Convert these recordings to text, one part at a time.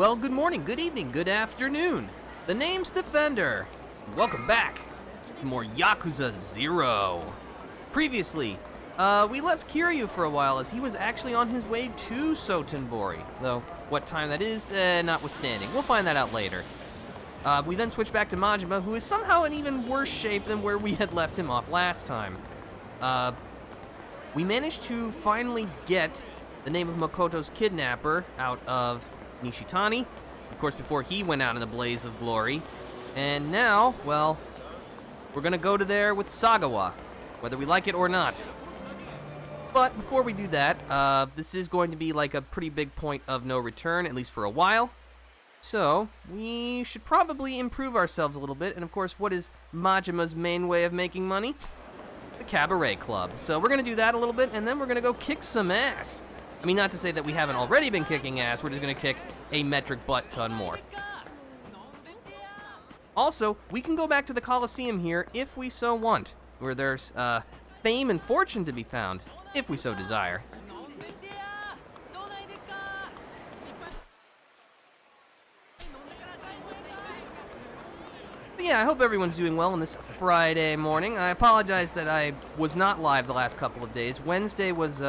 Well, good morning, good evening, good afternoon. The name's Defender. Welcome back to more Yakuza 0. Previously, we left Kiryu for a while as he was actually on his way to Sotenbori, though what time that is, notwithstanding. We'll find that out later. We then switched back to Majima, who is somehow in even worse shape than where we had left him off last time. We managed to finally get the name of Makoto's kidnapper out of Nishitani, of course, before he went out in a blaze of glory. And now, well, we're gonna go to there with Sagawa, whether we like it or not. But before we do that, this is going to be like a pretty big point of no return, at least for a while. So, we should probably improve ourselves a little bit, and of course, what is Majima's main way of making money? The Cabaret Club. So we're gonna do that a little bit, and then we're gonna go kick some ass. I mean, not to say that we haven't already been kicking ass, we're just gonna kick a metric butt ton more. Also, we can go back to the Coliseum here if we so want, where there's fame and fortune to be found, if we so desire. But yeah, I hope everyone's doing well on this Friday morning. I apologize that I was not live the last couple of days. Wednesday was,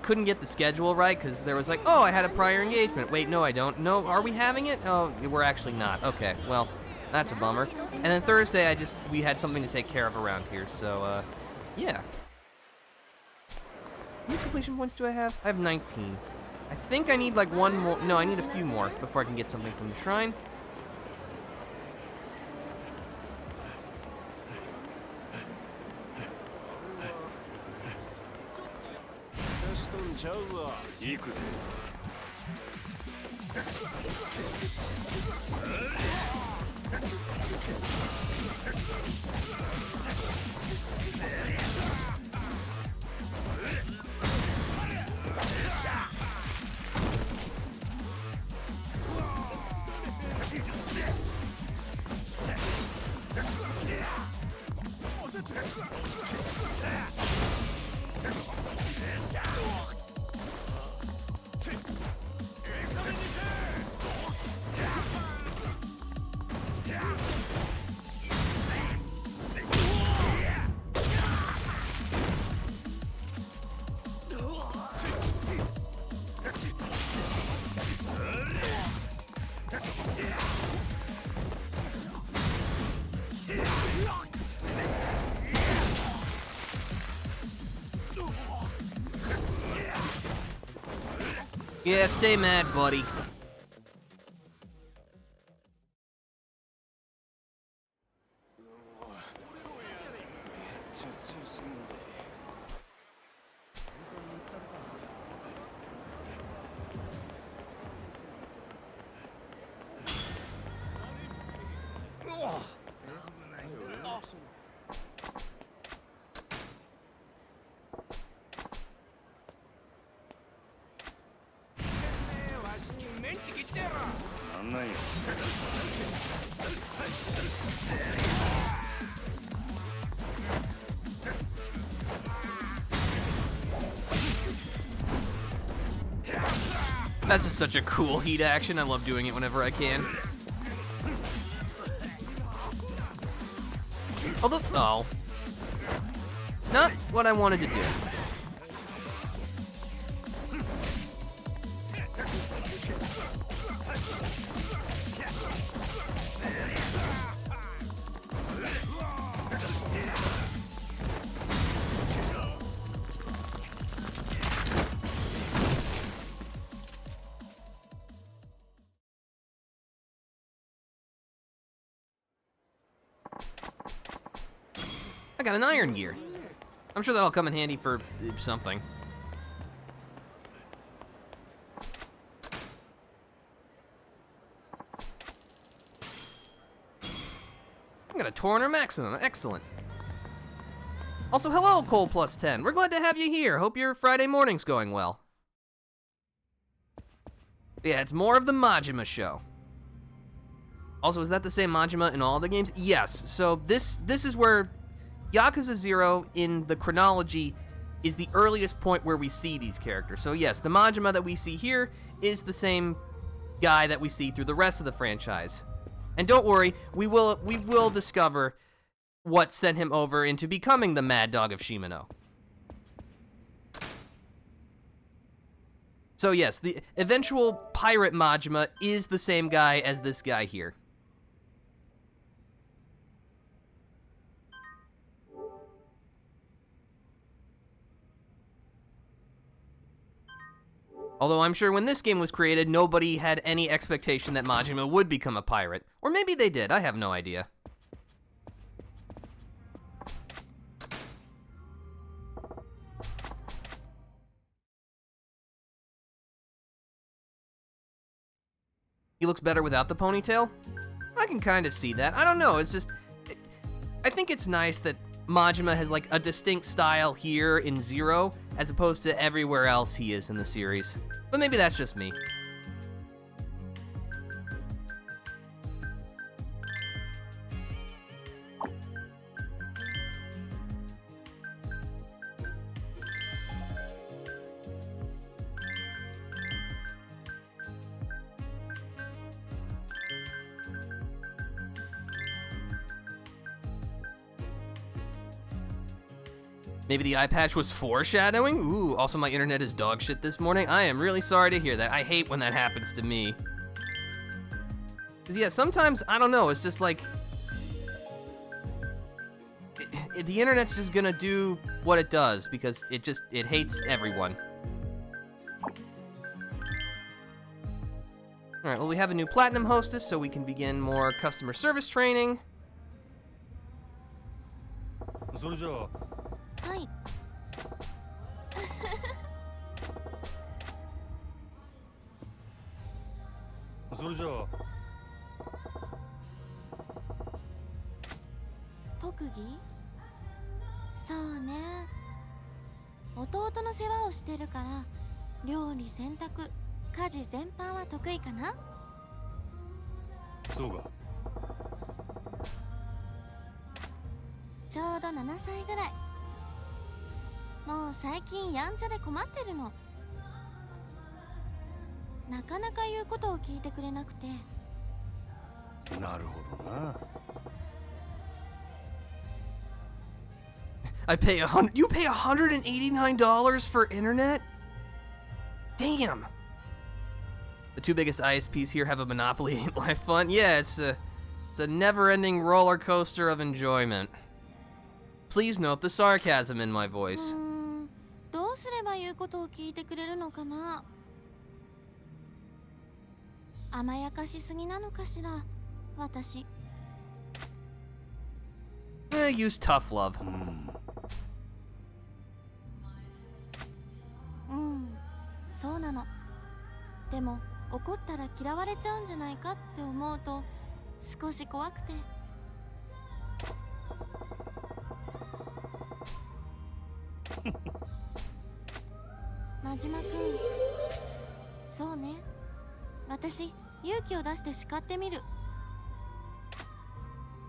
couldn't get the schedule right because there was like, oh, I had a prior engagement. Wait, no, I don't. No, are we having it? Oh, we're actually not. Okay, well, that's a bummer. And then Thursday, we had something to take care of around here, so, yeah. How many completion points do I have? I have 19. I think I need like one more. No, I need a few more before I can get something from the shrine. Yeah, stay mad, buddy. That's just such a cool heat action. I love doing it whenever I can. Although, oh. Not what I wanted to do. I got an iron gear. I'm sure that'll come in handy for something. I got a Torner Maximum. Excellent. Also, hello, Cole Plus 10. We're glad to have you here. Hope your Friday morning's going well. Yeah, it's more of the Majima show. Also, is that the same Majima in all the games? Yes. So this is where Yakuza 0 in the chronology is the earliest point where we see these characters. So yes, the Majima that we see here is the same guy that we see through the rest of the franchise. And don't worry, we will discover what sent him over into becoming the Mad Dog of Shimano. So yes, the eventual pirate Majima is the same guy as this guy here. Although I'm sure when this game was created, nobody had any expectation that Majima would become a pirate. Or maybe they did, I have no idea. He looks better without the ponytail? I can kind of see that. I don't know, it's just... I think it's nice that Majima has like a distinct style here in Zero, as opposed to everywhere else he is in the series. But maybe that's just me. Maybe the eye patch was foreshadowing? Ooh, also my internet is dog shit this morning. I am really sorry to hear that. I hate when that happens to me. 'Cause yeah, sometimes, I don't know, it's just like... the internet's just gonna do what it does, because it hates everyone. Alright, well we have a new Platinum Hostess, so we can begin more customer service training. それじゃあ はい。それじゃあ特技？そうね。弟の世話をしてるから、料理、洗濯、家事全般は得意かな？そうか。ちょうど7歳ぐらい。もう最近やんちゃで困ってるの。なかなか言うことを聞いてくれなくて。なるほどな。You pay $189 for internet? Damn! The two biggest ISPs here have a monopoly in life fun. Yeah, it's a never-ending roller coaster of enjoyment. Please note the sarcasm in my voice. どうすれば言うことを聞いてくれるのかな。甘やかしすぎなのかしら、私。Use tough love. そうなの。でも怒ったら嫌われちゃうんじゃないかって思うと少し怖くて。真島くん、そうね。私勇気を出して叱ってみる。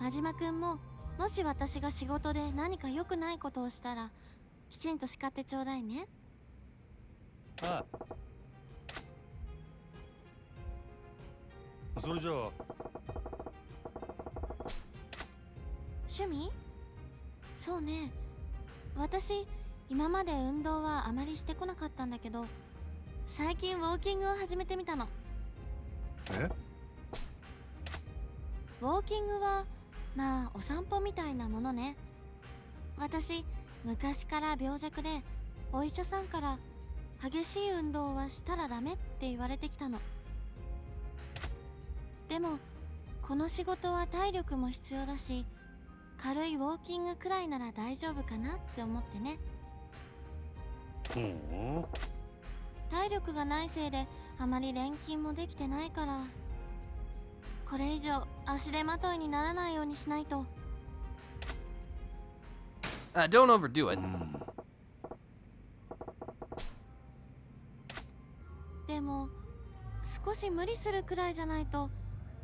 真島くんももし私が仕事で何か良くないことをしたらきちんと叱ってちょうだいね。ああ。それじゃあ趣味？そうね。私今まで運動はあまりしてこなかったんだけど、最近ウォーキングを始めてみたの。え？ウォーキングはまあお散歩みたいなものね。私昔から病弱でお医者さんから激しい運動はしたらダメって言われてきたの。でもこの仕事は体力も必要だし、軽いウォーキングくらいなら大丈夫かなって思ってね。体力がないせいであまり錬金もできてないから、これ以上足手まといにならないようにしないと。Don't overdo it. でも少し無理するくらいじゃないと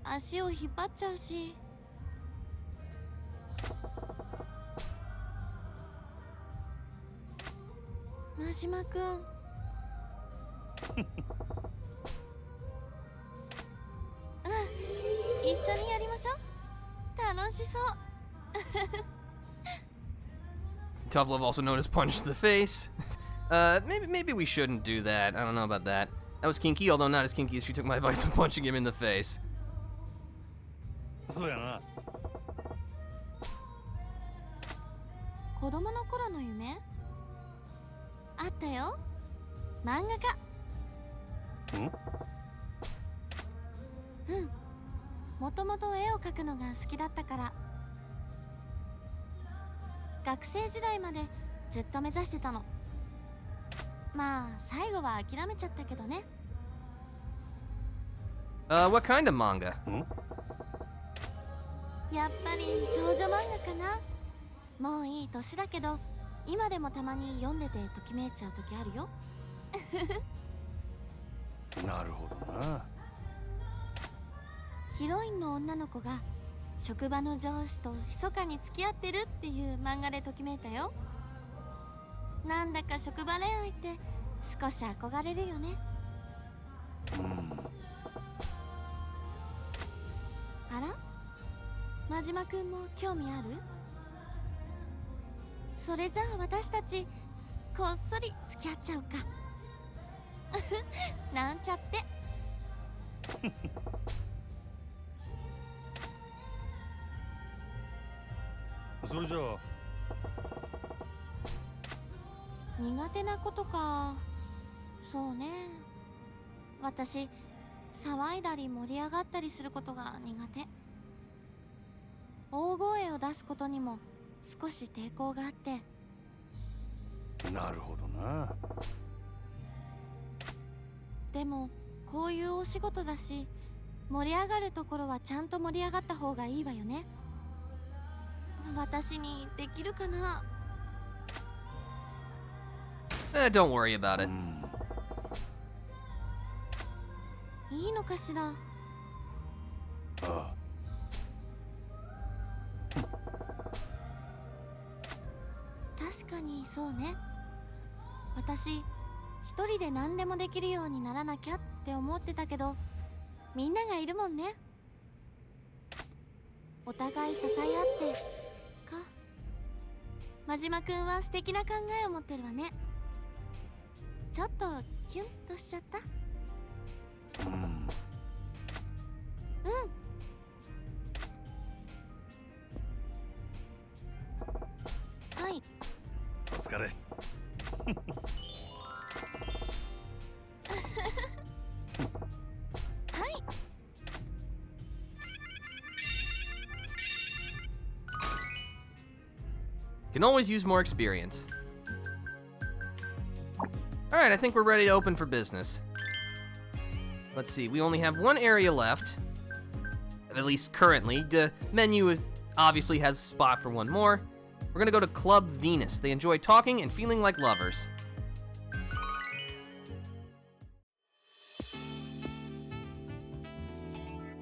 足を引っ張っちゃうし。真島くんそう。 Tough love, also known as punch to the face. Maybe we shouldn't do that. I don't know about that. That was kinky, although not as kinky as she took my advice of punching him in the face. そうやな。子供の頃の夢あったよ。漫画家。ん？うん。もともと絵を描くのが好きだったから。学生時代までずっと目指してたの。まあ最後は諦めちゃったけどね。What kind of manga? やっぱり少女漫画かな。もういい年だけど、今でもたまに読んでてときめいちゃう時あるよ。なるほどな。ヒロインの女の子が職場の上司と密かに付き合ってるっていう漫画でときめいたよ。なんだか職場恋愛って少し憧れるよね。あら、真島くんも興味ある？それじゃあ私たちこっそり付き合っちゃうか。なんちゃって。それじゃあ苦手なことか。そうね、私騒いだり盛り上がったりすることが苦手。大声を出すことにも少し抵抗があって。なるほどな。でもこういうお仕事だし、盛り上がるところはちゃんと盛り上がった方がいいわよね。私にできるかな。Don't worry about it. いいのかしら。ああ。確かにそうね。私一人で何でもできるようにならなきゃって思ってたけど、みんながいるもんね。お互い支え合ってか。真島くんは素敵な考えを持ってるわね。ちょっとキュンとしちゃった。はい。お疲れ。はい。Can always use more experience. Alright, I think we're ready to open for business. Let's see, we only have one area left. At least currently. The menu obviously has a spot for one more. We're gonna go to Club Venus. They enjoy talking and feeling like lovers.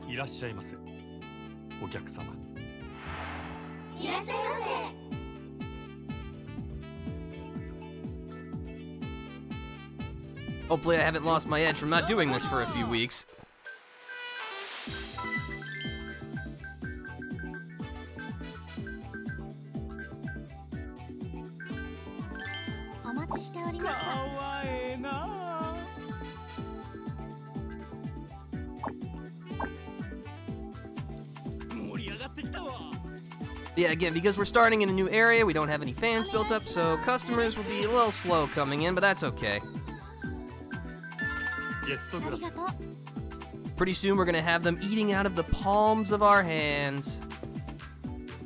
いらっしゃいませ。お客様。いらっしゃいませ。Hopefully I haven't lost my edge from not doing this for a few weeks. お待ちしておりました。かわええな。盛り上がってきたわ。Yeah, again, because we're starting in a new area, we don't have any fans built up, so customers will be a little slow coming in, but that's okay. ゲストグラス。ありがとう。 Pretty soon we're gonna have them eating out of the palms of our hands.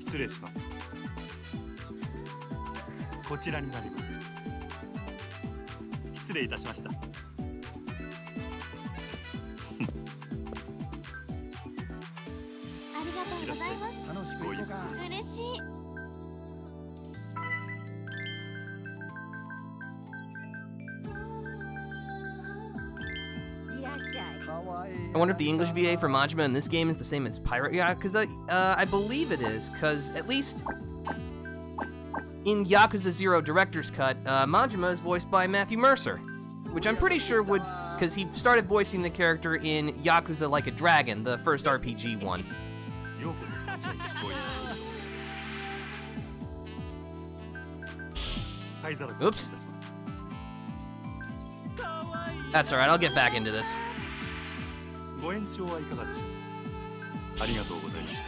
失礼します。こちらになります。失礼いたしました。ありがとうございます。楽しく行こうか。嬉しい。 I wonder if the English VA for Majima in this game is the same as Pirate Yakuza. I believe it is, because at least in Yakuza 0 Director's Cut, Majima is voiced by Matthew Mercer, which I'm pretty sure would, because he started voicing the character in Yakuza Like a Dragon, the first RPG one. ようこそそちらに聞こえる。灰皿 Oops. That's alright, I'll get back into this. ご延長はいかがでしょう。ありがとうございました。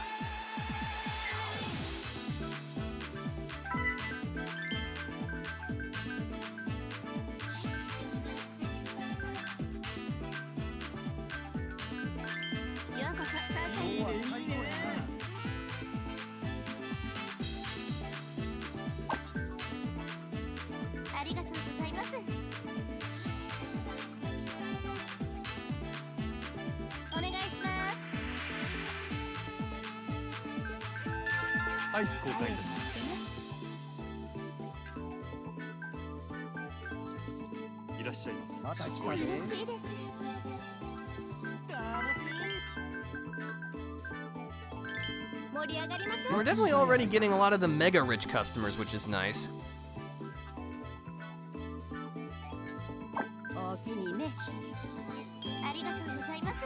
ありがとうございます。お願いします。アイス交換いたします。いらっしゃいませ。楽しいです。盛り上がりましょ We're う。 definitely already getting a lot of the mega rich customers, which is nice. おおきにね。ありがとうございます。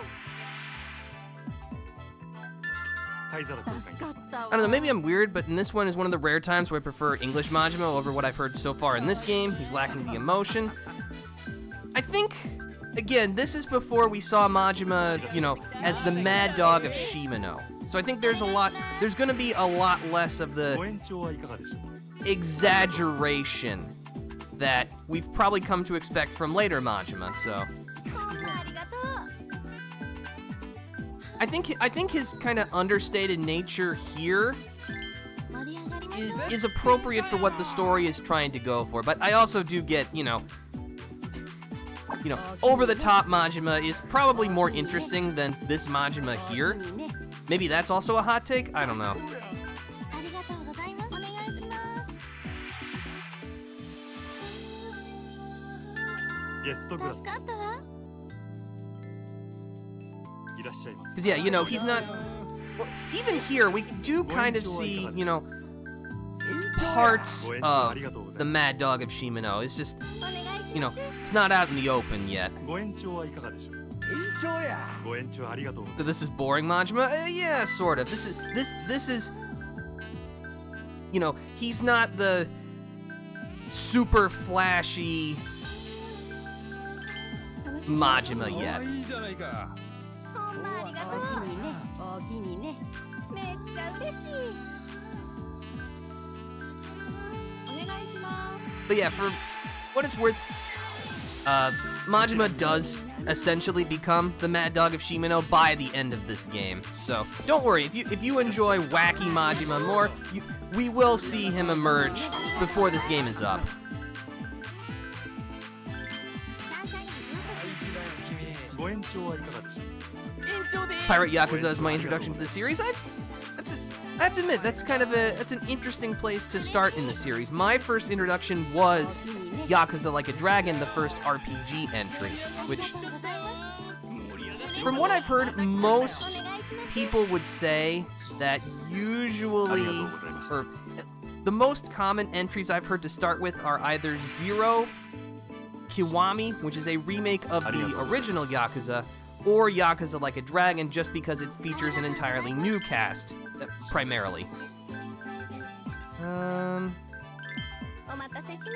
灰皿交換いたします。 I don't know, maybe I'm weird, but in this one is one of the rare times where I prefer English Majima over what I've heard so far in this game. He's lacking the emotion. I think, again, this is before we saw Majima, you know, as the mad dog of Shimano. So I think there's gonna be a lot less of ご the 延長はいかがでしょう。 exaggeration that we've probably come to expect from later Majima, so. こんなありがとう。 I think his kind of understated nature here 盛り上がりましょう。 is appropriate for what the story is trying to go for. But I also do get, you know, over the top Majima is probably more interesting than this Majima here. Maybe that's also a hot take? I don't know. ありがとうございます。お願いします。ゲストグラス助かったわ。いらっしゃいませ。 Because, yeah, you know, he's not... Well, even here, we do kind of see, you know, parts of the mad dog of Shimano. It's just, お願いします。 you know, it's not out in the open yet. ご延長はいかがでしょう。ご延長ありがとうござい So this is boring Majima? Yeah, sort of. This is, you know, he's not the super flashy Majima yet. ほんまありがとう。おおきにね。おおきにね。めっちゃ嬉しい。お願いします。 But yeah, for what it's worth, Majima does essentially become the mad dog of Shimano by the end of this game. So don't worry, if you enjoy wacky Majima more, we will see him emerge before this game is up. ます。ご延長はいかがでしょう。 Pirate Yakuza is my introduction to the series. I have to admit, that's an interesting place to start in the series. My first introduction was Yakuza Like a Dragon, the first RPG entry, which, from what I've heard, most people would say that usually, or the most common entries I've heard to start with are either Zero Kiwami, which is a remake of the original Yakuza, or Yakuza Like a Dragon, just because it features an entirely new cast, primarily. お待たせしました。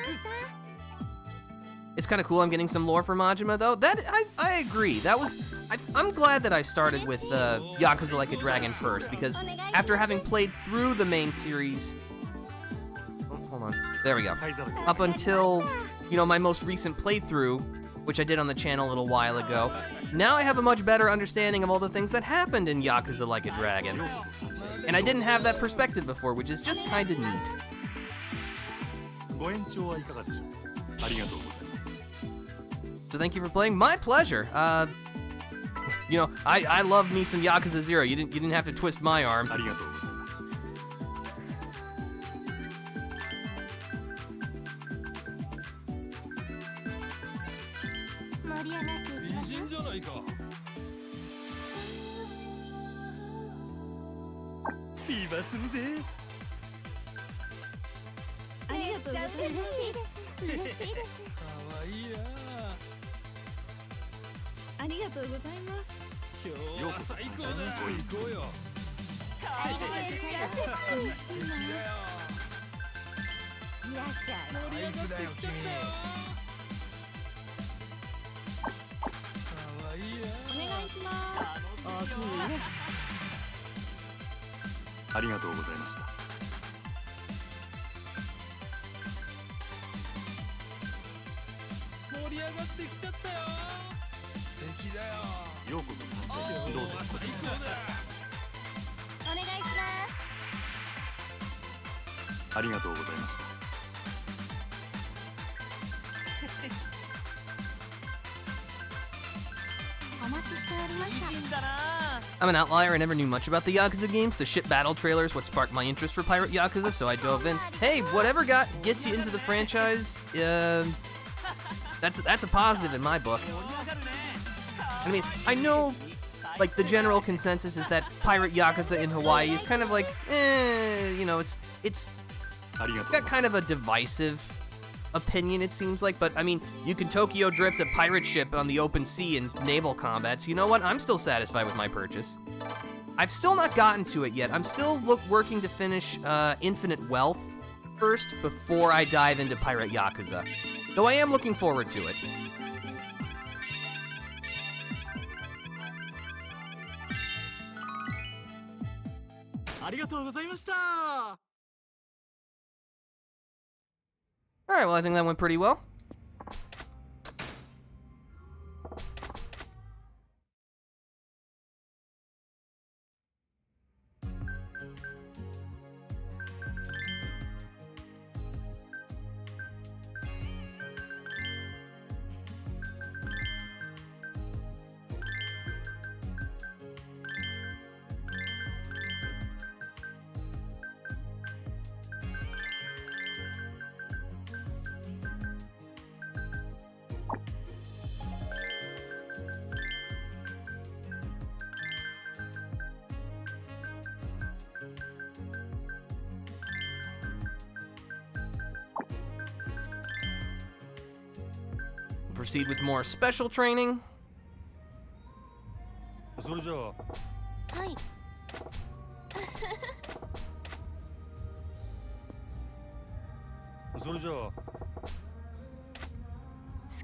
It's kind of cool I'm getting some lore for Majima, though. That I agree. I'm glad that I started with Yakuza Like a Dragon first, because after having played through the main series... Oh, hold on. There we go. 灰皿交換 Up until, you know, my most recent playthrough, which I did on the channel a little while ago, now I have a much better understanding of all the things that happened in Yakuza Like a Dragon. And I didn't have that perspective before, which is just kind of neat. ご延長はいかがでしょう。ありがとうございます。 So thank you for playing. My pleasure. You know, I love me some Yakuza 0. You didn't have to twist my arm. ありがとうございます。 盛り上がっていきましょう。フィーバーするぜ。ありがとうございます。嬉しいです。嬉しいです。ありがとうございます。ようこそ最高だ。行こうよ。ありがとうございます。嬉しいな。いらっしゃい。ナイフだよ君。かわいいや。お願いします。大きいね。ありがとうございました。盛り上がってきちゃったよ。素敵だよ。ようこそ探査にどうぞ。最高だ。お願いします。ありがとうございました。お待ちしておりました。 I'm an outlier. I never knew much about the Yakuza games. The shit battle trailer is what sparked my interest for Pirate Yakuza, so I dove in. Hey, whatever gets you into the franchise, that's a positive in my book. I mean, I know, like, the general consensus is that Pirate Yakuza in Hawaii is kind of like, you know, it's got kind of a divisive opinion, it seems like, but I mean, you can Tokyo drift a pirate ship on the open sea in naval combat, so you know what? I'm still satisfied with my purchase. I've still not gotten to it yet. I'm still working to finish Infinite Wealth first before I dive into Pirate Yakuza, though I am looking forward to it. Alright, well, I think that went pretty well. Proceed with more special training. それじゃあはい。それじゃあ好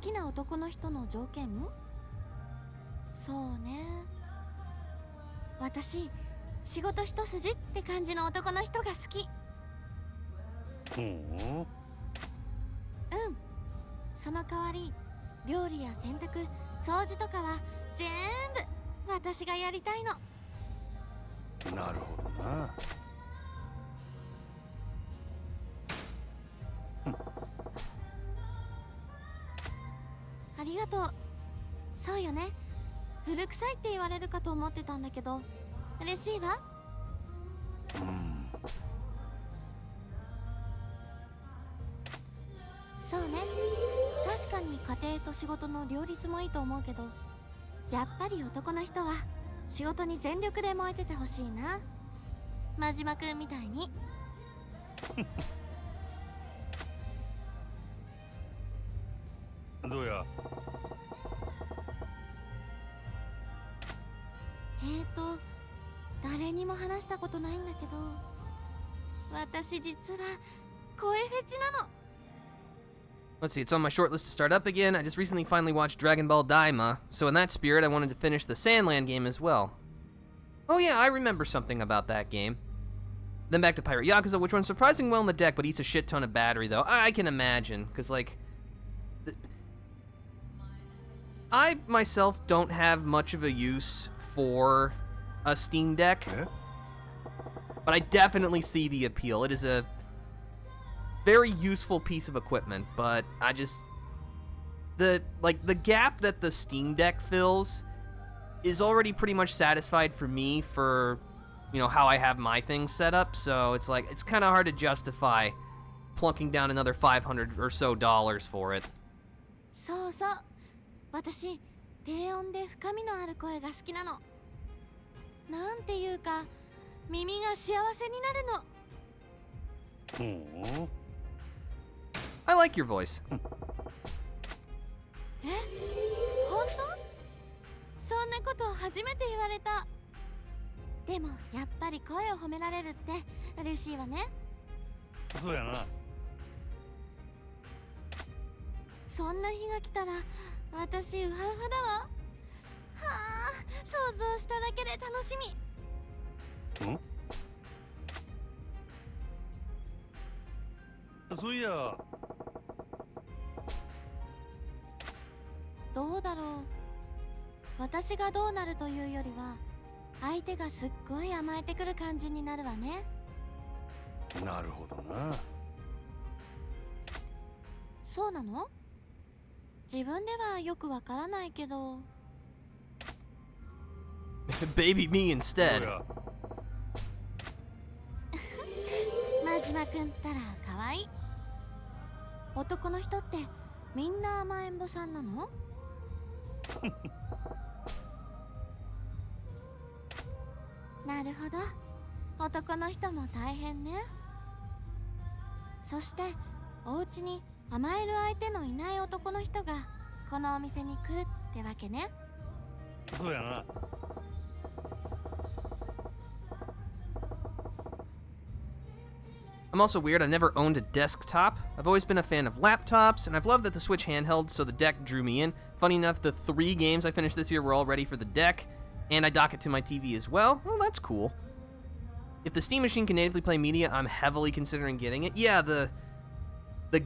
きな男の人の条件？そうね。私、仕事一筋って感じの男の人が好き。ほう。うん。その代わり、料理や洗濯、掃除とかは全部私がやりたいの。なるほどな。ありがとう。そうよね。古臭いって言われるかと思ってたんだけど、嬉しいわ。そうね。確かに家庭と仕事の両立もいいと思うけど、やっぱり男の人は仕事に全力で燃えててほしいな。真島くんみたいに。どうや。誰にも話したことないんだけど、私実は声フェチなの。Let's see, it's on my short list to start up again. I just recently finally watched Dragon Ball Daima, so in that spirit, I wanted to finish the Sandland game as well. Oh yeah, I remember something about that game. Then back to Pirate Yakuza, which runs surprisingly well in the deck, but eats a shit ton of battery, though. I can imagine, because, like... I, myself, don't have much of a use for a Steam Deck, but I definitely see the appeal. It is a very useful piece of equipment, but I just... The gap that the Steam Deck fills is already pretty much satisfied for me for, you know, how I have my things set up, so it's like, it's kind of hard to justify plunking down another $500 or so for it. そうそう。私、低音で深みのある声が好きなの。なんていうか、耳が幸せになるの。I like your voice. 本当？そんなこと初めて言われた。でもやっぱり声を褒められるって嬉しいわね。そうやな。そんな日が来たら私ウハウハだわ。はあ、想像しただけで楽しみ。ん？そういや、どうだろう。私がどうなるというよりは相手がすっごい甘えてくる感じになるわね。なるほどな。そうなの？自分ではよくわからないけど。Baby me そう instead. や、真島くんったらかわいい。男の人ってみんな甘えん坊さんなの？なるほど、男の人も大変ね。そしてお家に甘える相手のいない男の人がこのお店に来るってわけね。そうやな。I'm also weird, I've never owned a desktop. I've always been a fan of laptops, and I've loved that the Switch handheld, so the deck drew me in. Funny enough, the 3 games I finished this year were all ready for the deck, and I dock it to my TV as well. Well, that's cool. If the Steam Machine can natively play media, I'm heavily considering getting it. Yeah, the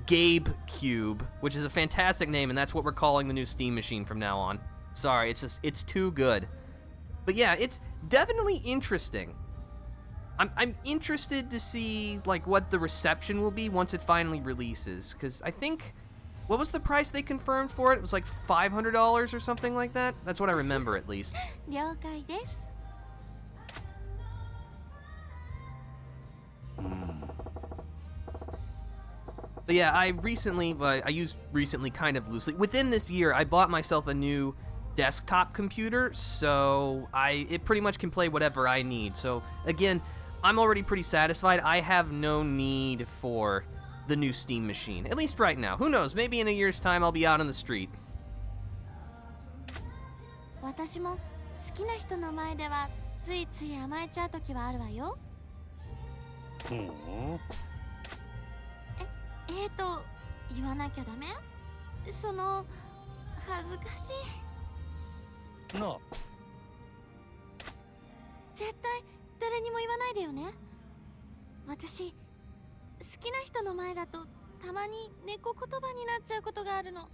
Gabe Cube, which is a fantastic name, and that's what we're calling the new Steam Machine from now on. Sorry, it's too good. But yeah, it's definitely interesting. I'm interested to see like what the reception will be once it finally releases, because I think, what was the price they confirmed for it? It was like $500 or something like that. That's what I remember, at least. 了解です。But yeah, I use recently kind of loosely. Within this year, I bought myself a new desktop computer, so it pretty much can play whatever I need. So again, I'm already pretty satisfied. I have no need for the new Steam Machine, at least right now. Who knows, maybe in a year's time I'll be out on the street. 私も好きな人の前ではついつい甘えちゃう時はあるわよ。うん。言わなきゃダメ？その恥ずかしい。なあ。絶対誰にも言わないでよね。私好きな人の前だとたまに猫言葉になっちゃうことがあるの。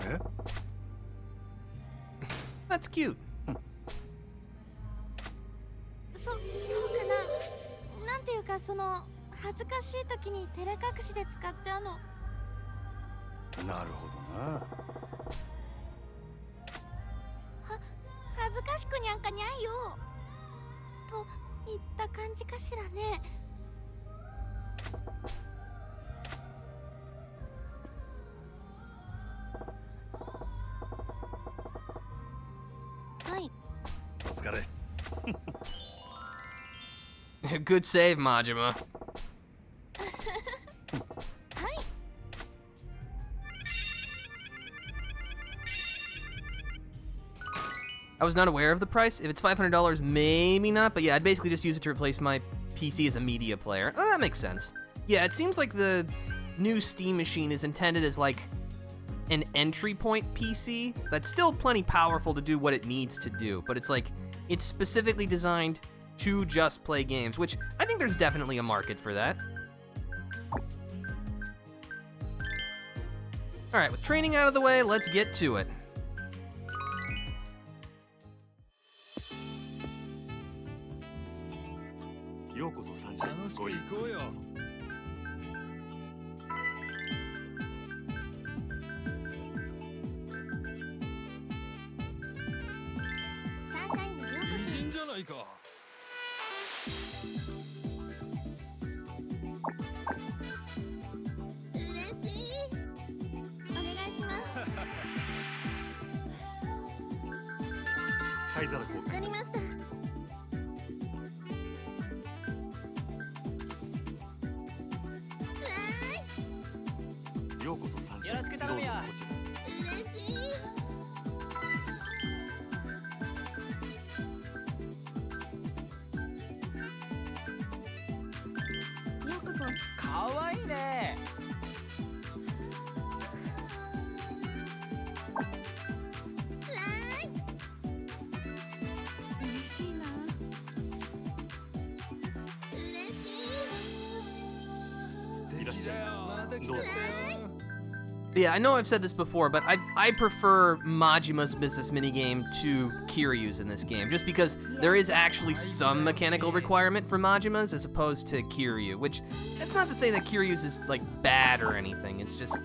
え？ That's cute. そうかな。なんていうか、その恥ずかしい時に照れ隠しで使っちゃうの。なるほどな。恥ずかしくにゃんかにゃいよといった感じかしらね。はい。お疲れ。Good save, Majima. はい。I was not aware of the price. If it's $500, maybe not, but yeah, I'd basically just use it to replace my PC as a media player. Oh, that makes sense. Yeah, it seems like the new Steam Machine is intended as like an entry point PC that's still plenty powerful to do what it needs to do, but it's like, it's specifically designed to just play games, which I think there's definitely a market for that. Alright, with training out of the way, let's get to it. Yokoso 楽しく行こうよ。サンシャインのよ偉人じゃないか。嬉しい。お願いします。灰皿交換。助かりました。ようこそサンシャイン。よろしく頼むよ。嬉しい。ようこそ。かわいいね。どうぞ。 Yeah, I know I've said this before, but I prefer Majima's business minigame to Kiryu's in this game, just because there is actually some mechanical requirement for Majima's as opposed to Kiryu, which, it's not to say that Kiryu's is, like, bad or anything, it's just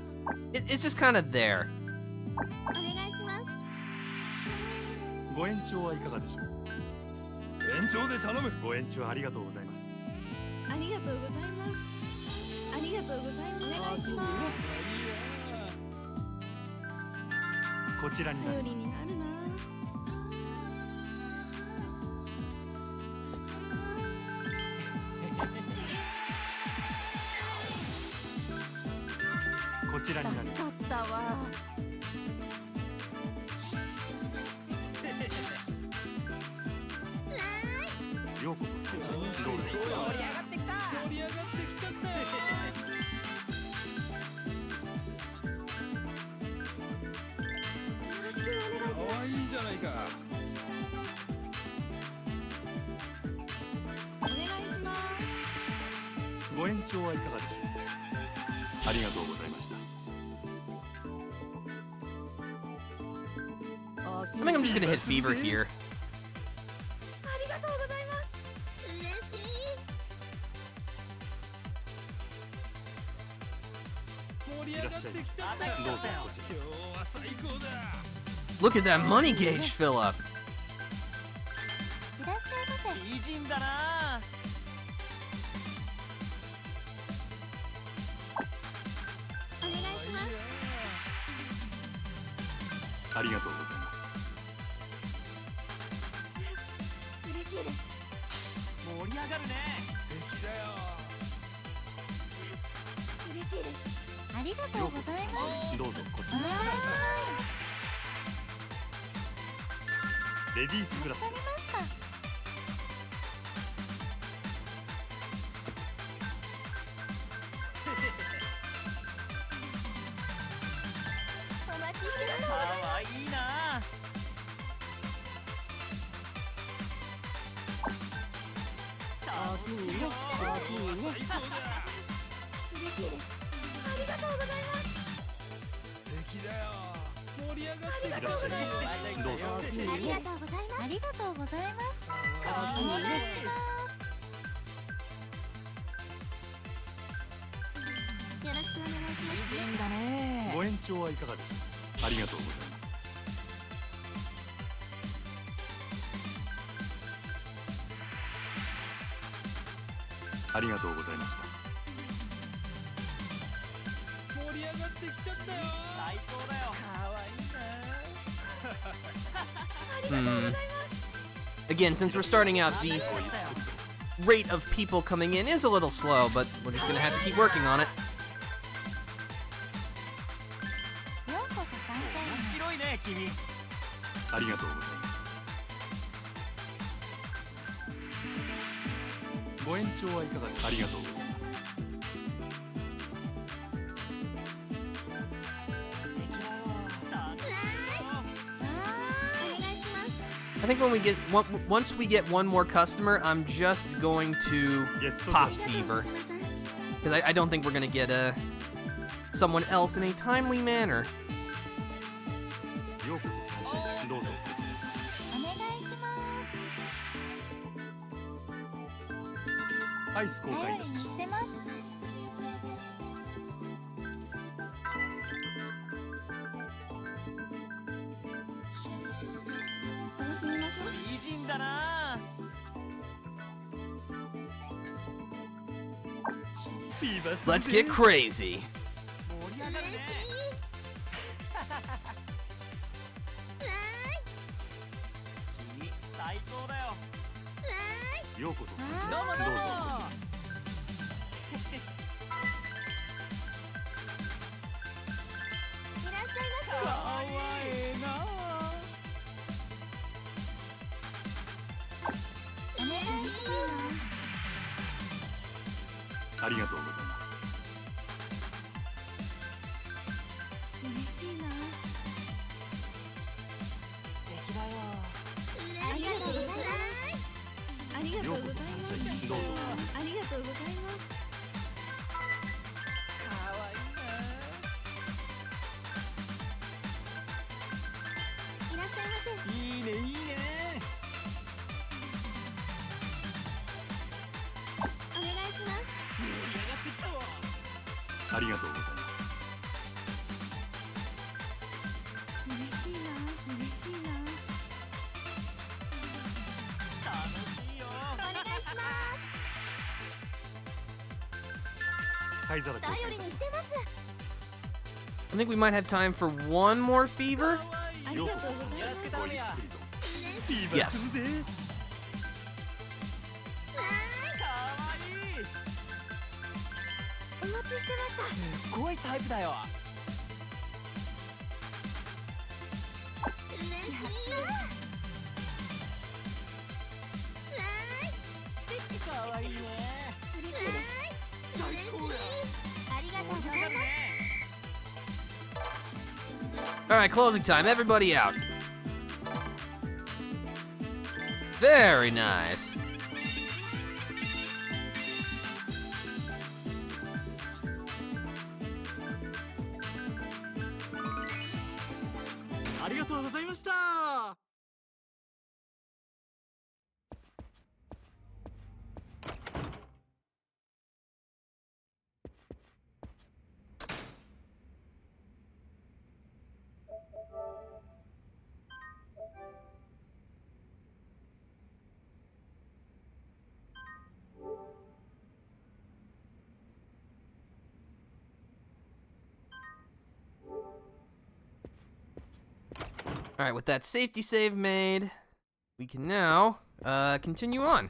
kind of there. お願いします。ご延長はいかがでしょう。延長で頼む。ご延長ありがとうございます。ありがとうございます。ありがとうございます。お願いします。こちらになります。頼りになるな。こちらになります。助かったわ。ようこそスケちゃん。どうぞ。盛り上がってきちゃったよ。よろしくお願いし可ます。愛いじゃないか。お願いします。ご延長はいかがでしょう。ありがとうございました。 I think I'm just gonna hit fever here. ありがとうございます。嬉しい。 盛り上がってきちゃったよ。どうぞこちら。今日は最高だ。 Look at that money gauge fill up. いらっしゃいませ。美人だな。お願いします。ありがとうございます。 嬉しいです。盛り上がるね。敵だよ。嬉しいです。ありがとうございます。どうぞこちら。レディースグラス。わかりました。お待ちしてます。かわいいな。楽しいよ。嬉しいです。ありがとうございます。敵だよ。盛り上がってきいらっしゃいませ。どうぞ。ありがとうございます。ありがとうございます。お願いします。よろしくお願いします。美人だね。ご延長はいかがでしょう。ありがとうございます。ありがとうございました。 盛り上がってきちゃったよ。最高だよ。可愛いな。 Again, since we're starting out, the rate of people coming in is a little slow, but we're just gonna have to keep working on it. ようこそ参加面白いね、君。ありがとうございます。ご延長はいかがですか。ありがとうございます。 I think when we get once we get one more customer, I'm just going to pop fever because I don't think we're gonna get someone else in a timely manner. ようこそ参戦。どうぞ。お願いします。アイス交換いたします。頼りにしてます。楽しみましょう。美人だな。 Let's get crazy. 盛り上がるね。君最高だよ。ようこそ参戦。どうもどうも。どうぞ。いらっしゃいませ。かわいいな。お願いします。ありがとうございます。 嬉しいな。素敵だよ。ありがとうございます。ありがとうございます。どうぞ。ありがとうございます。がとうございます。嬉しいな嬉しいな。楽しいよ。お願いしま灰皿す。頼りにしてます。 I think we might have time for one more fever. ありがとうございます。やっつけためや。フィーバーするで。かわいい。お待ちしてました。すっごいタイプだよ。かわいいね。嬉しいです。最高や。ありがとうございます。 All right, closing time. Everybody out. Very nice. ありがとうございました。All right, with that safety save made, we can now continue on.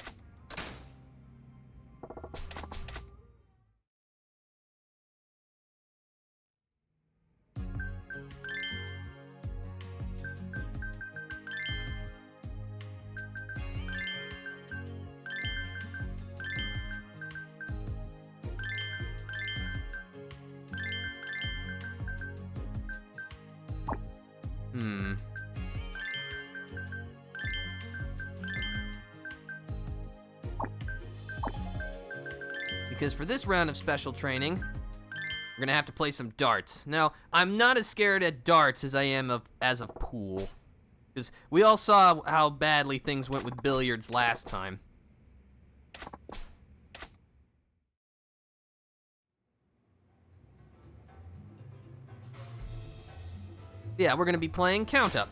Because for this round of special training, we're gonna have to play some darts. Now, I'm not as scared at darts as I am of pool. Because we all saw how badly things went with billiards last time. Yeah, we're gonna be playing Count Up.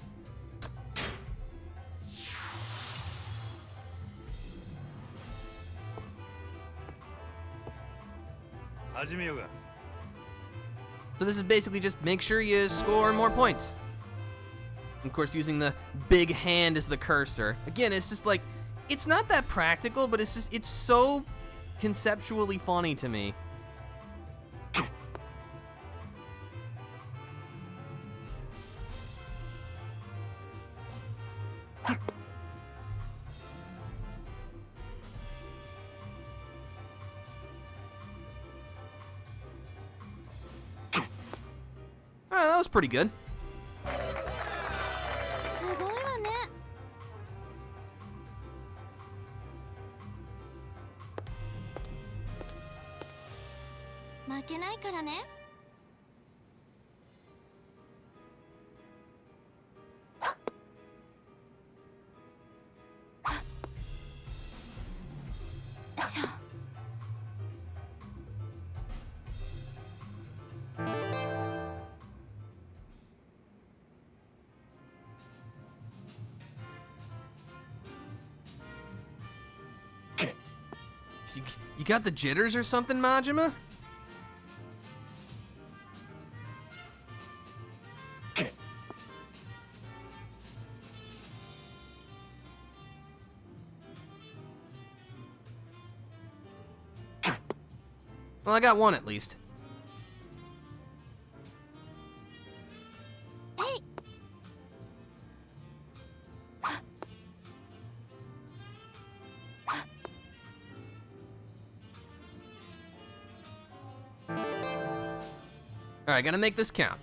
So this is basically just make sure you score more points. Of course, using the big hand as the cursor. Again, it's just like, it's not that practical, but it's so conceptually funny to me. Alright, that was pretty good. すごいわね。負けないからね。しょ。 You got the jitters or something, Majima? Well, I got one at least. Hey. All right, gotta make this count.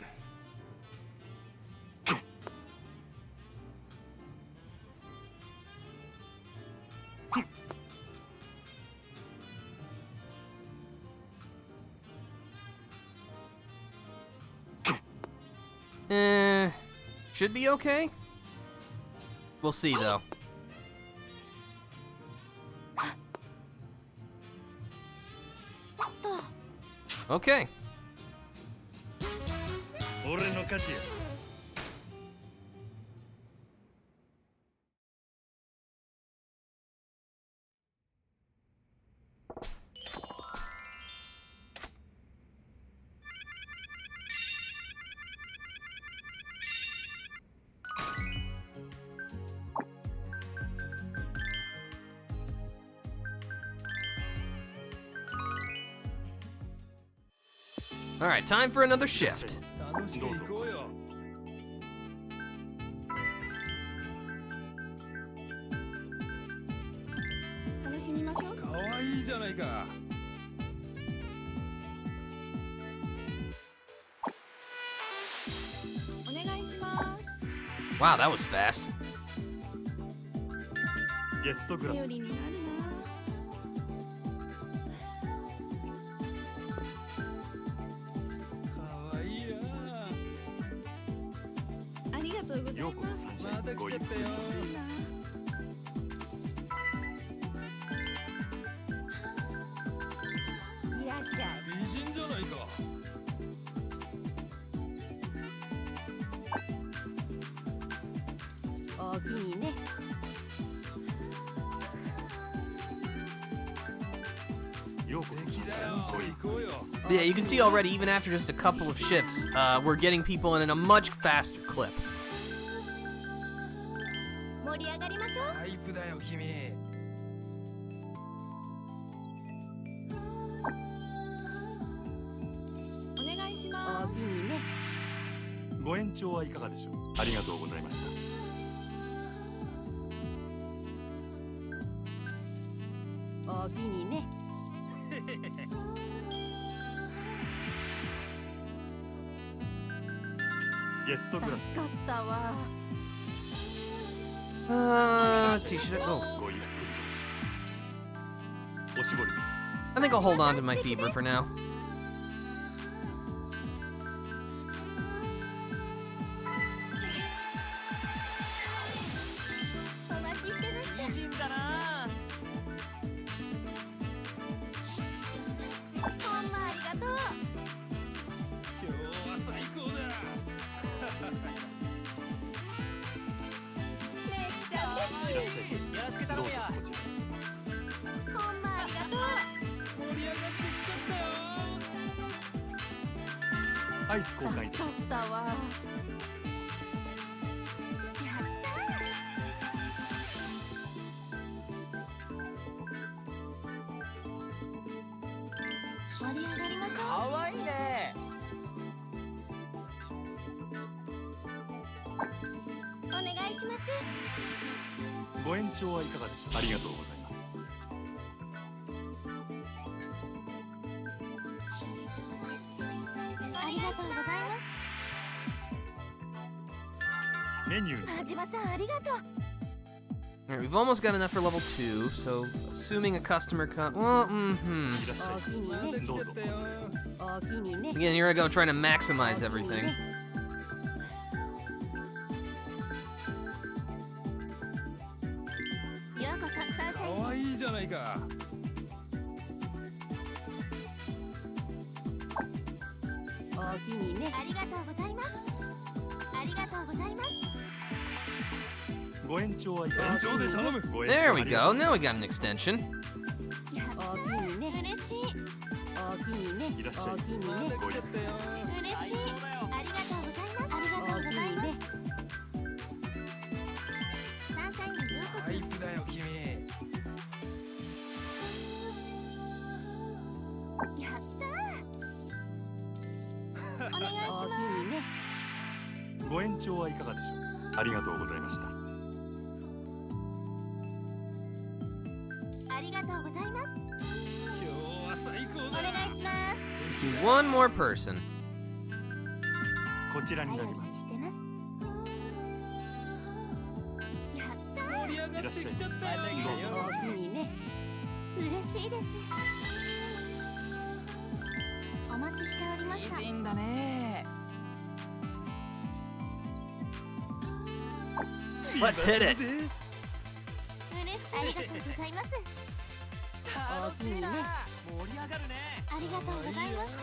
Should be okay. We'll see, though. Okay. 勝ちや。All right, time for another shift. 楽しく行こうよ。楽しみましょう。かわいいじゃないか。お願いします。 Wow, that was fast. ゲストクラス頼りになるかわいいな。な。ありがとうございようこます。そサンシャまたインご一服来ちゃったよ。いいな。いらっしゃい。美人じゃないか。おおきにね。ようこそサンシ敵だよャインご一服行こうよ。 Yeah, you can see already, even after just a couple of shifts, we're getting people in a much faster clip. 盛り上がりましょう。タイプだよ君。お願いします。おおきにね。ご延長はいかがでしょう。ありがとうございました。おおきにね。ゲストクラス助かったわ。Let's see, should I? Oh, ご一服。おしぼりです。 I think I'll hold on to my fever for now. お待ちしてました。美人だな。ほんまありがとう。今日は最高だ。めっちゃいらっしゃい。よろしくどうぞ頼むよ。こちら。ほんまありがとう。盛り上がってきちゃったよ。アイス交換いたし助かったわ。盛り上がりましょう。かわいいね。お願いします。ご延長はいかがでしょう。ありがとうございます。ありがとうございメニューに真島さんありがとう。 All right, we've almost got enough for level 2, so assuming a customer comes. Well, いらっしゃおおきにまたね。来ちゃったよ。おおきにね。 again, here I go trying to maximize everything. ようこそサンシャイかン。わいいじゃないか。おおきにね。ありがとうございます。ありがとうございます。ご延長はいかが延長で頼む。ご延長 There あ we りがと go. う Now we got an extension. おおきにね。嬉しい。おおきにね。いらっしゃいおおきにね。また来ちゃったよ。嬉しい。最高だよ。ありがとうございます。ありがおおとうございます。きにね。サンシャインにようこタイプだよ君。やったそ。お願いしー。おおきます。にね。ご延長はいかがでしょう。ありがとうございました。ありがとうございます。今日は最高おだ。願いします。 Just need one more person. こちらになり頼ります。にしてます。やった盛り上がってきちゃったよ。ー。おおきにね。嬉しいです。お待ちしておりました。美人だね。 Let's hit it. 嬉しい。ありがとうございます。楽しいな。盛り上がるね。ありがとうございます。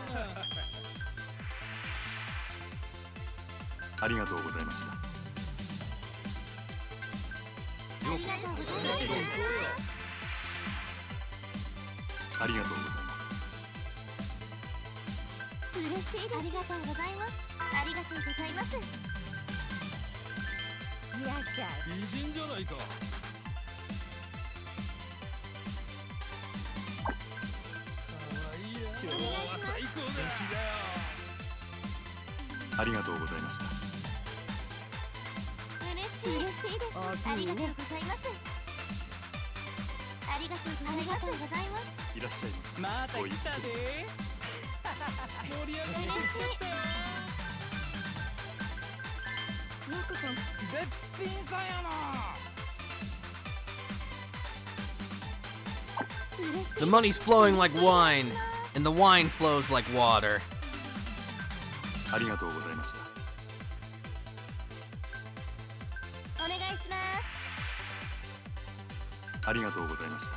ありがとうございました。ありがとうございます。ありがとうございます。嬉しいです。ありがとうございます。ありがとうございます。いらっしゃい。美人じゃないか。今日は最高だ。ありがとうございました。嬉しいです。ありがとうございます。ありがとうございます。いらっしゃいまた来たで。盛り上がってきたよ。よくぞ。べっぴんさんやな。The money's flowing like wine, and the wine flows like water. ありがとうございました。お願いします。ありがとうございました。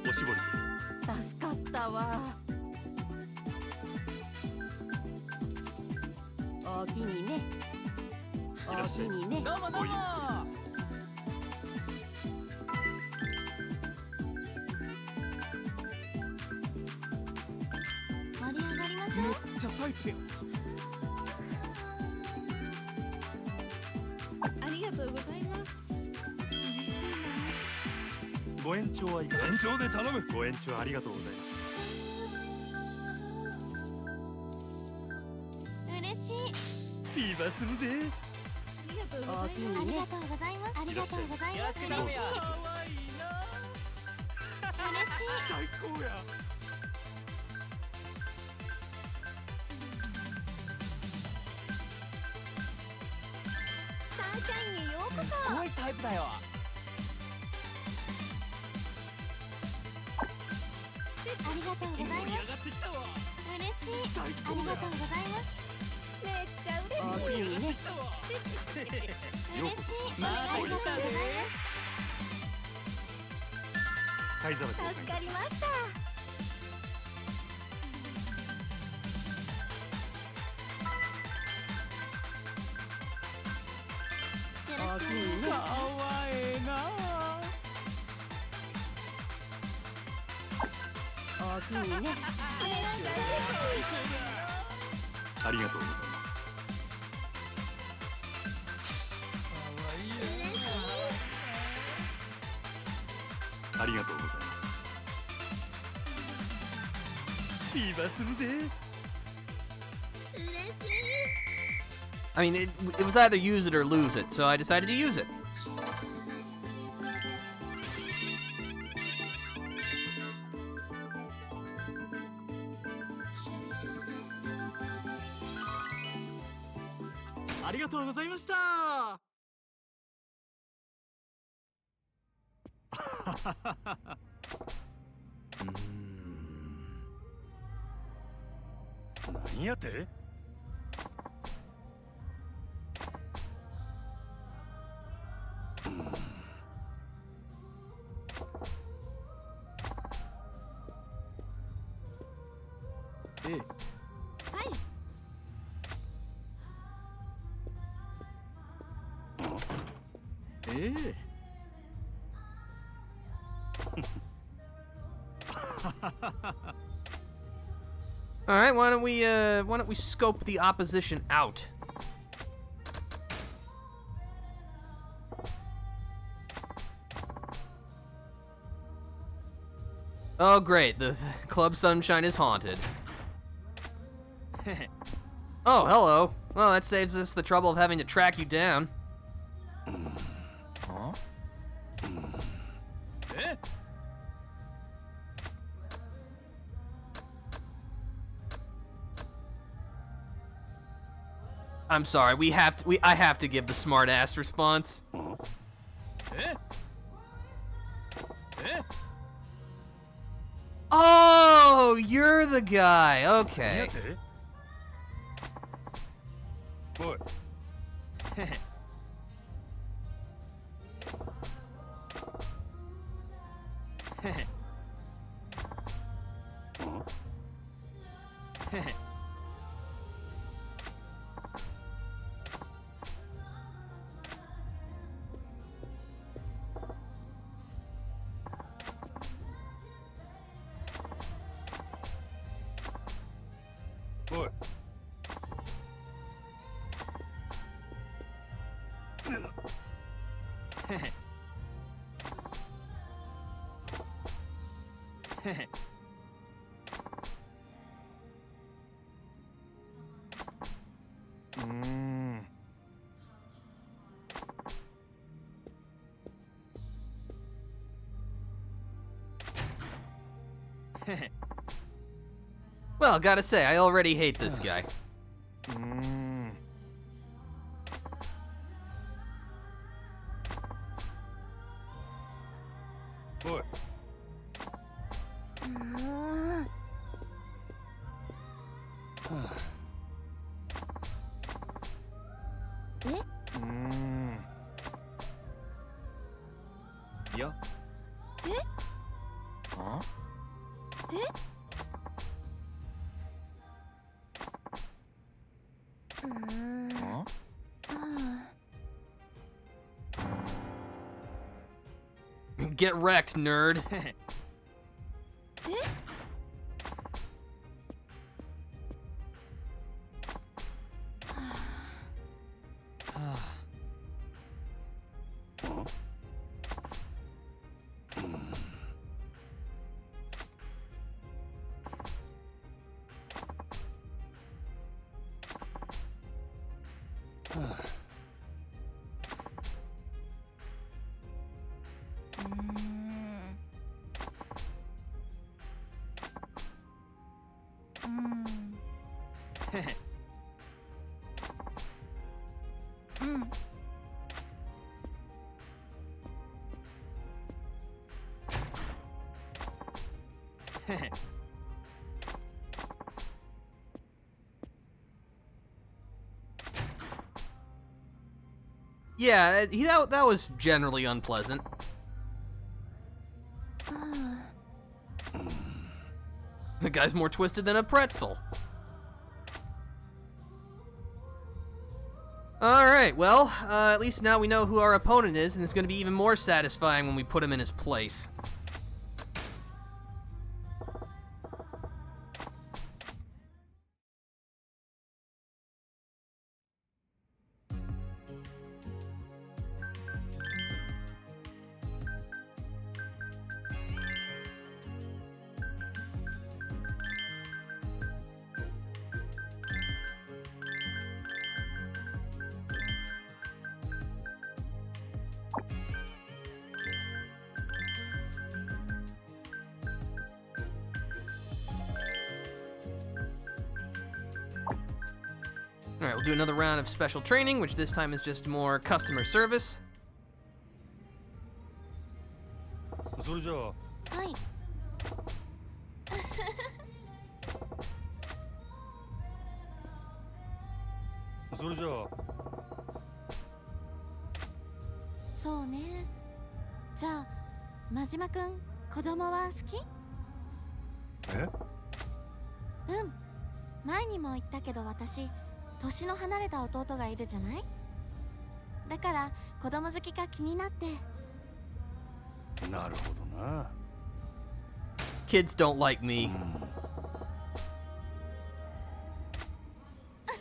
おしぼりです。助かったわ。おおきにね。おおきにね。どうもどうも。盛り上がりません。めっちゃタイプや。ありがとうございます。嬉しいご延長はいかが。延長で頼む。ご延長ありがとうございます。な。嬉しい。フィーバーするぜ。ありがとうございます。ありがとうございます。ありがとうございます。やってダメや。可愛いな。嬉しい。最高や。サンシャインへようこすごいタイプだよ。そ。ありがとうございます。盛り上がってきたわ。嬉しい。ありがとうございます。めっちゃ嬉しい。盛り上がってきたわ。嬉しい。また来たで。灰皿交換助かりました。よろしくお願いしかます。わええな。おおきにね。ありがとうございます。ありがとうございます。フィーバーするぜ。嬉しい。 I mean, it was either use it or lose it, so I decided to use it. ありがとうございました。何やて？ええ。はい。ええ。All right, why don't we scope the opposition out? Oh, great. The Club Sunshine is haunted. Oh, hello. Well, that saves us the trouble of having to track you down. Huh? え？ I'm sorry. I have to give the smart-ass response. え？え？ Oh, you're the guy. 何 Okay. やて？おい。おい。Well, gotta say, I already hate this guy.おい。いや。あ？あ？Get wrecked, nerd. Yeah, that was generally unpleasant. The guy's more twisted than a pretzel. Alright, well, at least now we know who our opponent is, and it's going to be even more satisfying when we put him in his place. Alright, we'll do another round of special training, which this time is just more customer service. それじゃあ。はい。それじゃあ。そうね。じゃあ、真島くん、子供は好き？え？うん。前にも言ったけど私、年の離れた弟がいるじゃない？だから子供好きか気になって。なるほどな。Kids don't like me. 確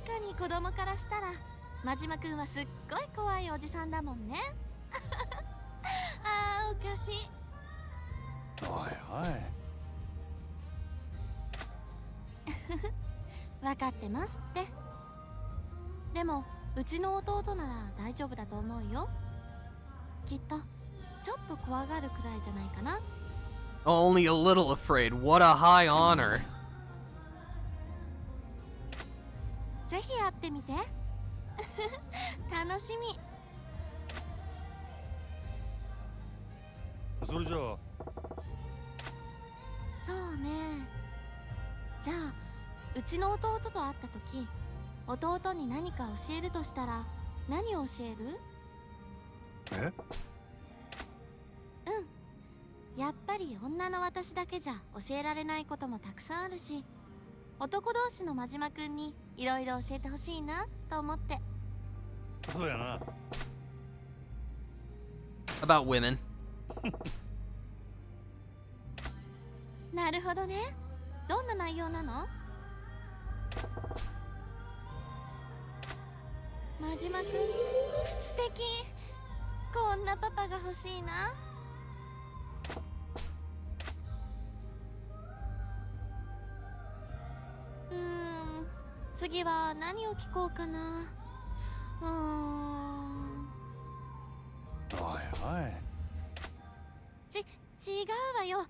かに子供からしたら真島くんはすっごい怖いおじさんだもんね。あー、おかしい。おいおい。分かってますって。でもうちの弟なら大丈夫だと思うよ。きっとちょっと怖がるくらいじゃないかな。Only a little afraid. What a high honor. ぜひ会ってみて。楽しみ。それじゃあ。そうね。じゃあうちの弟と会った時、弟に何か教えるとしたら何を教える？え？うん。やっぱり女の私だけじゃ教えられないこともたくさんあるし、男同士の真島くんにいろいろ教えてほしいなと思って。そうやな。About women. なるほどね。どんな内容なの？真島くん、素敵。こんなパパが欲しいな。次は何を聞こうかな。おいおい。違うわよ。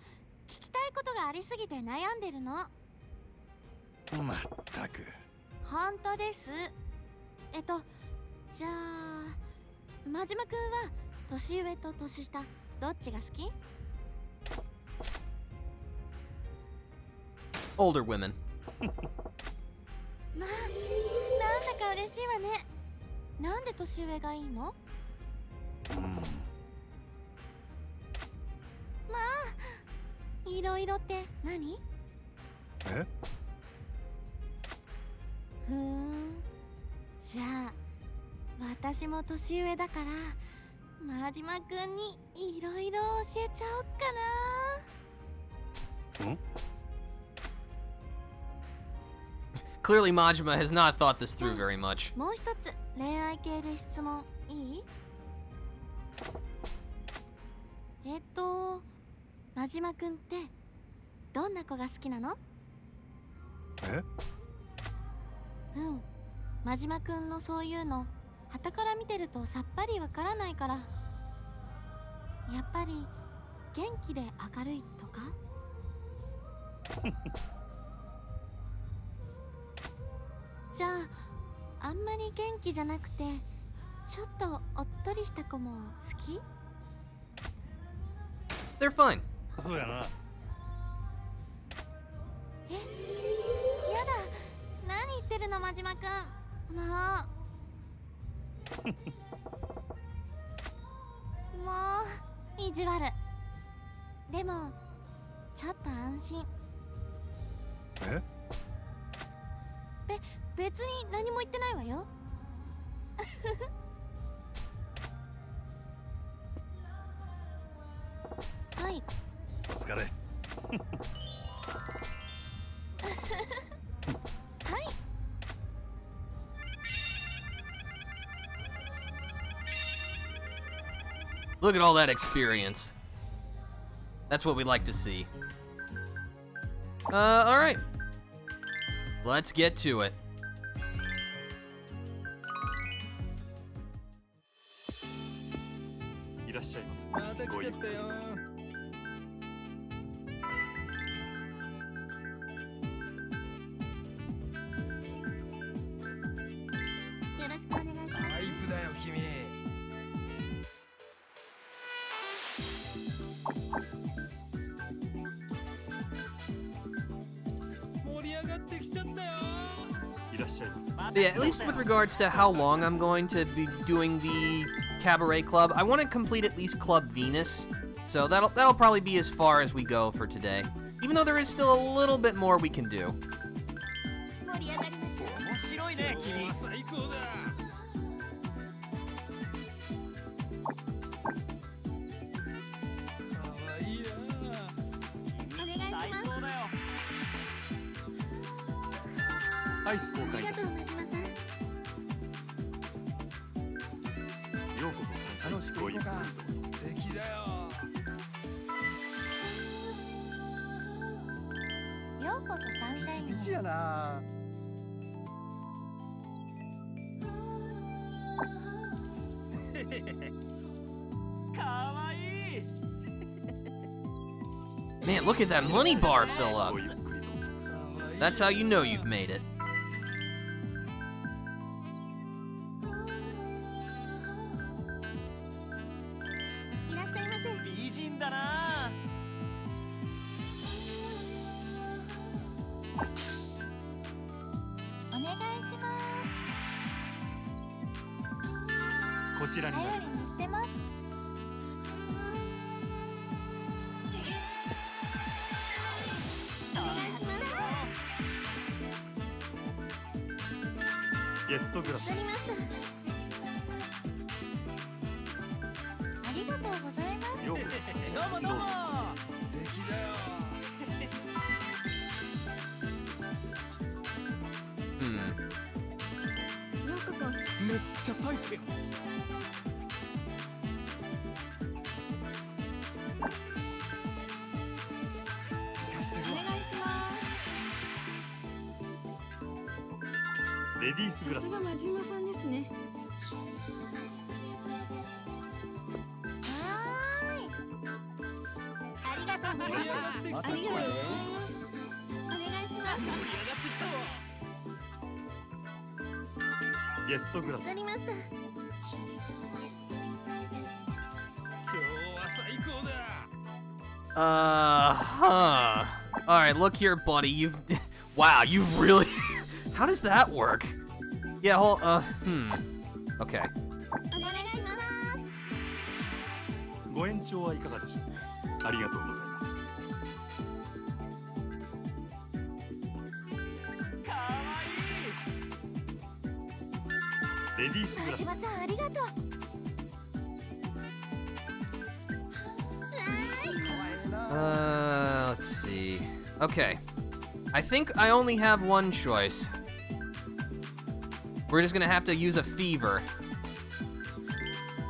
聞きたいことがありすぎて悩んでるの。まったく。本当です。じゃあ真島くんは年上と年下どっちが好き？ Older women. まあ、なんだか嬉しいわね。なんで年上がいいの？まあ、いろいろって何？え？じゃあ私も年上だから真島くんにいろいろ教えちゃおっかな。んClearly, Majima has not thought this through very much. もう一つ恋愛系で質問いい？真島くんってどんな子が好きなの？え？真島くんのそういうの傍から見てるとさっぱりわからないから。やっぱり元気で明るいとか？じゃああんまり元気じゃなくてちょっとおっとりした子も好き？ They're fine. そうやな。やだ、何言ってるの真島くん。もう意地悪。でもちょっと安心。え？別に何も言ってないわよ。はい。お疲れ。はい。Look at all that experience. That's what we like to see. Alright. Let's get to it. いらっしゃいまませ。た来ちゃったよ。よろしくお願いします。タイプだよ君。盛り上がってきちゃったよ。いらっしゃいま Yeah, at least with regards to how long I'm going to be doing the Cabaret Club, I want to complete at least Club Venus. So that'll probably be as far as we go for today. Even though there is still a little bit more we can do. 盛り上がりましょう。面白いね君。最高だ。かわいいな。お願いし最ます。高だよ。す。アイス公開だ。ありがとう真島さん。ようこそ楽しくごゆっくりどうぞ。素敵だよ。ようこそサンシャインへ。やな。かわいい。 Man, look at that money bar fill up. ごゆっくりどうぞ。 That's how you know you've made it. いらっしゃいませ。美人だな。お願いします。こちらになり頼りにしてます。ゲストグラスわかりました。ありがとうございます。ようこどうもどうも。敵だよ。Hmm. ようこそ。めっちゃタイプや。お願いしまレディースグラスす。が真島さんですね。ありがとうございます。ありがとうございます。お願いします。盛り上がってきたわ。ゲストグラスわかりました。今日は最高だ。Huh. All right, look here, buddy. You've, wow, you've really. How does that work? Yeah, Okay. お願いします。ご延長はいかがでしょう。ありがとうございます。かわいい。レディースグラス真島さんありがとう。Let's see. Okay. I think I only have one choice. We're just gonna have to use a fever. よ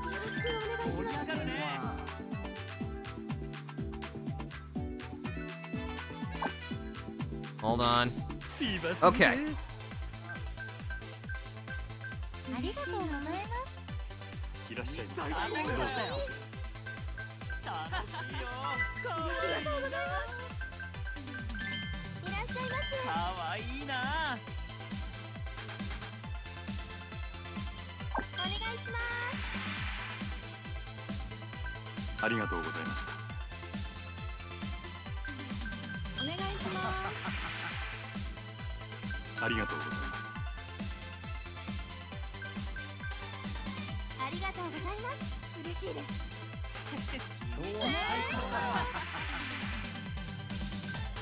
ろしくお願いします。盛り上がるね。Hold on. フィーバス Okay. ありがとうございます。いらっしゃいま最高だよ。楽しいよ。かわありがとうございます。いらっしゃいませ。かわいいな。お願いします。す。ありがとうございました。お願いします。ありがとうございます。ありがとうございます。嬉しいです。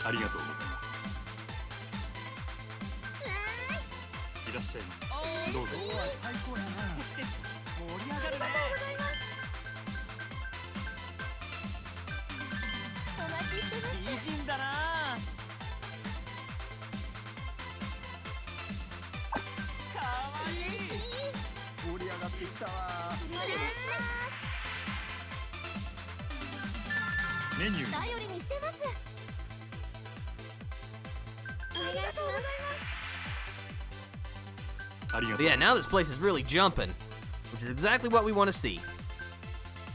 ありがとうございます。いらっしゃいませ。どうぞ。盛り上がるね。お待ちしてます。美人だな。かわいい。お願いします。メニュー頼りにしてます。お願いします。ありが But とう。 yeah, now this place is really jumping, which is exactly what we want to see.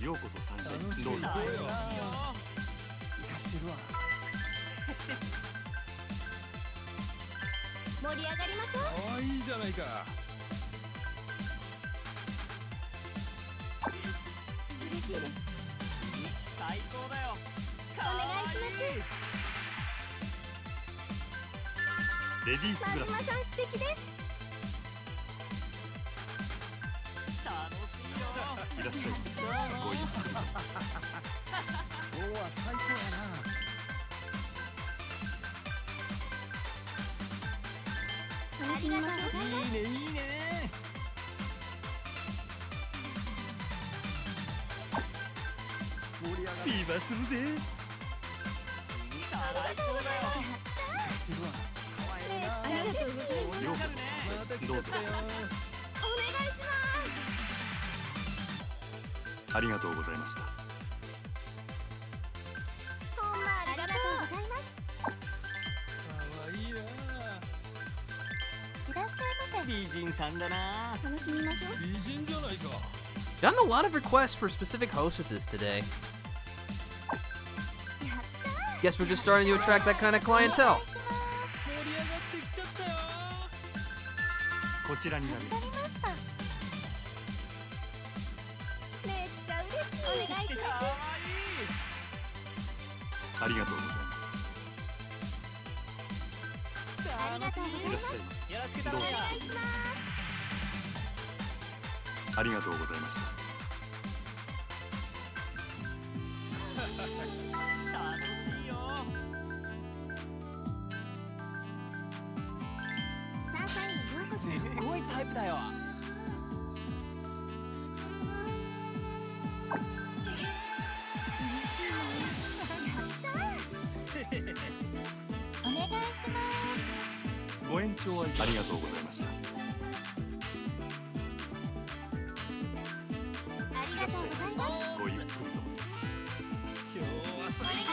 ようこそ参加にどうぞ。楽しいよ。盛り上がりましょう。可愛いじゃないか。嬉しいです。最高だよ。お願いしレディースます。グラス。真島さん素敵です。楽しいよ。いらっしゃいませ。ごゆっくり。楽しみましょう。いいねいいね。フィーバーするぜ。最高だよ。ありがとうございます。ようこそどうぞ。お願いします。ありがとうございました。ほんまありがとうございます。可愛いな。いらっしゃいませ。美人さんだな。楽しみましょう。美人じゃないか。 Gotten a lot of requests for specific hostesses today. Guess we're just starting to attract that kind of clientele. 盛り上がってきちゃったよ。こちらになります。わかりました。めっちゃ嬉しい。お願いしかます。わいい。ありがとうございます。ありがとうございます。いらっしゃいまよろしく頼むよ。お願いします。せ。ありがとうございました。楽しいよ。サンシャインようこそ。すごいタタイプだよ。お願いします。ご延長ありがとうございました。ありがとうございます。ごゆっくりと。今日は最高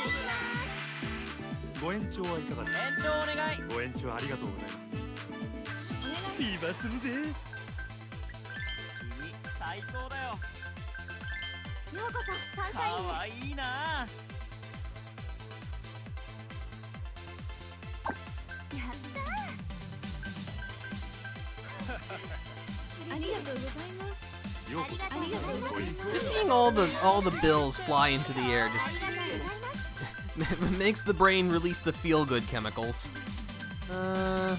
だ。ご延長はいかがですか。延長お願い。ご延長ありがとうございます。今するぜ。君最高だよ。ようこそサンシかャインへ。わいいな。やったー。ありがとうございます。ようこそ。ありがとうございます。 Just seeing all the bills fly into the air ありがとうございます。 makes the brain release the feel-good chemicals. いら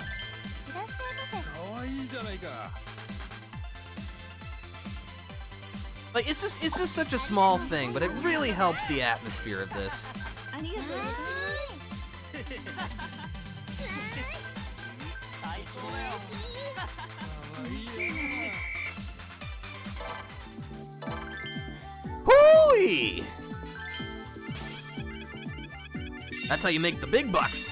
っしゃいませ。かわいいじゃないか。 Like it's just such a small thing, but it really helps the atmosphere of this. ありがとうございます。最高だよ。Hooey! That's how you make the big bucks.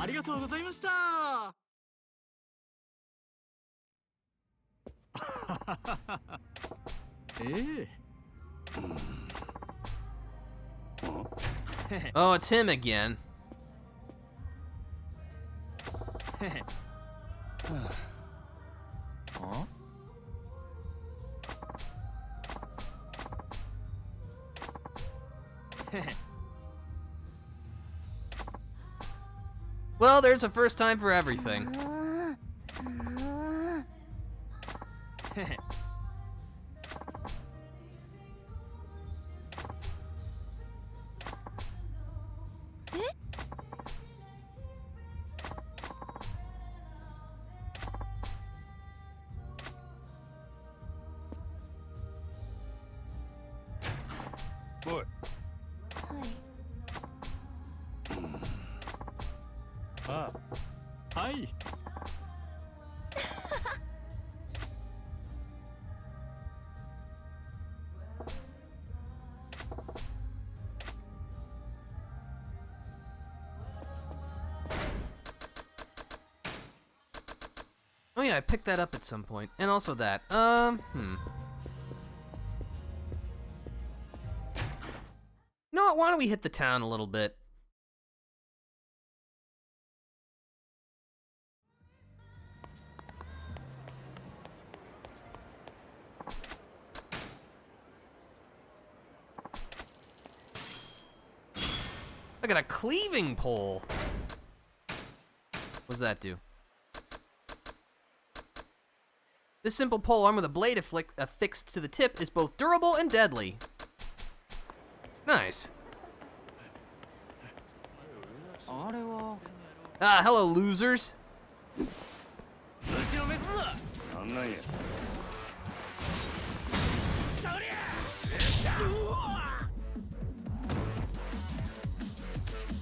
ありがとうございました。Oh, it's him again. あ Well, there's a first time for everything.おい。ああ。はい。Oh yeah, I picked that up at some point. And also that. You know what? Why don't we hit the town a little bit? I got a cleaving pole. What does that do? This simple pole arm with a blade affixed to the tip is both durable and deadly. Nice. あれは Ah, hello, losers. うちのメスだ。なんなんや。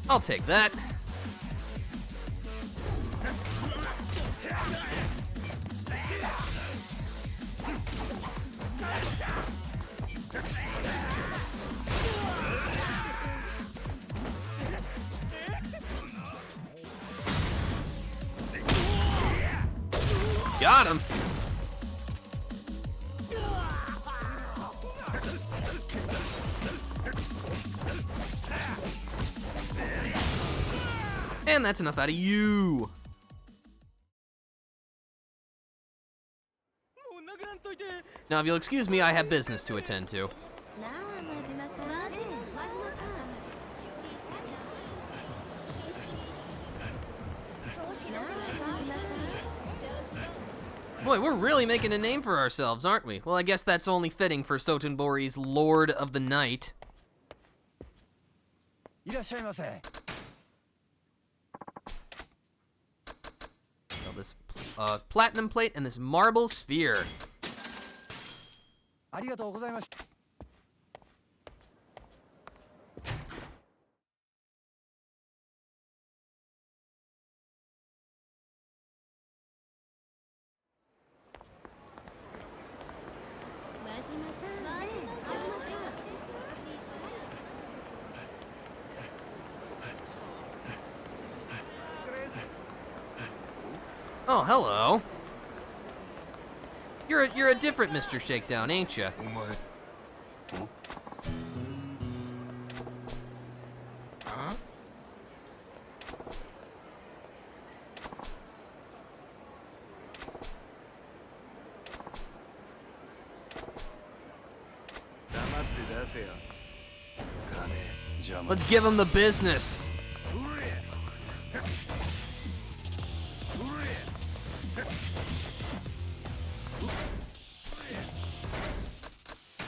I'll take that. Got him. And that's enough out of you. もう殴らんといて。 Now, if you'll excuse me, I have business to attend to. なあ、マジマさん。マジマさん。 Boy, we're really making a name for ourselves, aren't we? Well, I guess that's only fitting for Sotenbori's Lord of the Night. いらっしゃいませ。 So this platinum plate and this marble sphere. ありがとうございました。Oh, hello. You're a different Mr. Shakedown, ain't ya? お前んあ 黙って出せよ金邪魔 Let's give him the business.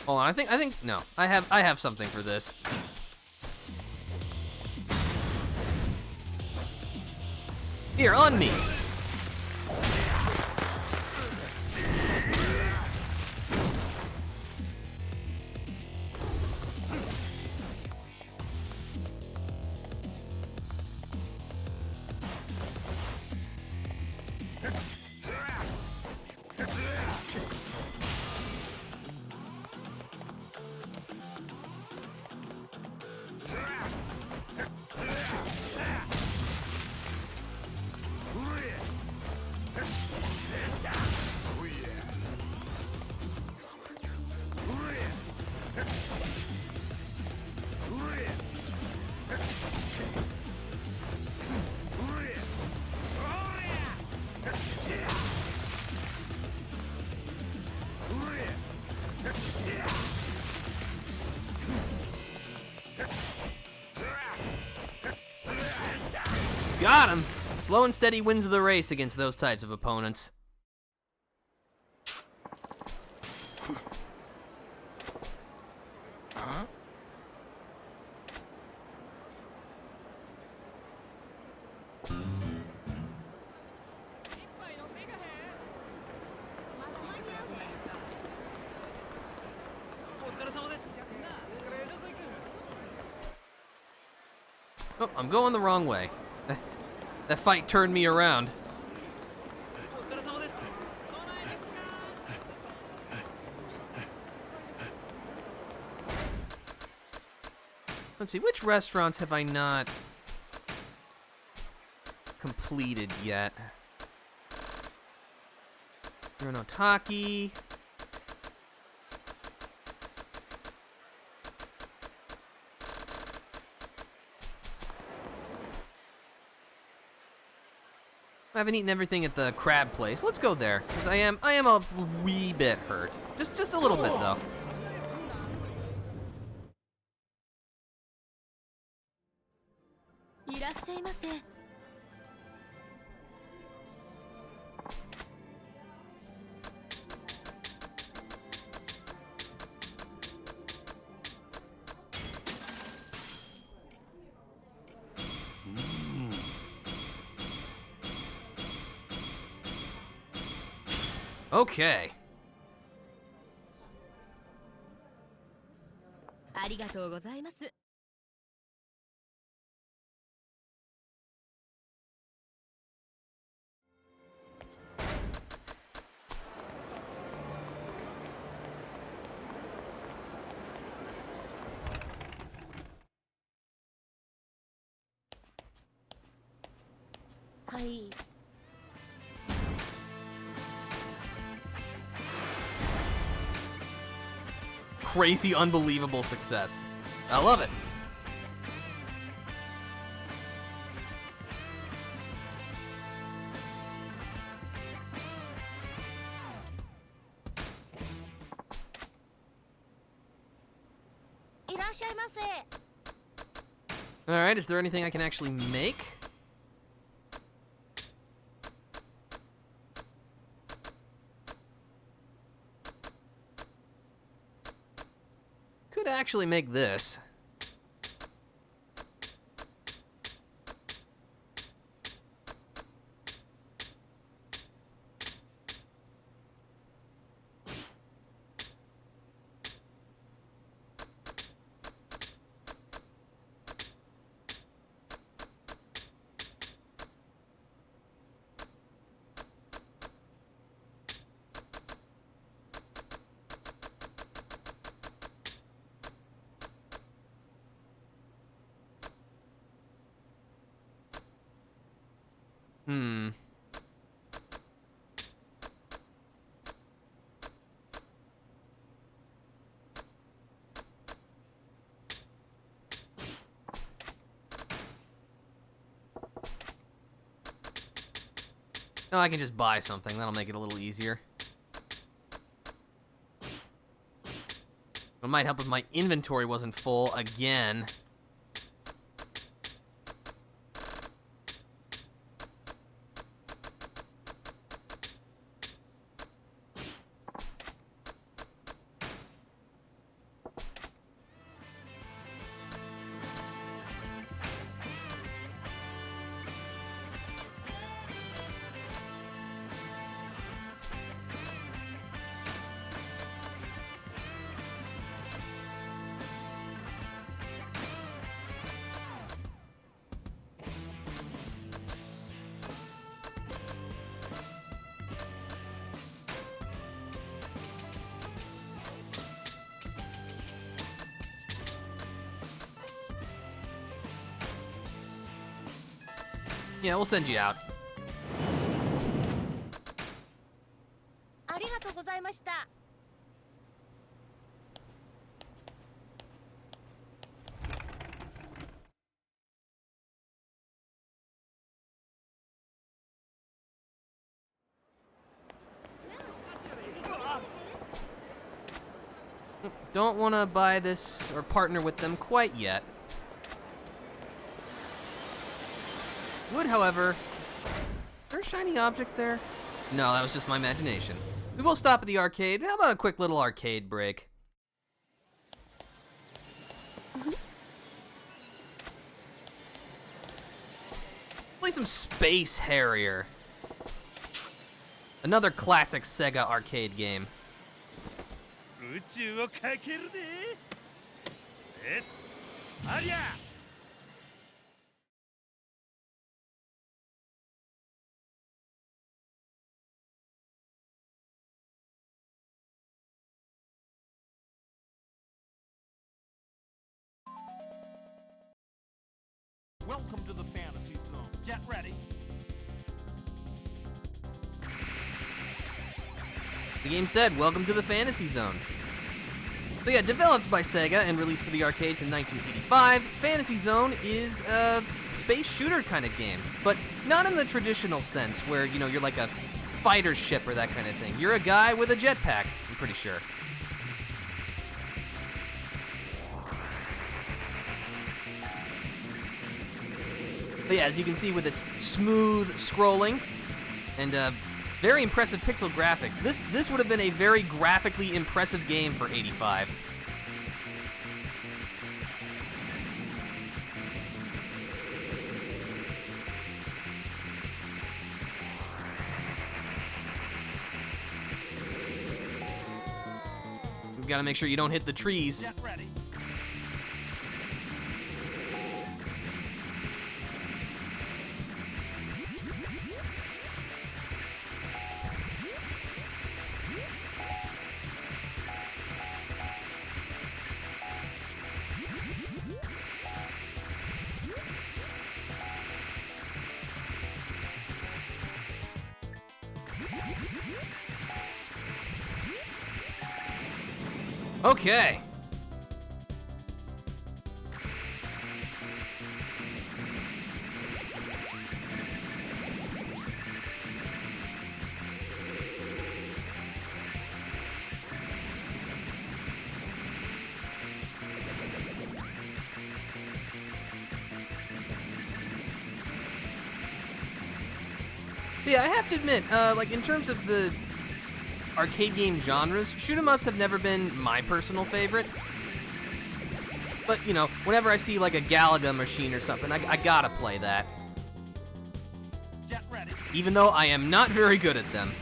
Hold on, I think no. I have something for this. Here, on me. Got him! Slow and steady wins the race against those types of opponents. Huh? Oh, I'm going the wrong way. That fight turned me around. Let's see, which restaurants have I not completed yet? Hironotaki. I haven't eaten everything at the crab place. Let's go there, because I am a wee bit hurt. Just a little bit though. Okay. ありがとうございます。 はい。 Crazy, unbelievable success. I love it. Alright, is there anything I can actually make? Could actually make this. Hmm. No, I can just buy something. That'll make it a little easier. It might help if my inventory wasn't full again. Yeah, we'll send you out. ありがとうございました。Don't want to buy this or partner with them quite yet. Would, however... Is there a shiny object there? No, that was just my imagination. We will stop at the arcade. How about a quick little arcade break? Play some Space Harrier. Another classic Sega arcade game. 宇宙をかけるで。レッツありゃ。Welcome to the fantasy zone. Get ready. The game said, welcome to the Fantasy Zone. So yeah, developed by Sega and released for the arcades in 1985, Fantasy Zone is a space shooter kind of game, but not in the traditional sense where, you know, you're like a fighter ship or that kind of thing. You're a guy with a jetpack, I'm pretty sure. But yeah, as you can see with its smooth scrolling and very impressive pixel graphics, this would have been a very graphically impressive game for 85. We've got to make sure you don't hit the trees. Get ready. Okay. Yeah, I have to admit, like in terms of the arcade game genres, shoot 'em ups have never been my personal favorite. But, you know, whenever I see like a Galaga machine or something, I gotta play that. Get ready. Even though I am not very good at them.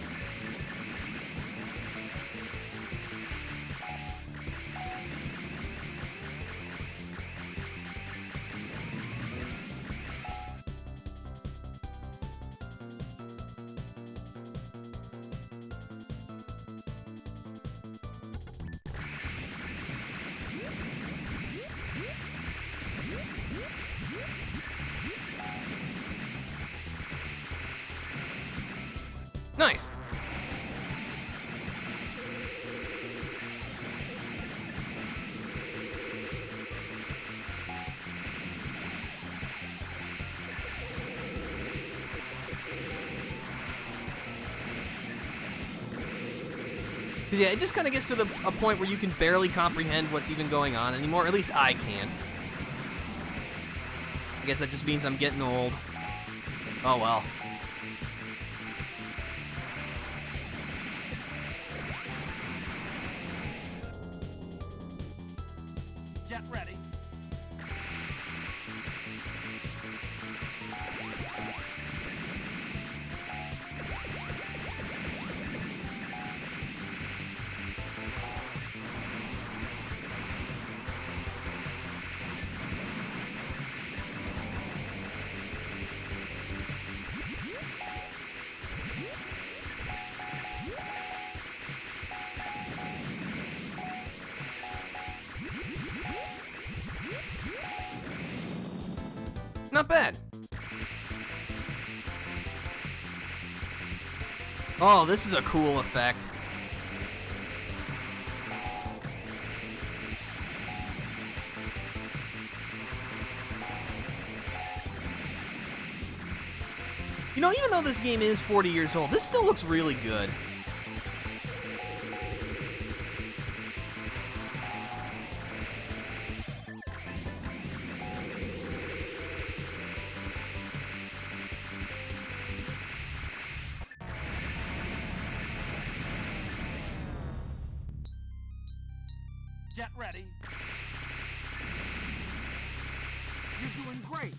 Nice. Yeah, it just kind of gets to a point where you can barely comprehend what's even going on anymore. At least I can't. I guess that just means I'm getting old. Oh well. Get ready. Not bad. Oh, this is a cool effect. You know, even though this game is 40 years old, this still looks really good. Get ready. You're doing great.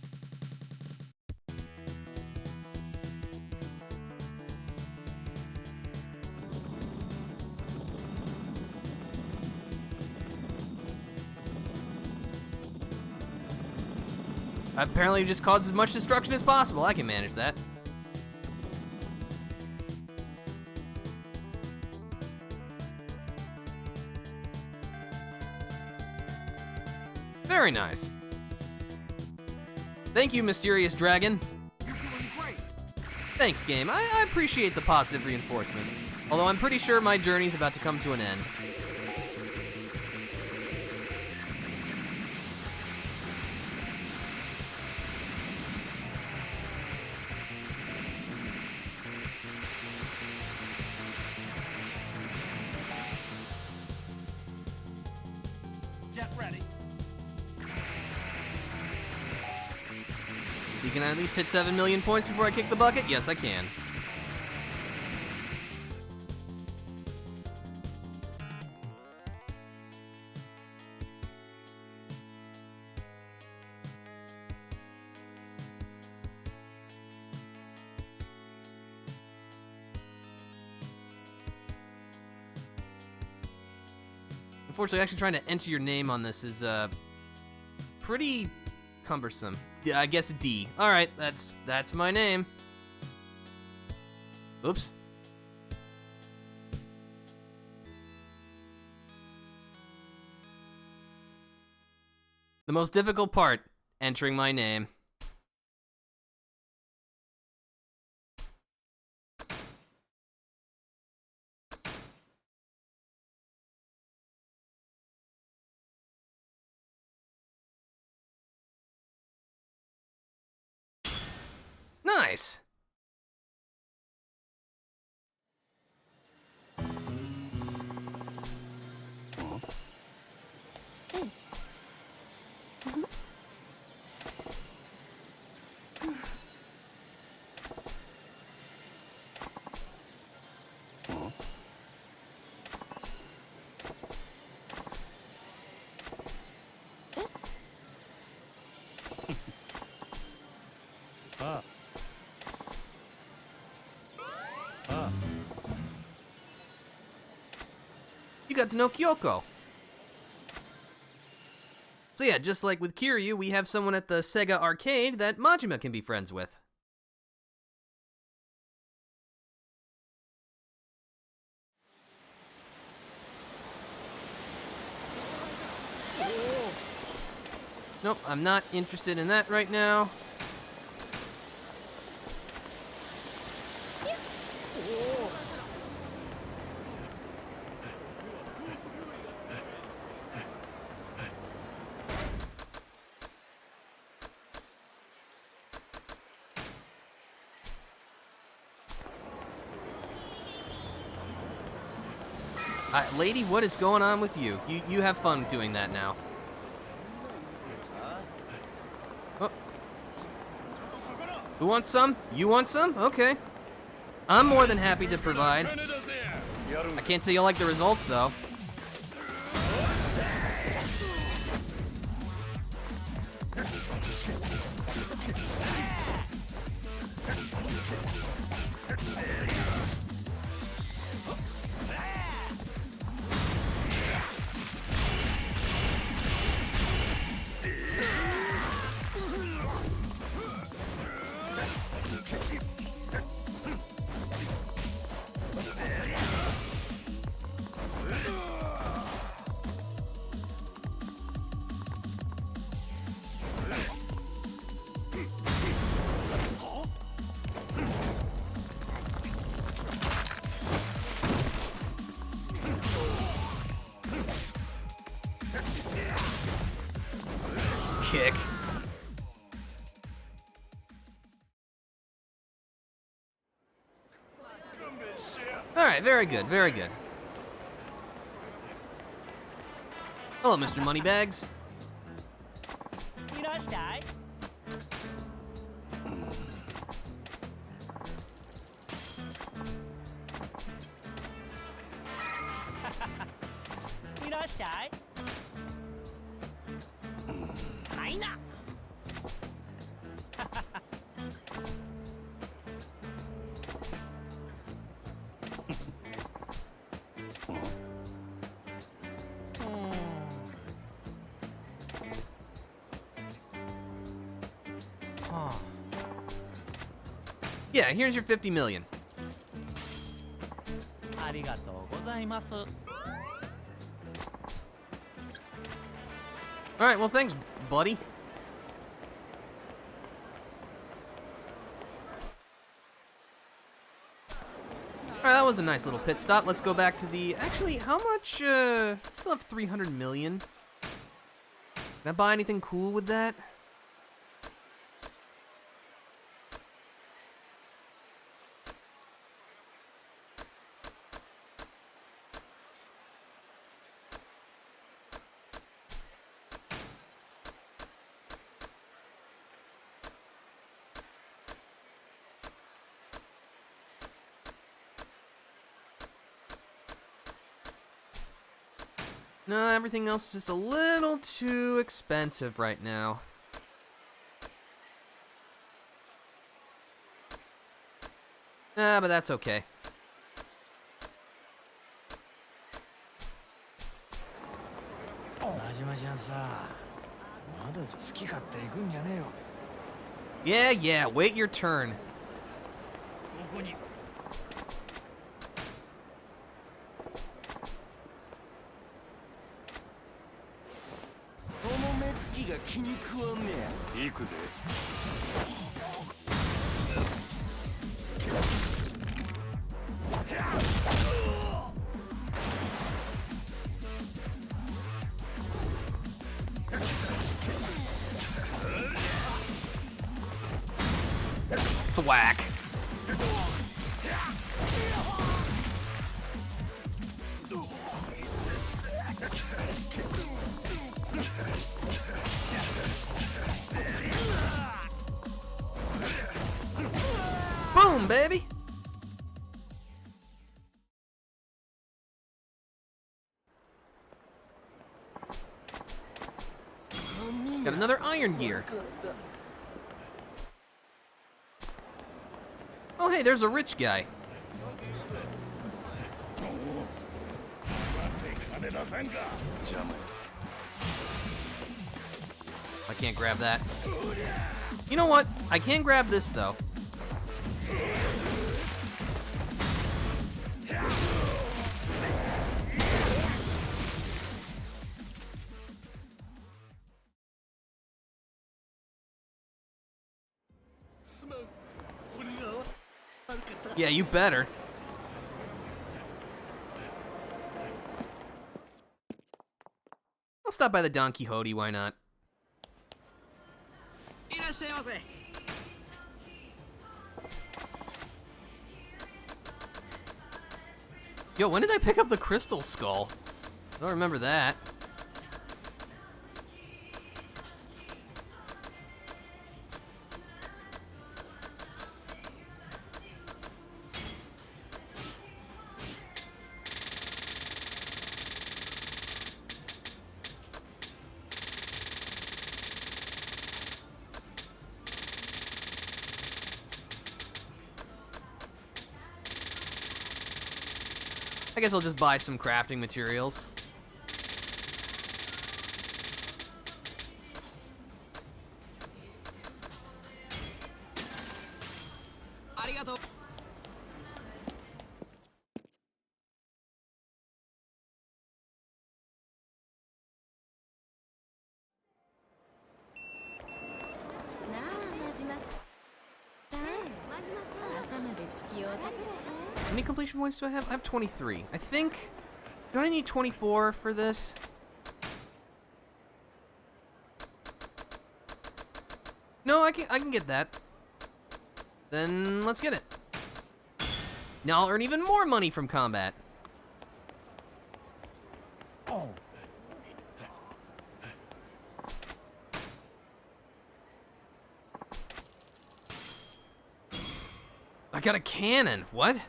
Apparently, it just causes as much destruction as possible. I can manage that. Very nice. Thank you, mysterious dragon. You're doing great. Thanks, game. I appreciate the positive reinforcement. Although I'm pretty sure my journey's about to come to an end. Get ready. So can I at least hit 7 million points before I kick the bucket? Yes, I can. Unfortunately, actually trying to enter your name on this is pretty cumbersome. I guess D. All right, that's my name. Oops. The most difficult part, entering my name. Nice. You got to know Kyoko. So yeah, just like with Kiryu, we have someone at the Sega arcade that Majima can be friends with. Nope, I'm not interested in that right now. Lady, what is going on with you? You have fun doing that now. Oh. Who wants some? You want some? Okay. I'm more than happy to provide. I can't say you like the results, though. Kick. Alright, very good, very good. Hello, Mr. Moneybags. いらっしゃい。いらっしゃい。はいな。Yeah, here's your 50 million. ありがとうございます。Alright, well, thanks, buddy. Alright, that was a nice little pit stop. Let's go back to the... Actually, how much, still have 300 million. Can I buy anything cool with that? No, everything else is just a little too expensive right now. Nah, but that's okay. Yeah, wait your turn. ここに その目つきが気に食わんねや。行くで。Thwack. Boom, baby. Got another iron gear. Oh, hey, there's a rich guy. I can't grab that. You know what? I can grab this, though. Yeah, you better. I'll stop by the Don Quixote, why not? いらっしゃいませ。Yo, when did I pick up the crystal skull? I don't remember that. I guess I'll just buy some crafting materials. How many completion points do I have? I have 23. I think... Don't I need 24 for this? No, I can get that. Then let's get it. Now I'll earn even more money from combat. I got a cannon. What?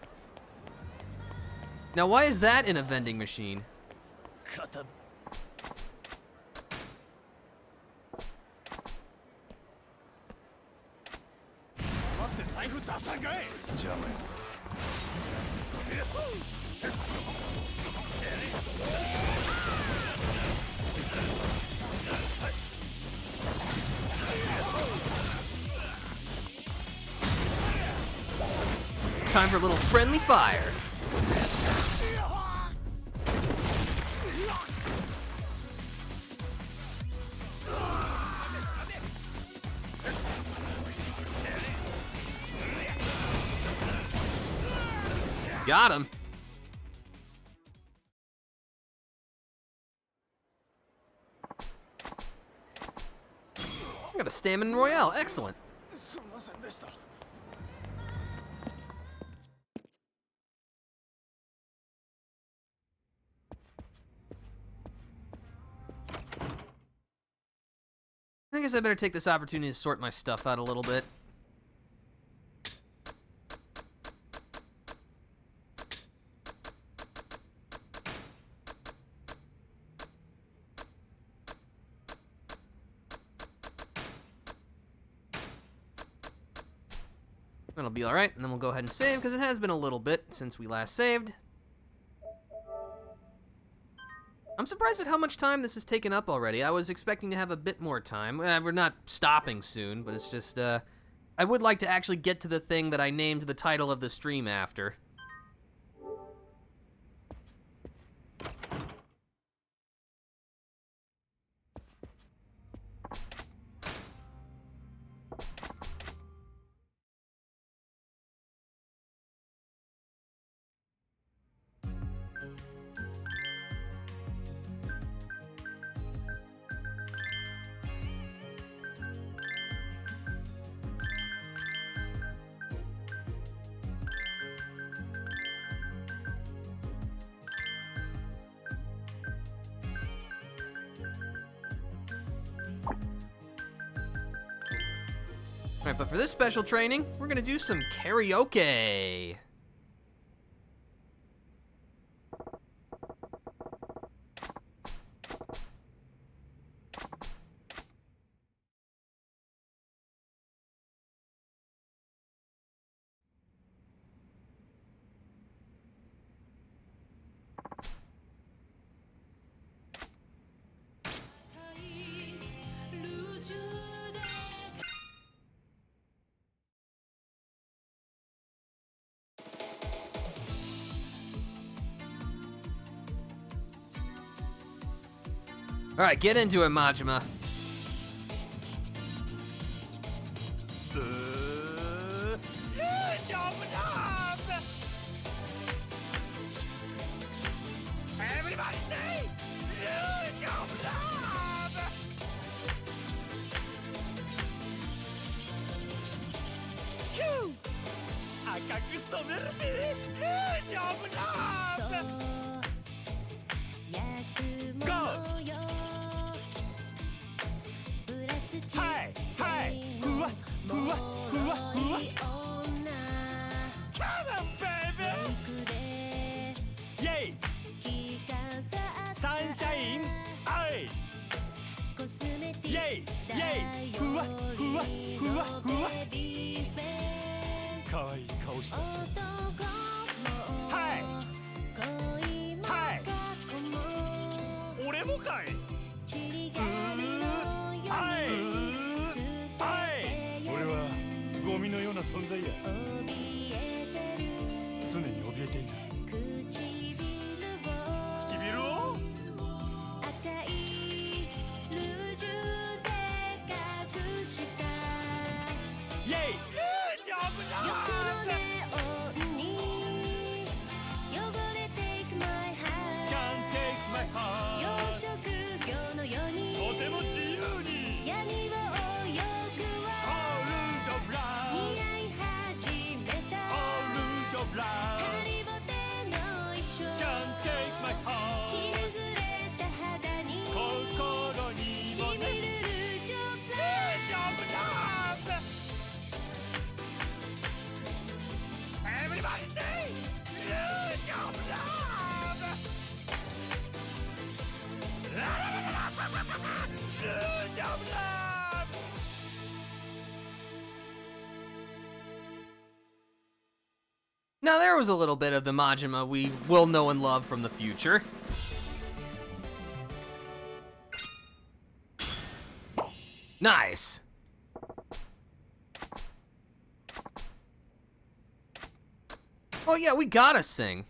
Now, why is that in a vending machine? Time for a little friendly fire. Got him. I got a stamina royale. Excellent. I guess I better take this opportunity to sort my stuff out a little bit. That'll be alright, and then we'll go ahead and save, because it has been a little bit since we last saved. I'm surprised at how much time this has taken up already. I was expecting to have a bit more time. We're not stopping soon, but it's just, I would like to actually get to the thing that I named the title of the stream after. Alright, but for this special training, we're gonna do some karaoke. Alright, get into it, Majima. Everybody say, lose your love! Phew! 赤く染めるで丈夫だゴーはいはいふわふわふわふわCome on baby イェイサンシャインアイイェイイェイふわふわふわふわかわいい顔したはいはい俺もかい俺はゴミのような存在や常に怯えている唇をイェイ丈夫だCan't take my heart とても自由にAll of love All of love Can't take my heart 心にもね丈夫だEverybody say丈夫だ丈夫だNow there was a little bit of the Majima we will know and love from the future. Nice. Oh yeah, we gotta sing.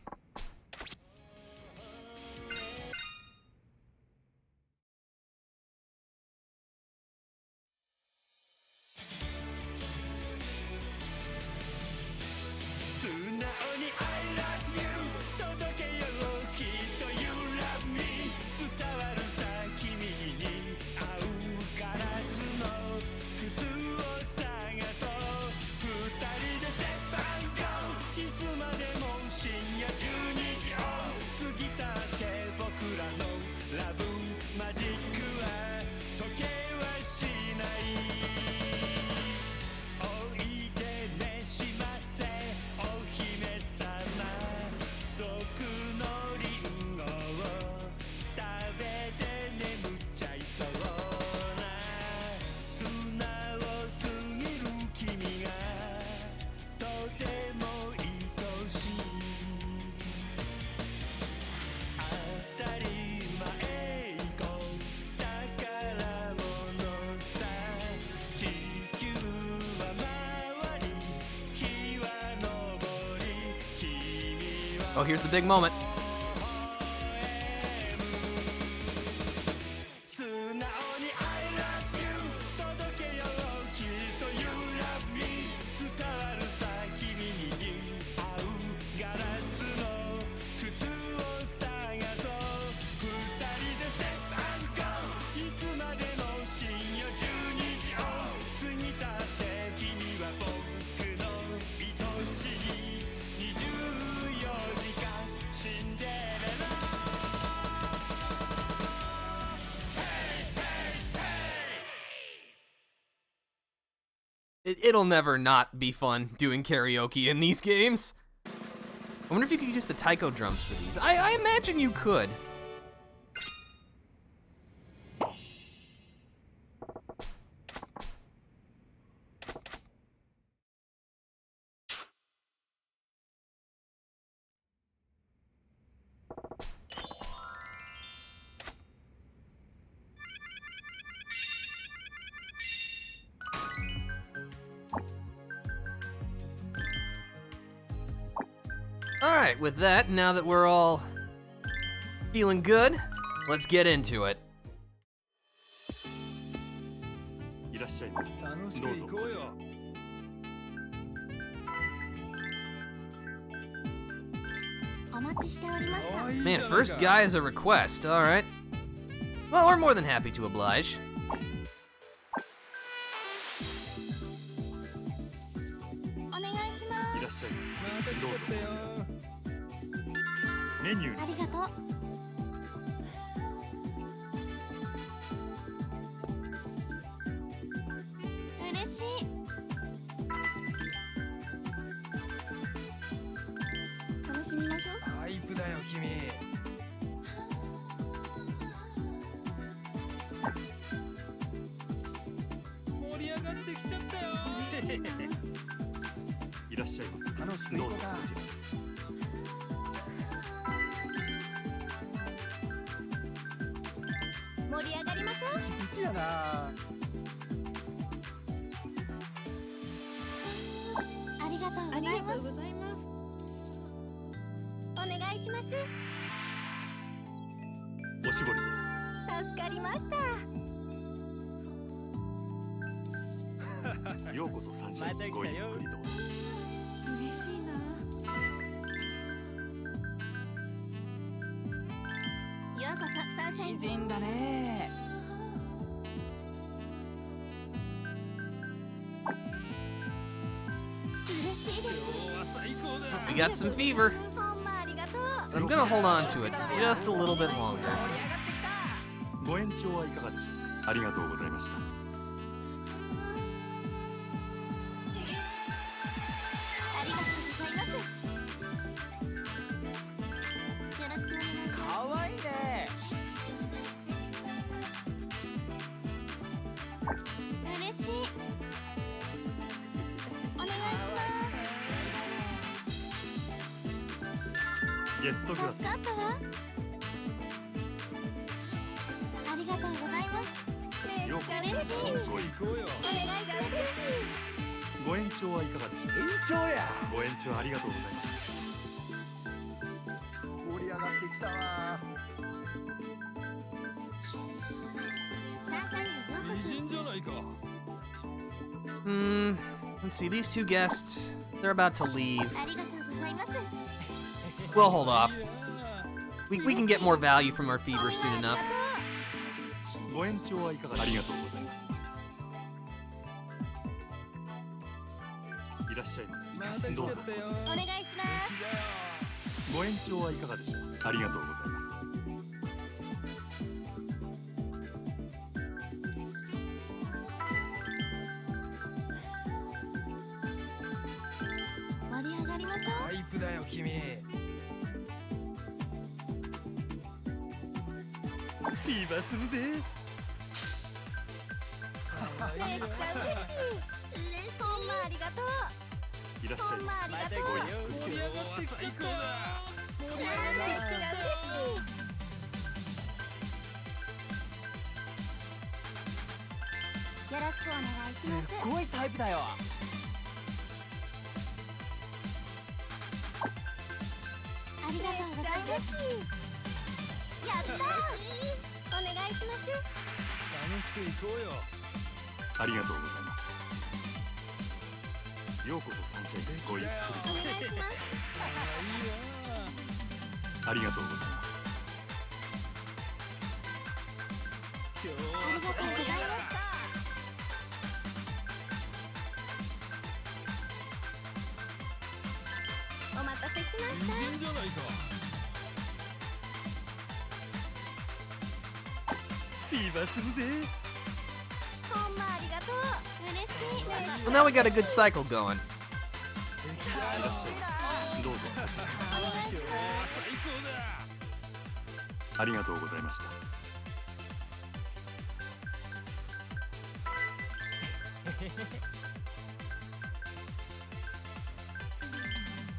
Oh, here's the big moment. It'll never not be fun doing karaoke in these games. I wonder if you could use the taiko drums for these. I imagine you could. Alright, with that, now that we're all feeling good, let's get into it. いらっしゃいませ。楽しくどうぞ行こうよ。お待ちしておりました。 Man, first guy is a request, alright. Well, we're more than happy to oblige. お願いします。いらっしゃいまってきちゃったよ。いらっしゃいませ。楽しく行こうか。盛り上がりましょう。ピチやな。ありがとうございます。ございます。お願いします。おしぼりです。助かりました。ようこそサンシャイン。ごゆっくりどうぞ。嬉しいな。ようこそサンシャイン。美人だね。嬉しいです。 We got some fever. ほんまありがとう。 I'm gonna hold on to it just a little bit longer. ご延長はいかがでしょう。ありがとうございました。ありがとうございます。よろしくお願いします。かわいいね。嬉しい。お願いしゲストクラスます。助かったわ。ありがとうございます。ようこ嬉しい。そごゆっくり。お願いします。ご延長はいかがでしょう。延長や。ご延長ありがとうございます。盛り上がってきたわ。サンシャインのようこそ。美人じゃないか。Let's see, these two guests, they're about to leave. ありがとうございます。 We'll hold off. We can get more value from our fever soon enough. ご延長はいかがでしょう。ありがとうございます。いらっしゃいませ。どうぞ。お願いします。ご延長はいかがでしょう。ありがとうございます。盛り上がりましょう。タイプだよ君。フィーバーするで。めっちゃ嬉しい。ほんまありがとう。いらっしゃいほんままありがとう。せ。ごゆっくり。盛り上がってきちゃったよ。めっちゃ嬉しい。よろしくお願いします。すごいタイプだよ。ありがとうございます。やったー。お願いします。楽しく行こうよ。ありがとうございます。ようこそサンシャイン。ごゆっくお願いします。り。ありがとうございます。ありがとうございます。お待たせしま美した。人じゃないか。フィーバーするで。ほんまありがとう。嬉しい。 Well, now we got a good cycle going. どうぞ。最高だ。ありがとうございました。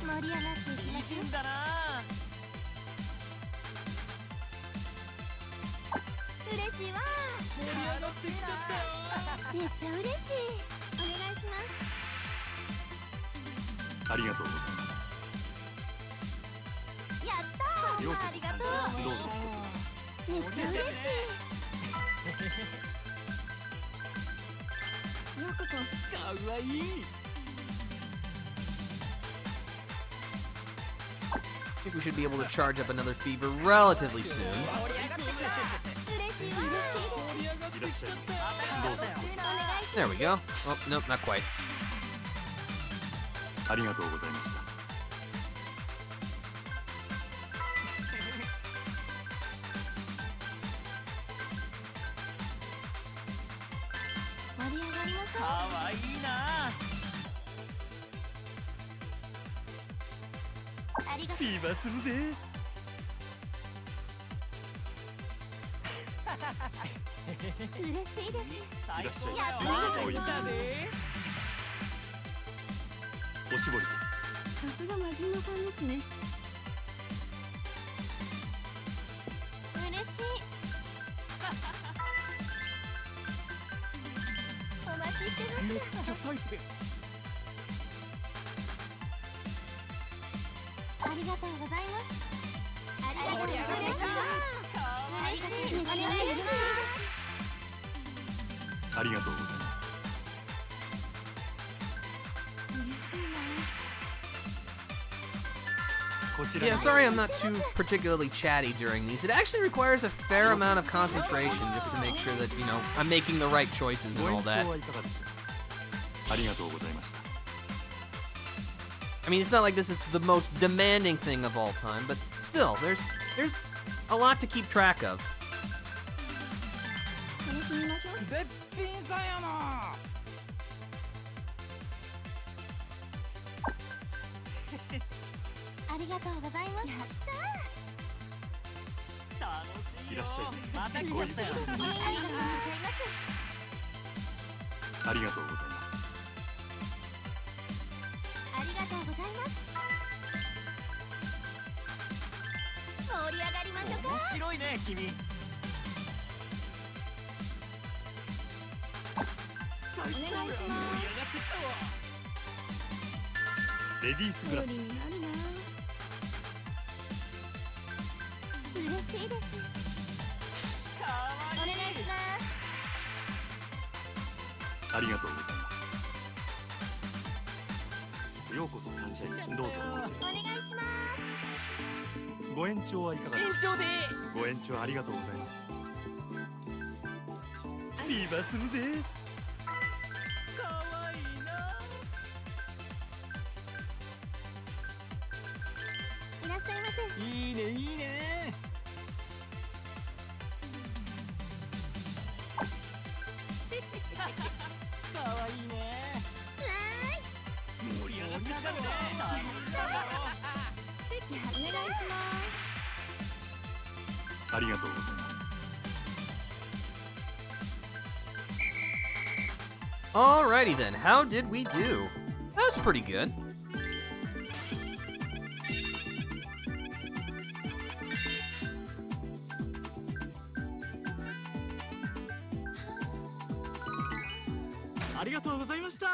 盛り上がっていきましょう。美人だな。嬉しいわ。盛り上がってきちゃったよ。めっちゃ嬉しい。お願いします。ありがとうございます。やったー。ようこありがとそサンシャイン。どうぞ。う。めっちゃ嬉しい。ようこそ。かわいい。I think we should be able to charge up another fever relatively soon. 嬉しいわ。いらっしゃいませ。どうぞ。お願いし There we go. Oh, nope, not quite. ありがとうございました。盛り上がりましょかわいいな。う。ありがとう。フィーバーするで。嬉しいです。いらっしゃい。やったおいで。おしぼりです。さすが真島さんですね。嬉しい。お待ちしてます。めっちゃタイプ。ありがとうございます。ありがとうございます。ありがとうございます。こちら Yeah, sorry I'm not too particularly chatty during these. It actually requires a fair amount of concentration just to make sure that, you know, I'm making the right choices and ご all 演奏 that. はいかがでしょう。ありがとうございました。 I mean, it's not like this is the most demanding thing of all time, but still, there's a lot to keep track of. 楽しみましょう。べっぴんさんやな。ありがとうございます。やっ楽しいよ。いらっしゃい。また来ましたよ。た。ありがとうございます。ありがとうございます。ありがとうございます。盛り上がりましょうか。面白いね君。お願いし盛り上がってきたわ。レディースグラス。頼りになるな。嬉しいです。かわお願いします。ありがとうございます。ようこそサンシャイン。どうぞお願いします。ご延長はいかがでしょう。延長で。ご延長ありがとうございます。リバするで。かわいいな。いらっしゃいませ。いいねいいね。かわいいね。盛り上がってきたね。お願いします。ありがとうございます。 Alrighty then, how did we do? That's pretty good. Arigatou ありがとうございました。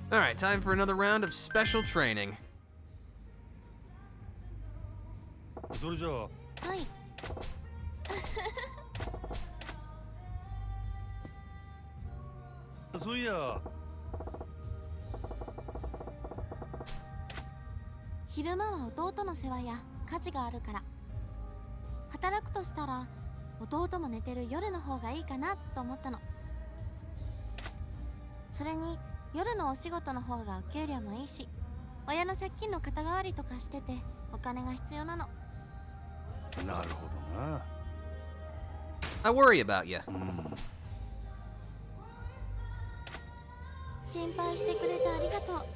Alright, time for another round of special training. それじゃあはい。そういや昼間は弟の世話や家事があるから、働くとしたら弟も寝てる夜の方がいいかなと思ったの。それに夜のお仕事の方がお給料もいいし、親の借金の肩代わりとかしててお金が必要なの。なるほどな。 I worry about you. 心配してくれてありがとう。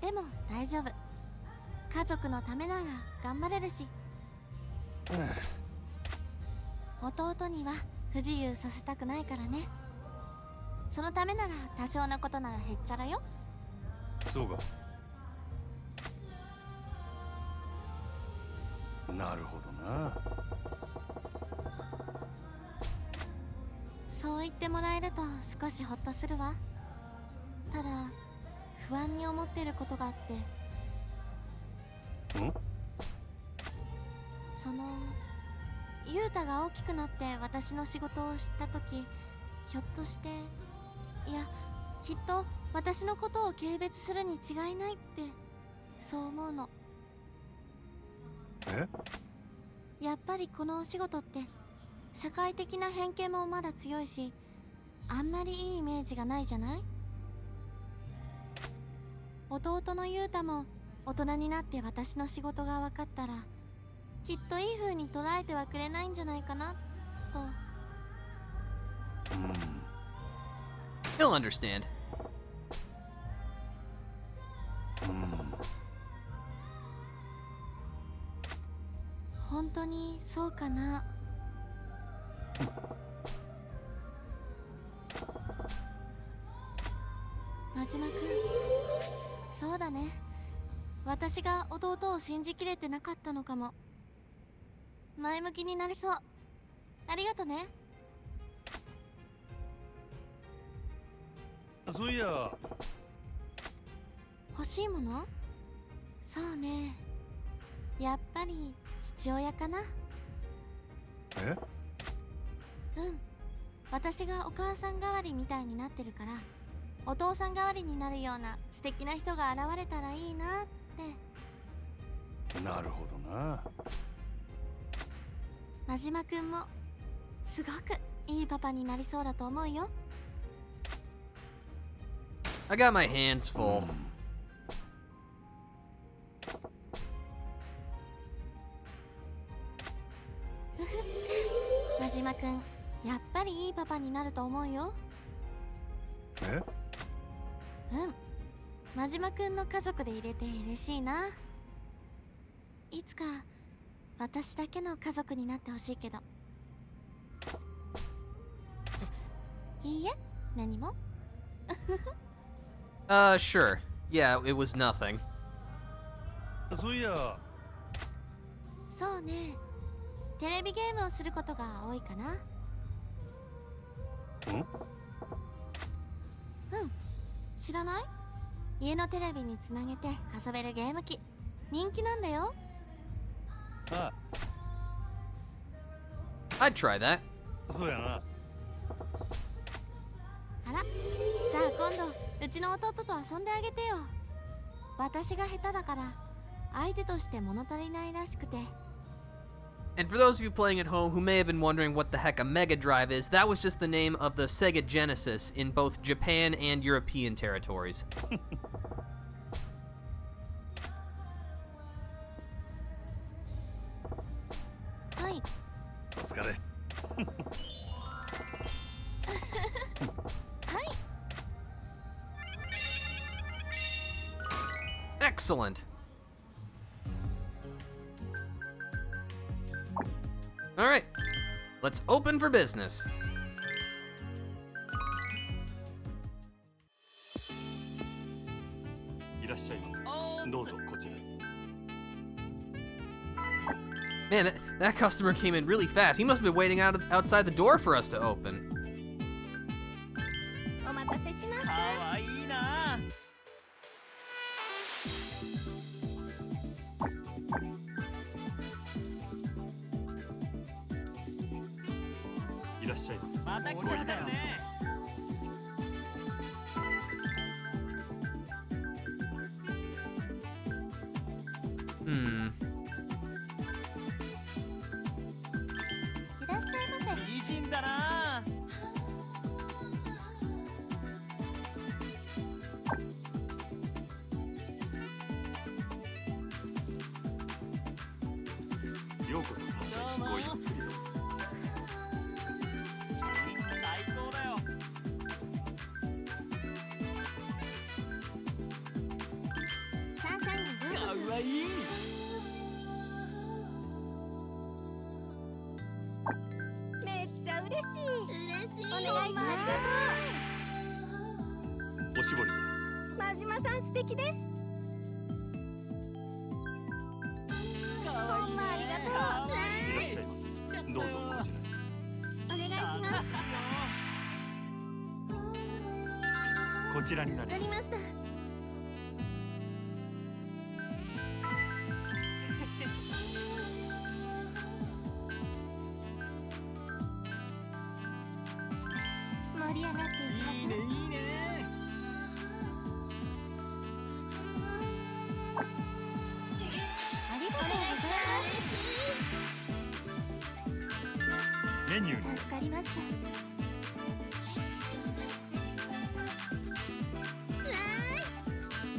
でも大丈夫。家族のためなら頑張れるし。弟には不自由させたくないからね。そのためなら多少なことならへっちゃらよ。そうか。なるほどな。そう言ってもらえると少しホッとするわ。ただ不安に思ってることがあって。ユータが大きくなって私の仕事を知った時、ひょっとして、いや、きっと私のことを軽蔑するに違いないってそう思うの。え？やっぱりこのお仕事って社会的な偏見もまだ強いし、あんまりいいイメージがないじゃない？弟のユータも大人になって私の仕事が分かったら、きっといい風に捉えてはくれないんじゃないかなと。He'll understand. 本当にそうかな。真島くん、そうだね。私が弟を信じきれてなかったのかも。前向きになれそう。ありがとね。そういや、欲しいもの？そうね。やっぱり父親かな。え？うん。私がお母さん代わりみたいになってるから、お父さん代わりになるような素敵な人が現れたらいいなって。なるほどな。真島くんもすごくいいパパになりそうだと思うよ。I got my hands full. 真島くん、やっぱりいいパパになると思うよ。え？うん。真島くんの家族で入れて嬉しいな。いつか私だけの家族になってほしいけど。いいえ、何も。Sure. Yeah, it was nothing. そういや、そうね。テレビゲームをすることが多いかな。うん。知らない？家のテレビにつなげて遊べるゲーム機。人気なんだよ。あ、I'd try that. そうやな。あら、じゃあ今度うちの弟と遊んであげてよ。私が下手だから相手として物足りないらしくて。 And for those of you playing at home who may have been wondering what the heck a Mega Drive is, that was just the name of the Sega Genesis in both Japan and European territories. はい。お疲れ。はい。 Excellent. All right, let's open for business. いらっしゃいませ。どうぞこちらへ。Man, that customer came in really fast. He must have been waiting outside the door for us to open. お待たせしました。かわいいな。いらっしゃいませ。また来ちゃったよね。Hmm. いらっしゃいませ。美人だな。ようこそサンシャイン。ごゆっくりどうぞ。最高だよ。サンシャインかわいい。めっちゃ嬉しい。嬉しい。お願いします。おしぼりです。真島さん素敵です。かわいいね。ほんまありがとう。いらっしゃいませ。どうぞこちらへ。お願いします。こちらになります。わかりました。メニューに助かりました。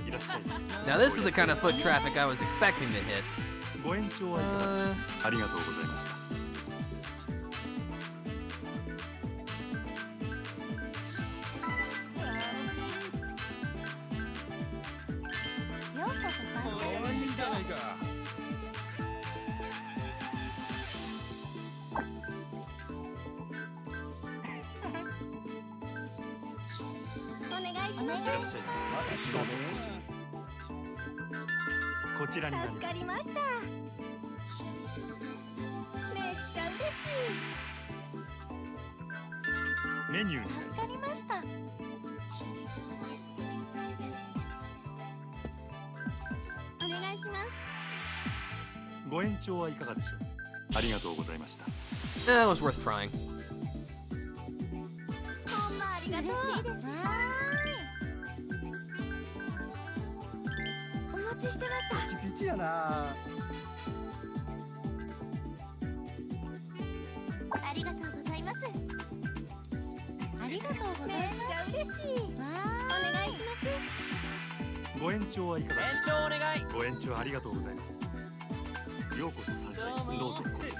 いらっしゃい。 Now this is the kind of foot traffic I was expecting to hit. ご延長はいかがでしょう。ありがとうございました。 ようこそ参加。いいじゃないか。お願いします。いらっしゃいませ。どうぞこちらになり助ます。かりました。めっちゃ嬉しい。メニューに助かりました。お願いします。 ご延長はいかがでしょう。ありがとうございました。 That was worth trying. ほんまありがとう。嬉しいです。お待ちしてました。ピチピチやな。ありがとうございます。ありがとうございます。めっちゃ嬉しい。お願いします。ご延長はいかがでしょう。延長お願い。ご延長ありがとうございます。ようこそサンシャイン。どうぞ。めっちゃ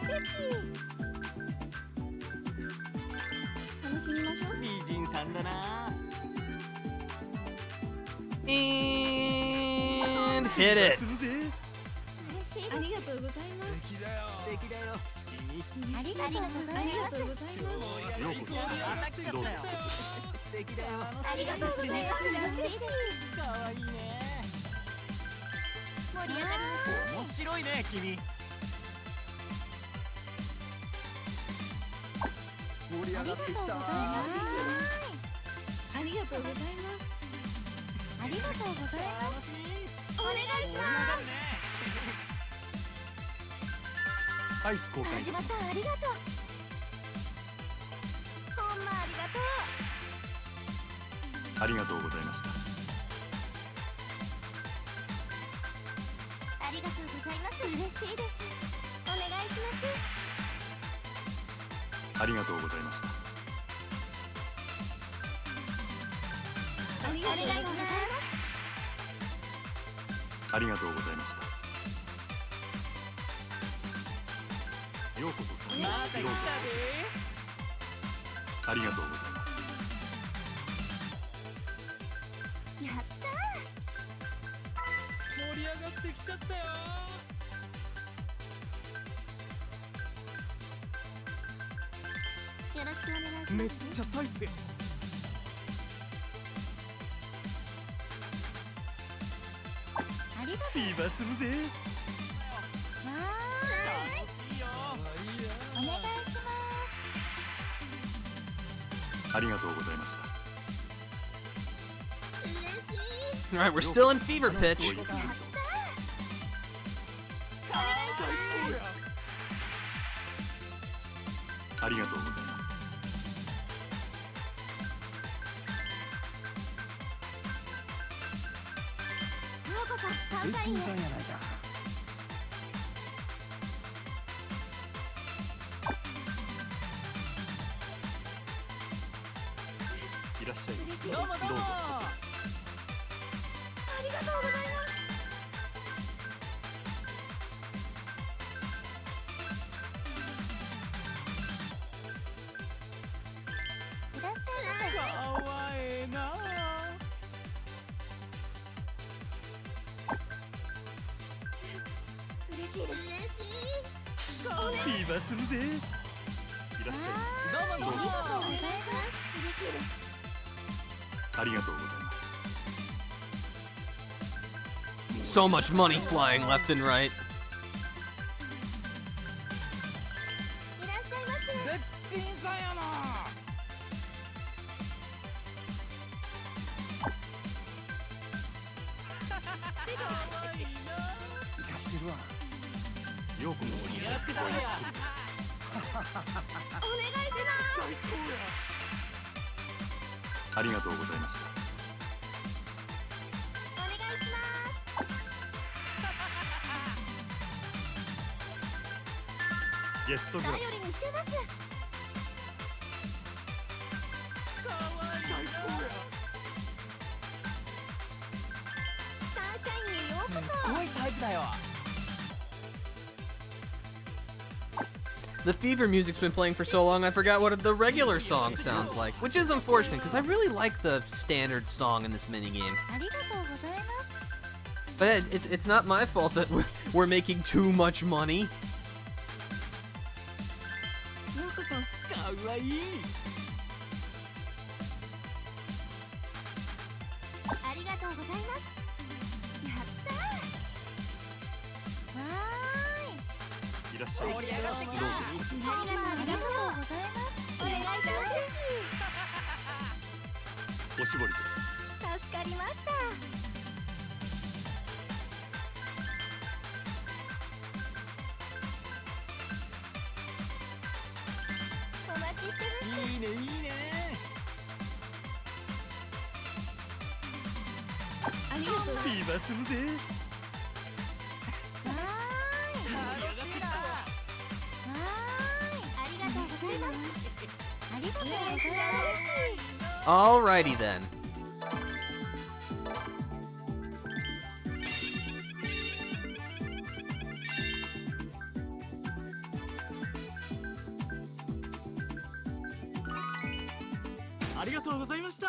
嬉しい。楽しみましょう。美人さんだな。 And hit it. するぜ。嬉しい。ありがとうございます。素敵だよ。素敵だよ。ありがとうございます。ようこそサンシャイン。どうぞ。素敵だよ。ありがとうございます。嬉しいです。可愛いね。盛り上がりましょう。面白いね君。盛り上がってきた。ありがとうございます。ありがとうございます。お願いします。アイス交換田島さんありがとう。ほんまありがとう。ありがとうございました。ありがとうございます。嬉しいです。お願いします。ありがとうございました。ありがとうございます。ありがとうございました。ようこそサンシャイン。また来たで。ありがとうございます。やった盛り上がってきちゃったよ。よろしくお願いしめっます。ちゃタイプ。ありがとう。フィーバーするぜ。わ楽しいよ。ーい。お願いします。ありがとうございました。 All right, we're still in fever pitch. どういうこと。ありがとうございます。ようこそサンシャインへ。やないか。いらっしゃい。嬉しいです。どうもどうも。ありがとうございます。いらっしゃいませ。かわええな。嬉しいです。フィーバーするぜ。いらっしゃい。どうもどうも。ありがとうございます。嬉しいです。ありがとうございます。 So much money flying left and right. いらっしゃいませ。絶品さんやな。可愛いな。ようこそ。やってたんや。お願いします。ありがとうございました。お願いします。ゲストグラス頼りにしてます。サンシャインにようこそ。すごいタイプだよ。 The Fever music's been playing for so long I forgot what the regular song sounds like, which is unfortunate because I really like the standard song in this minigame. ありがとうございます。 But it's not my fault that we're making too much money. ようこそ。かわいい。ありがとうございます。やったー。わーい。いらっしゃい。どうぞ。ありがとうございます。お願いします。おしぼりで。助かりました。お待ちしてます。いいねいいね。ありがとう。ビーバーするぜ。わーい。ありがとうございます。ありがとうございます。 Alrighty then. ありがとうございました。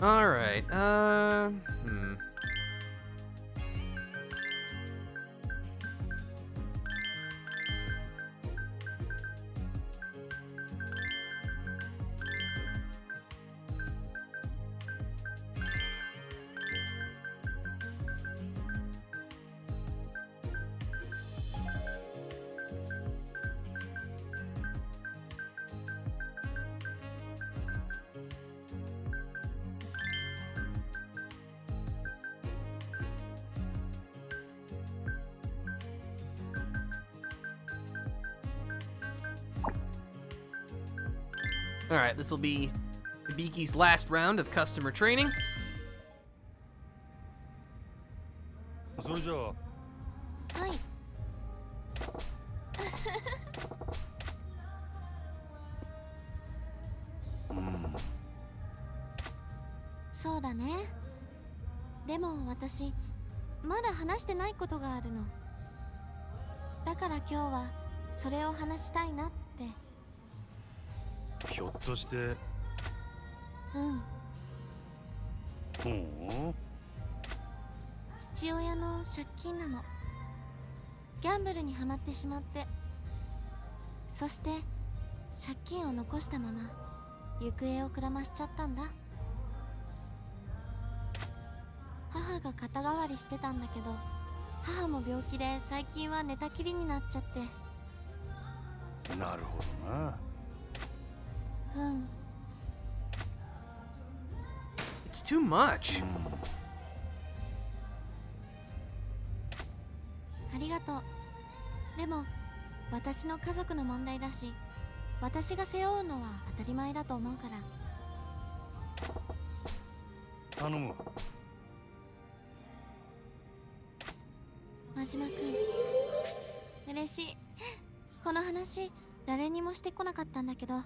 Alright, Alright, this will be Hibiki's last round of customer training. それじゃあ。はい。そうだね。でも私まだ話してないことがあるの。だから今日はそれを話したいなって。ひょっとして。うん。ほう。父親の借金なの。ギャンブルにはまってしまって、そして借金を残したまま行方をくらましちゃったんだ。母が肩代わりしてたんだけど、母も病気で最近は寝たきりになっちゃって。なるほどな。うん。 It's too much. ありがとう。でも私の家族の問題だし、私が背負うのは当たり前だと思うから。頼むわ。真島くん、嬉しい。この話誰にもしてこなかったんだけど、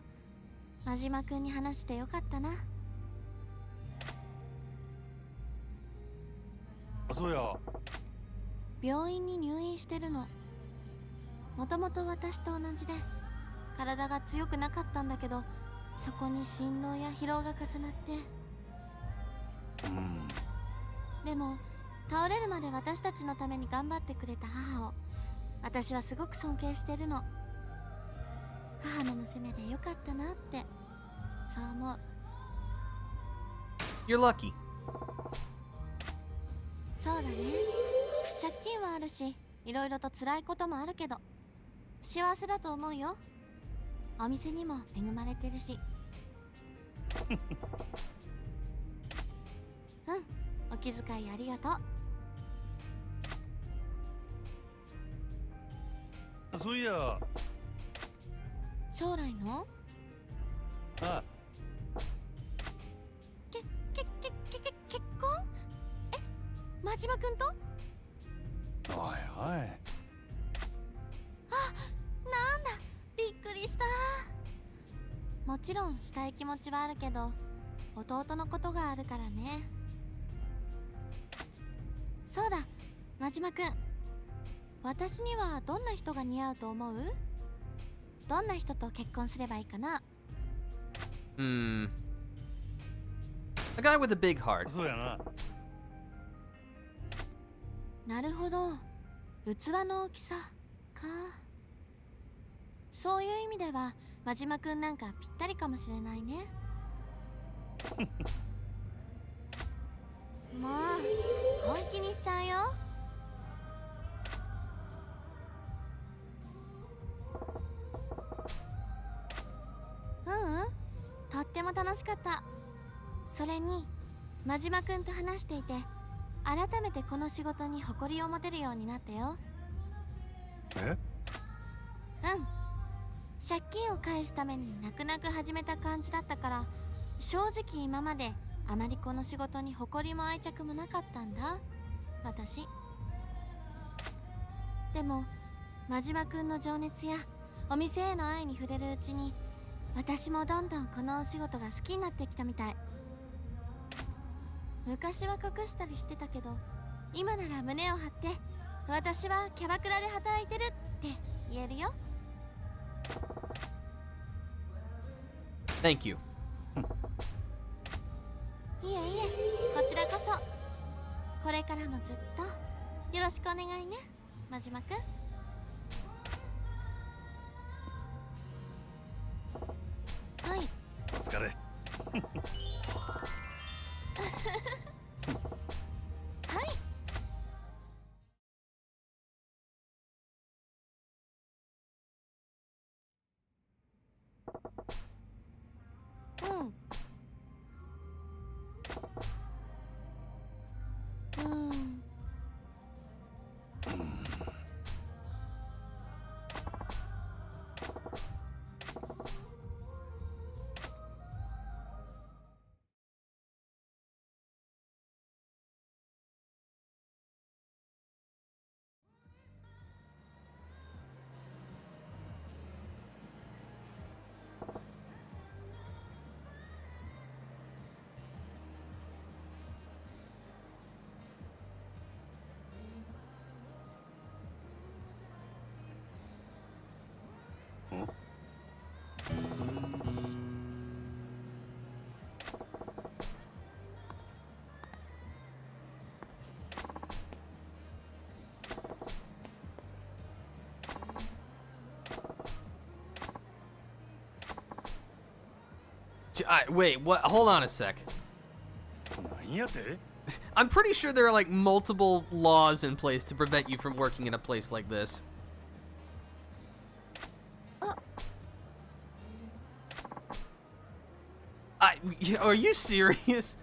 真島くんに話してよかったな。そうや。病院に入院してるの。もともと私と同じで体が強くなかったんだけど、そこに心労や疲労が重なって。でも倒れるまで私たちのために頑張ってくれた母を私はすごく尊敬してるの。母の娘でよかったなってそう思う。 You're lucky. そうだね。借金はあるしいろいろと辛いこともあるけど幸せだと思うよ。お店にも恵まれてるしうん、お気遣いありがとう。そういや、将来のあ、結婚？え、真島くんと？おいおい。なんだ、びっくりした。もちろんしたい気持ちはあるけど弟のことがあるからね。そうだ、真島くん、私にはどんな人が似合うと思う？どんな人と結婚すればいいかな？ A guy with a big heart. そうやな。なるほど、器の大きさか。そういう意味では真島くんなんかぴったりかもしれないねもう本気にしちゃうよ。とっても楽しかった。それに真島くんと話していて改めてこの仕事に誇りを持てるようになったよ。え？借金を返すために泣く泣く始めた感じだったから正直今まであまりこの仕事に誇りも愛着もなかったんだ私。でも真島くんの情熱やお店への愛に触れるうちに私もどんどんこのお仕事が好きになってきたみたい。昔は隠したりしてたけど今なら胸を張って私はキャバクラで働いてるって言えるよ。Thank you. いえいえ、こちらこそこれからもずっとよろしくお願いね、真島くん。はい。お疲れ。はい。Wait, what? Hold on a sec. なんやて？ I'm pretty sure there are like multiple laws in place to prevent you from working in a place like this. Are you serious?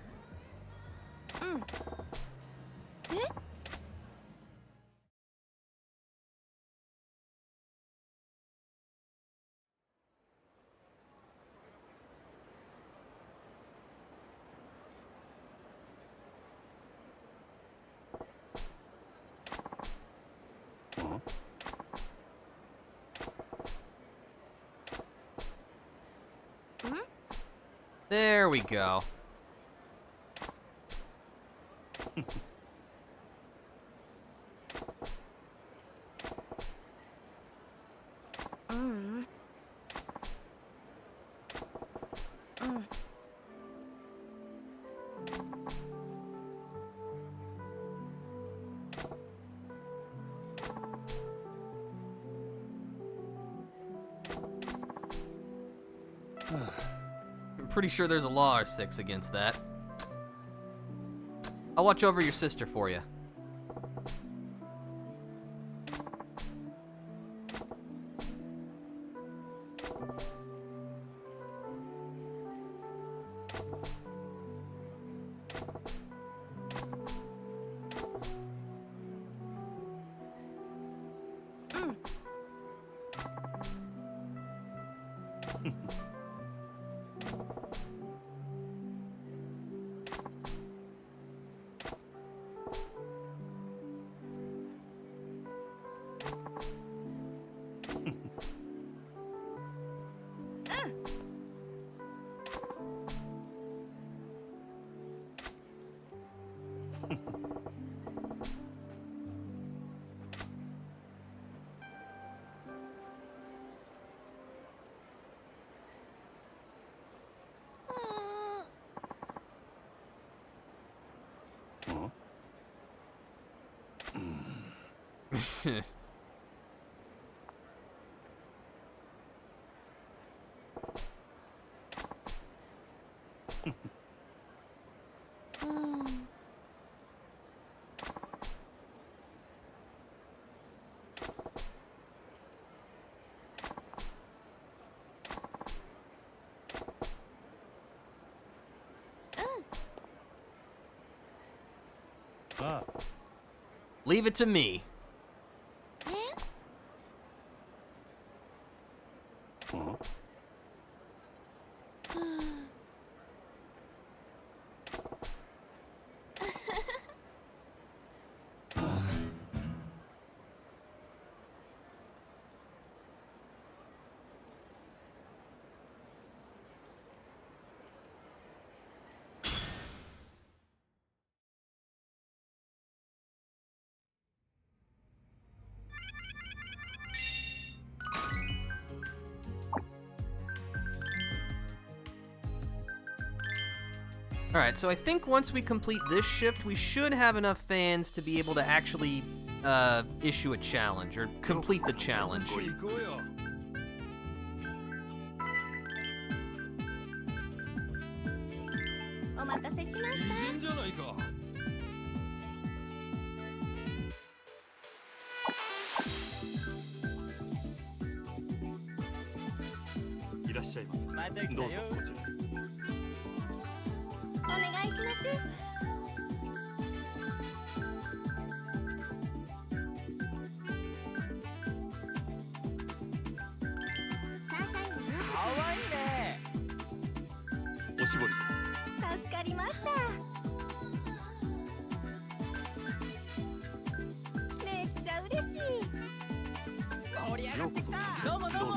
There we go. I'm pretty sure there's a law or 6 against that. I'll watch over your sister for you. Leave it to me. Alright, so I think once we complete this shift, we should have enough fans to be able to actually issue a challenge, or complete the challenge. お待たせしました。 じゃないか。いらっしゃいませ。どうぞこちら。 お願いします。サンシャインかわいいね。おしぼり。助かりました。めっちゃ嬉しい。盛り上がってきた。どうもどうも。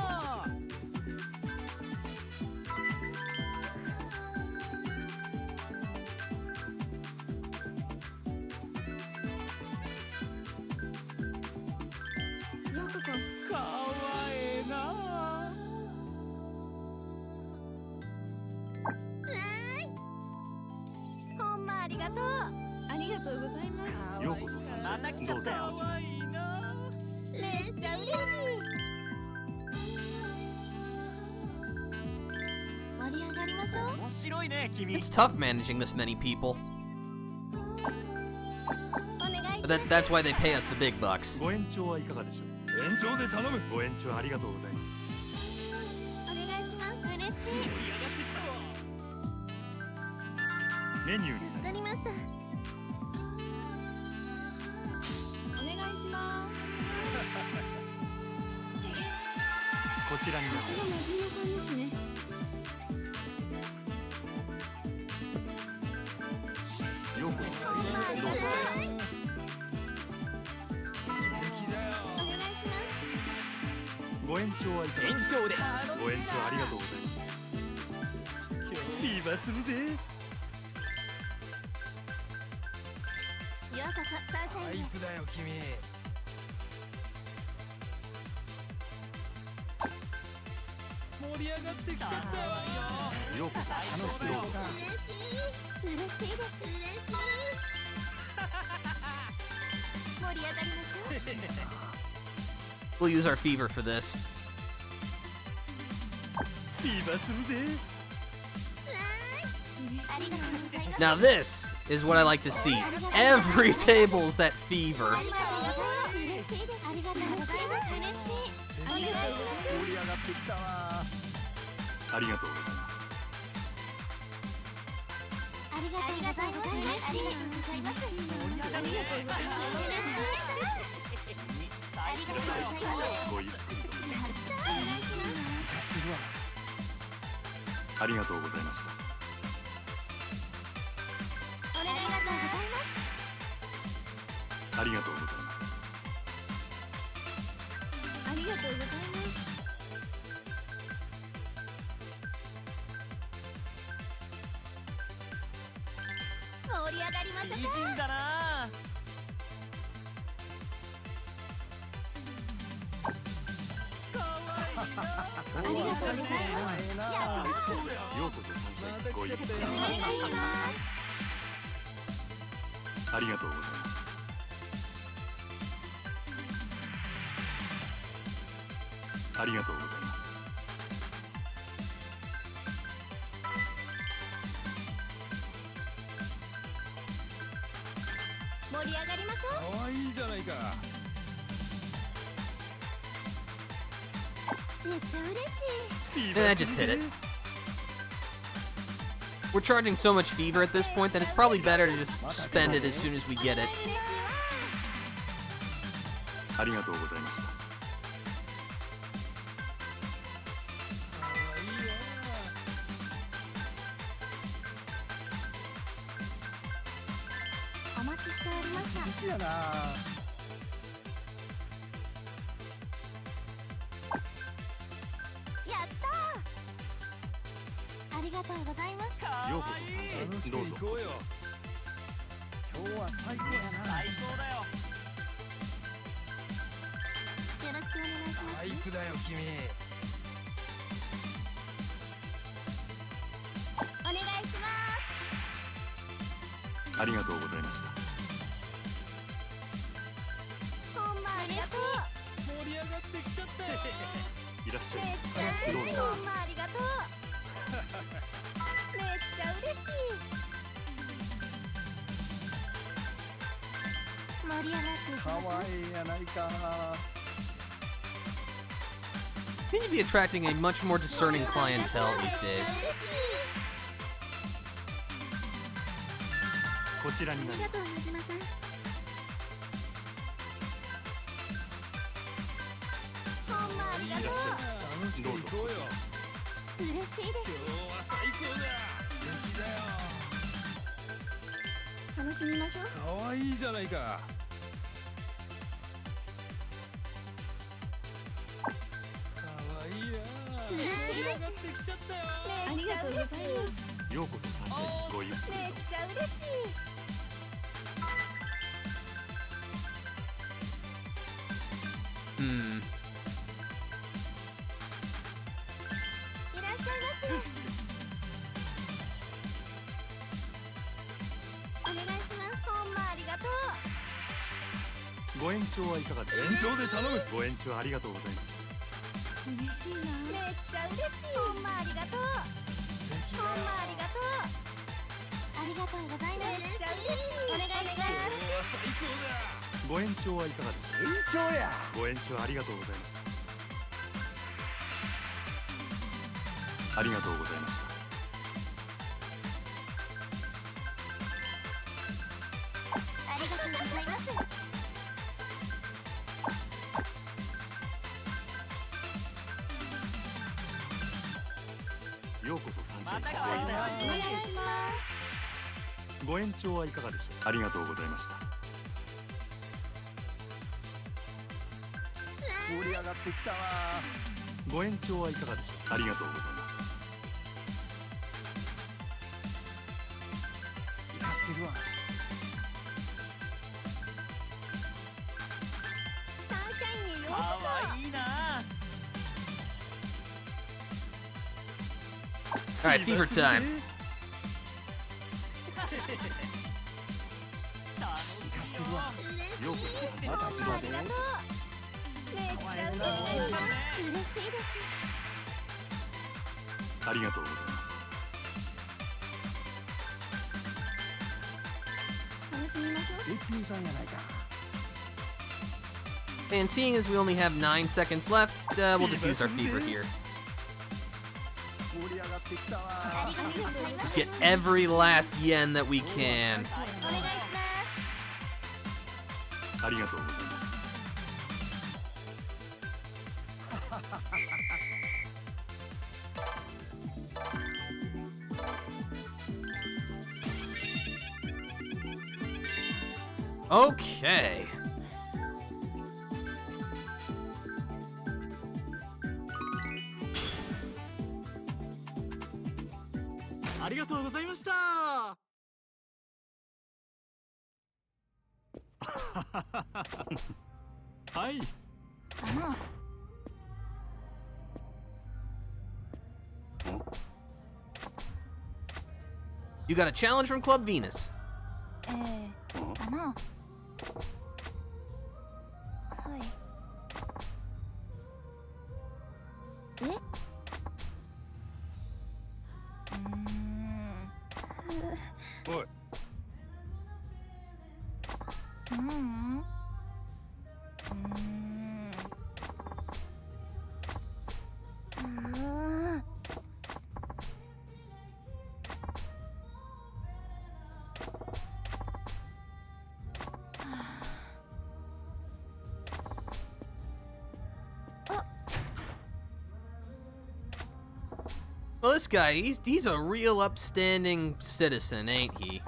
ようこそさん。どうぞこちら。めっちゃ嬉しい。盛り上がりましょう。面白いね、君。 It's tough managing this many people. お願いします。 But that's why they pay us the big bucks. ご延長はいかがでしょう。延長で頼む。ご延長ありがとうございます。 お願いします。嬉しい。メニューに助かりました。 こちらになります。ようこそ。どうぞ。ご延長はいかがですか。ご延長ありがとうございます。今日するぜ。ようこそ、サンシャインへ。だよ君。 盛り上がってきたわよ。ようこそ。楽しくどうぞ。嬉しいです。嬉しい。盛り上がりましょう。 We'll use our fever for this. いフィーバーするぜ。 Now this is what I like to see. Every table's at fever. 盛り上がってきたわ。ありがとうございます。ごゆっくりと。ありがとうございました。ありがとうございます。盛り上がりましょう。美人だな。ようこそ参加。ごゆっくり。ありがとうございます。ありがとうございます。盛り上がりましょう。可愛いじゃないか。 めっちゃ嬉しい。 And I just hit it. We're charging so much fever at this point that it's probably better to just spend it as soon as we get it. ありがとうございました。 お待ちしておりました。好きやな。 やったー。ありがとうございます。ようこそ参加。楽しくどうぞ。行こうよ。今日は最高やな。最高だよ。よろしくお願いします。バイクだよ君。お願いします。ありがとうございました。 ほんまありがとう。盛り上がってきちゃったよ。いらっしゃい。めっちゃ嬉しい。ほんまありがとう。めっちゃ嬉しい。盛り上がっていき可ましょう。愛いやないか。 Seem to be attracting a much more discerning clientele these days. こちらになります。ありがとう、真島さん。ほんまありがとう。楽しく行こうよ。嬉しいです。今日は最高だ。元気だよ。楽しみましょう。可愛いじゃないか。可愛いな。盛り上がってきちゃったよ。ありがとうございます。ようこそ参加。ごゆっくり。めっちゃ嬉しい。Hmm. いらっしゃいませ。お願いします。ほんまありがとう。ご延長はいかがですか。延長で頼む。ご延長ありがとうございます。嬉しいな。めっちゃ嬉しい。ほんまありがとう。ほんまありがとう。ありがとうございます。めっちゃ嬉しい。お願いします。今日は最高だ。ご延長はいかがですか。延長や。ご延長ありがとうございます。ありがとうございました。ありがとうございます。ようこそ参加。また来たお願いします。ご延長はいかがでしょう。ありがとうございました。盛り上がってきたわ。ご延長はいかがでしょう。ありがとうございます。生かしてるわ。サンシャインにようこ可愛いな。 All right, fever time. 楽しいよ。ようこそ参加。また来たで。そ。めっちゃ嬉しい。嬉しいです。ありがとうございます。 楽しみましょう。 And seeing as we only have 9 seconds left, we'll just use our fever here. Just get every last yen that we can. お願いします。 ありがとうございます。 Okay. ありがとうございました。はい。 You got a challenge from Club Venus. はい。おい。Well, this guy, he's a real upstanding citizen, ain't he?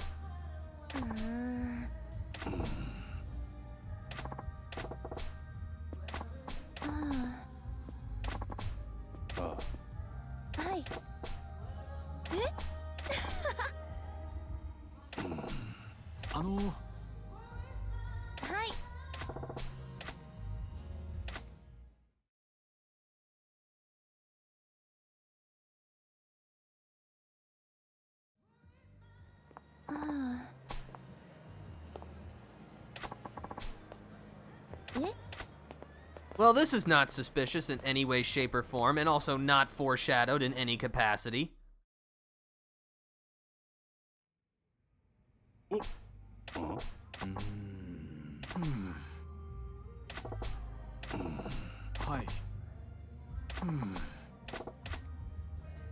Well, this is not suspicious in any way, shape, or form, and also not foreshadowed in any capacity.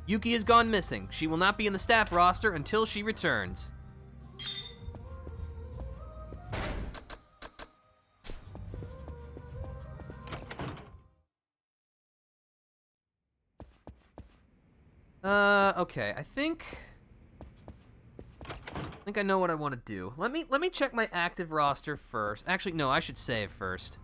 Yuki has gone missing. She will not be in the staff roster until she returns. Okay, I think I know what I want to do. Let me check my active roster first. Actually, no, I should save first.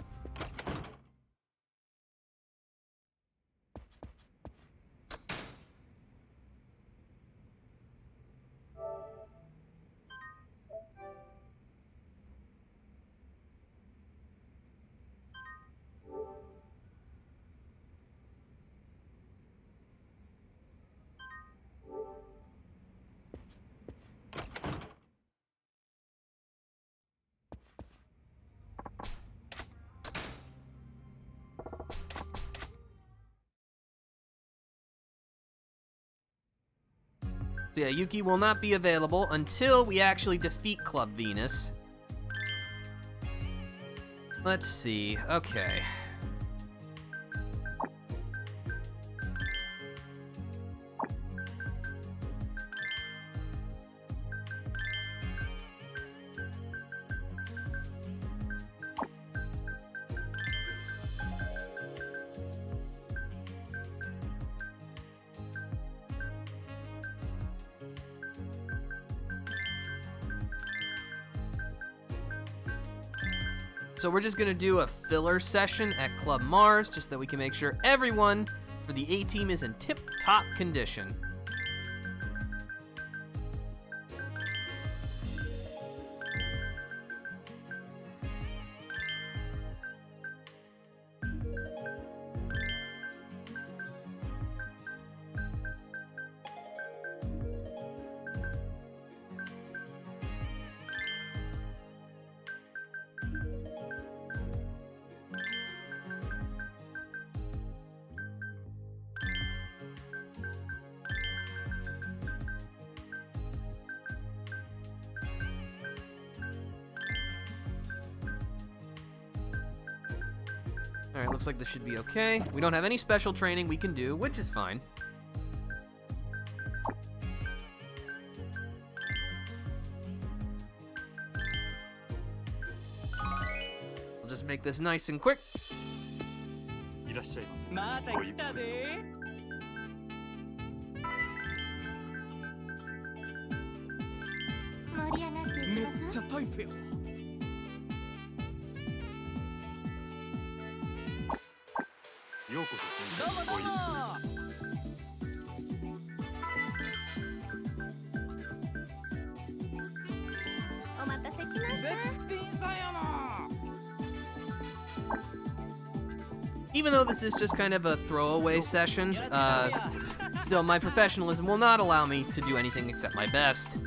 So yeah, Yuki will not be available until we actually defeat Club Venus. Let's see. Okay. So we're just gonna do a filler session at Club Mars, just that we can make sure everyone for the A-team is in tip-top condition. Alright, looks like this should be okay. We don't have any special training we can do, which is fine. We'll just make this nice and quick. いらっしゃいませ。また来たで。盛り上がっていきめっましょう。ちゃタイプよ。ようこそどうもどうも。お待たせしまし絶た。品さんやな。 Even though this is just kind of a throwaway session, still my professionalism will not allow me to do anything except my best.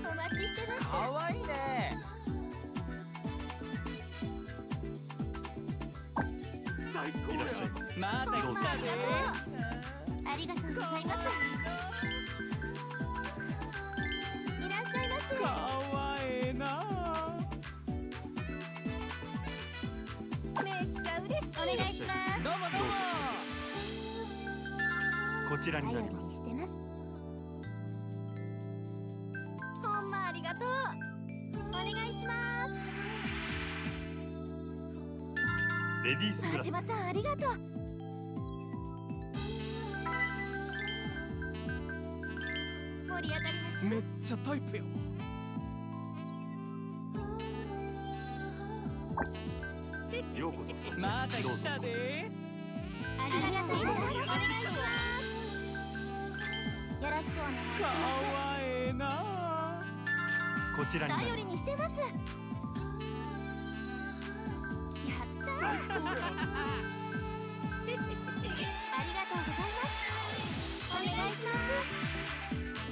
お待ちしてました。かわいいね。いらっしゃいませ。また来たで。ありがとうございます。いらっしゃいませ。かわいいな。めっちゃ嬉しい。お願いします。どうもどうも。こちらにな頼りります。にしてます。ほんまありがとう。お願いします。レディースグラス。真島さんありがとう。盛り上がりましょう。めっちゃタイプよ。ようこそそちらまたにどうぞ。来たで。ありがとうございます。お願いします。よろしくお願いしかまわいいな。こちらになす。頼りりまにしてます。やったー。ありがとうございます。お願いします。す。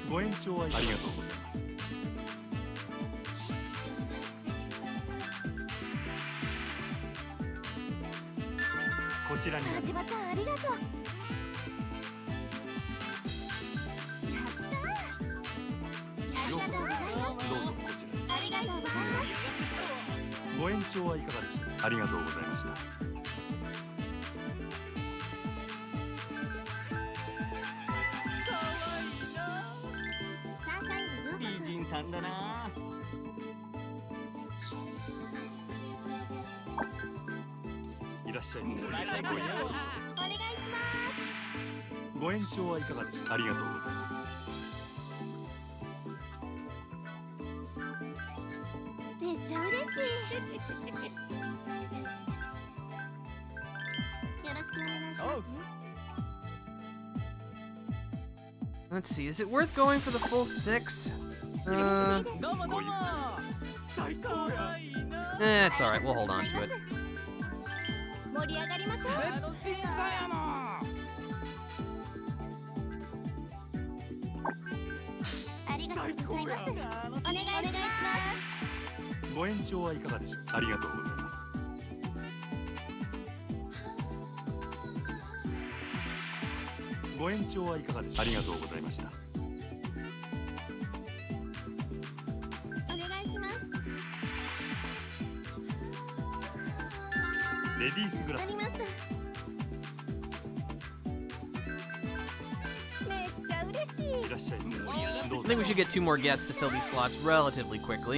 ご延長ありがとうございます。こちらになりま真島さんありがとう。やったー。ありがとうございます。す。どうぞこちらに。ありがとうございます。ご延長はいかがでしょうか。ありがとうございました。サンシャインとルー美人さんだな。いらっしゃいませ。また来よ。お願いしまご延長はいかがでしょうか。ありがとうございます。す。めっちゃ嬉しい。よろしくお願いします。 Let's see, is it worth going for the full 6? どうもどうも。最高や。It's alright, we'll hold on to it. 盛り上がりましょう。絶品さんやな。ありがとうございます。お願いします。ご延長はいかがでしょうか。ありがとうございます。ご延長はいかがでしょうか。ありがとうございました。お願いします。レディースグラス。ありました。めっちゃ嬉しい。いらっしゃい。どう I ぞ。 think we should get 2 more guests to fill these slots relatively quickly.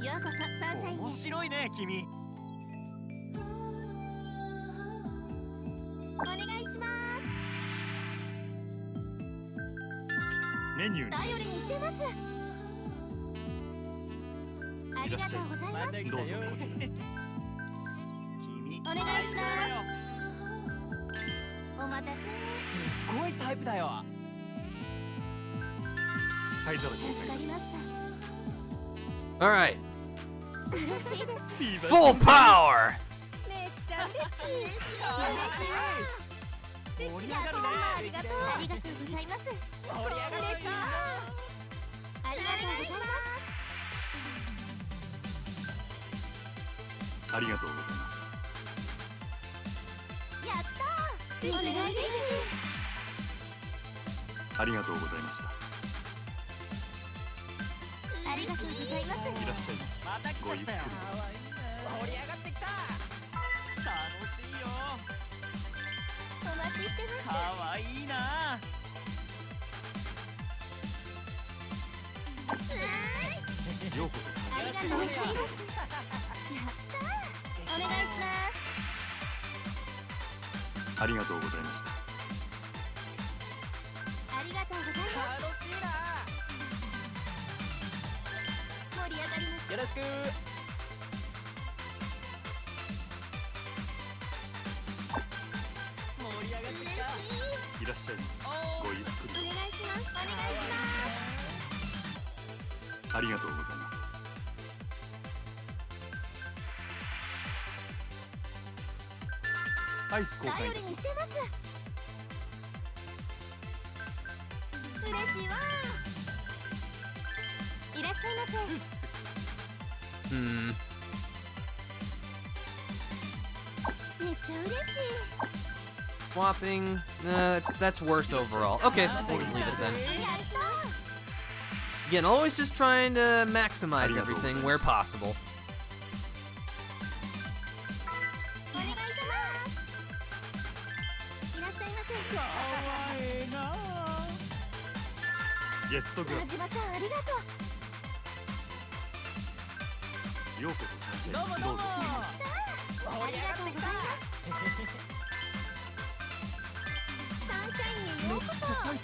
ようこそサンシャインへ。面白いね君。お願いします。メニューに頼りにしてます。ありがとうございます。また来どうぞたよ。こちらに。君。お願いしますお待たせ。すっごいタイプだよ。買いただき助かりました。 Alright, 嬉しいです。 full power! めっちゃ嬉しい。盛り上がるね。ありがとう。ありがとうございます。盛り上がる嬉しい。ありがとうございます。ありがとうございます。やったー。お願いしありがとうございました。ます。ありがとうございます。いらっしゃいませ。また来ちゃったよ。盛り上がってきた。楽しいよ。お待ちしてました。かわいいな。ようこそ。ありがとうございます。やったー。お願いします。ありがとうございました。ありがとうございます。楽しいな。盛り上がりました。よろしく。盛り上がってきた。いらっしゃいませ。ごゆっくり。お願いします。お願いします。ありがとうございます。アイス交換い頼りたします。にしてます。嬉しいわー。いらっしゃいませ。めっちゃ嬉しい。Swapping. That's worse overall. Okay, we'll just leave it then. やったー。 Again, always just trying to maximize everything where possible. お願いします。いらっしゃいませ。かわいいな。ゲストグラ真島さんありがとう。ようこそ。どうもどうも。ありがとうございます。サンシャインにようこそ。楽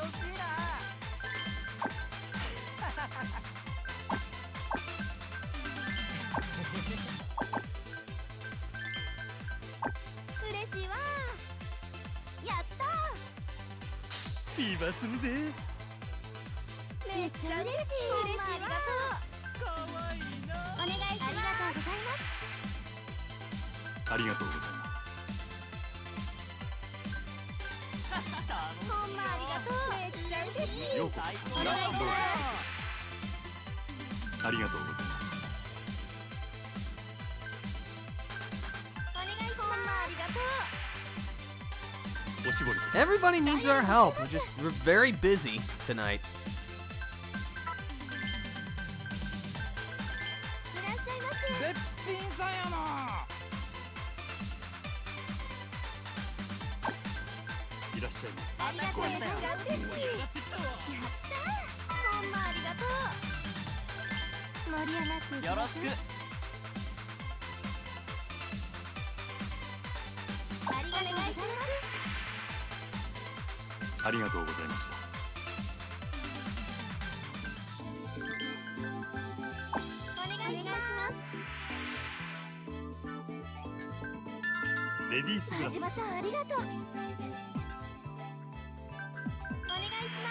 しいな。嬉しいわー。やった今するで。ー。めっちゃ嬉しい。嬉しいわー。かわいいな。お願いします。ありがとうございます。ほんまありがとう。めっちゃ嬉しい。ようこそ。お願いします。ありがとうございます。お願いします。ほんまありがとう。おしぼり。 Everybody needs our help. We're very busy tonight. いらっしゃいませ。絶品さんやな。いらっしゃいませ。ありがとう。めっちゃ嬉しい。やったー。ほんまありがとう。盛り上がっていきましょう。よろしく。ありがとうございます。ありがとうございました。お願いします。レディースグラス。真島さんありがとう。お願いしま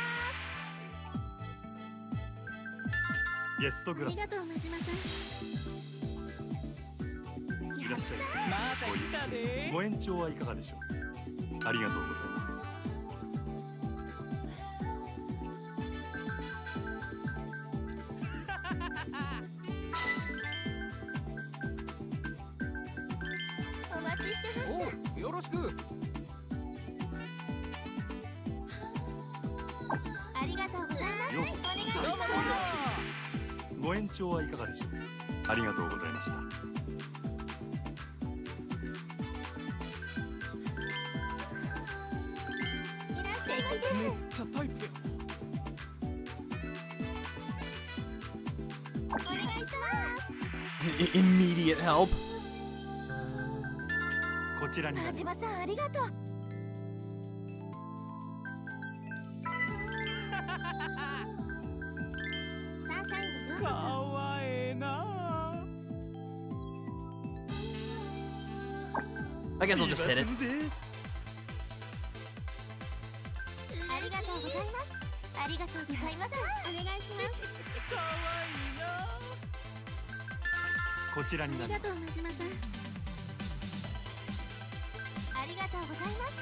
ゲストグす。あラス。りがとう真島さん。いらっしゃいままた来たでせ。。ご延長はいかがでしょう。ありがとうございます。お待ちしてました。お、よろしく。ありがとうございます。ようこお願いしどうもどうまも。ご延長はいかがでしょう。ありがとうございました。す。いらっしゃいませ。めっちゃタイプや。お願いします。Immediate help. こちらにな真ります。島さんありがとう。サンシャインにようこかわいいな。I guess I'll just hit it. そ。ありがとうございます。ありがとうございます。お願いします。かわいいな。こちらになります。ありがとう真島さん。ありがとうございます。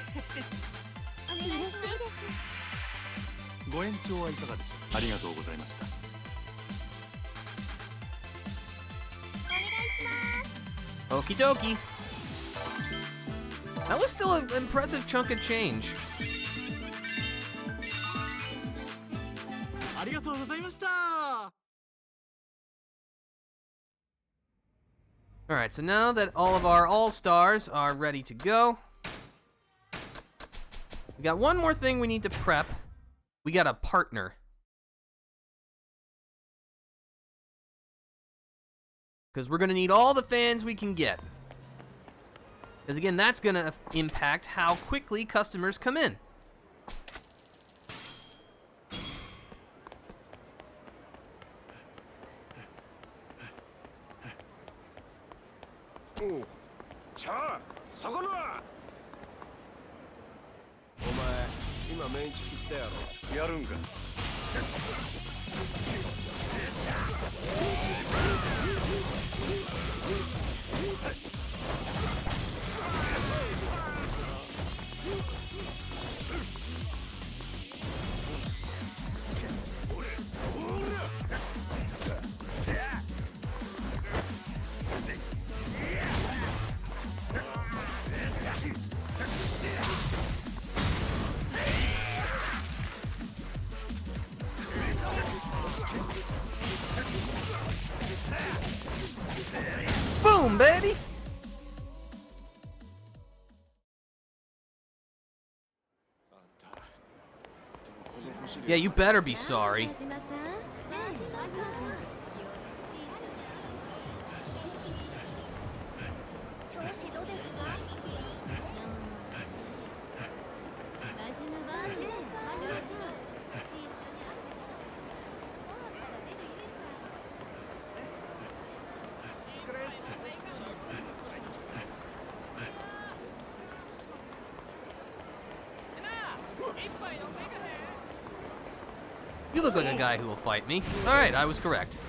お願いします。嬉しいです。ご延長はいかがでしょう。ありがとうございました。お願いします。Okie dokie. That was still an impressive chunk of change. ありがとうございました。 Alright, so now that all of our all-stars are ready to go, we got one more thing we need to prep. We got a partner. Because we're going to need all the fans we can get. Because again, that's going to impact how quickly customers come in. Oh, ちゃあ、そこのは。お前、今メンチ切ったやろ。やるんか。Boom, baby! Yeah, you better be sorry. マジマさん、マジマさん、調子どうですか？マジマさん、マジマさん。 You look like a guy who will fight me. Alright, I was correct.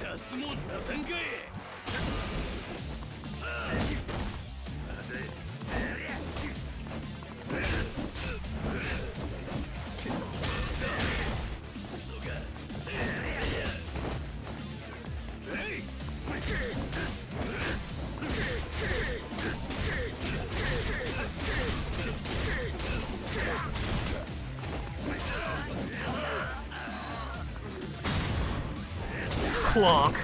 Clonk.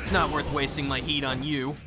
It's not worth wasting my heat on you.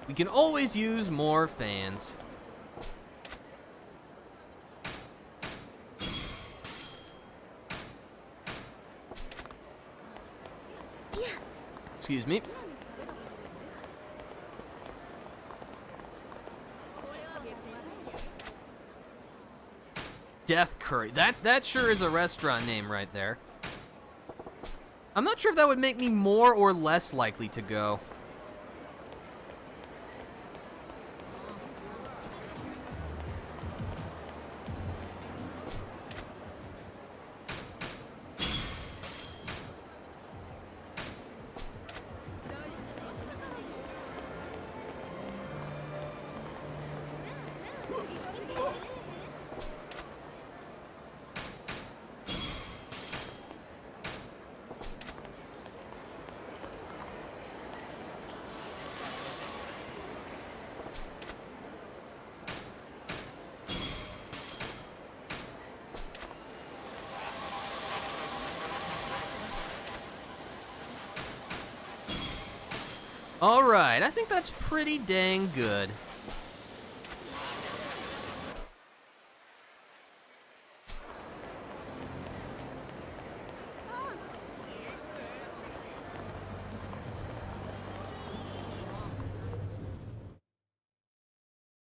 We can always use more fans. Excuse me. Death Curry. That sure is a restaurant name right there. I'm not sure if that would make me more or less likely to go. Alright, I think that's pretty dang good.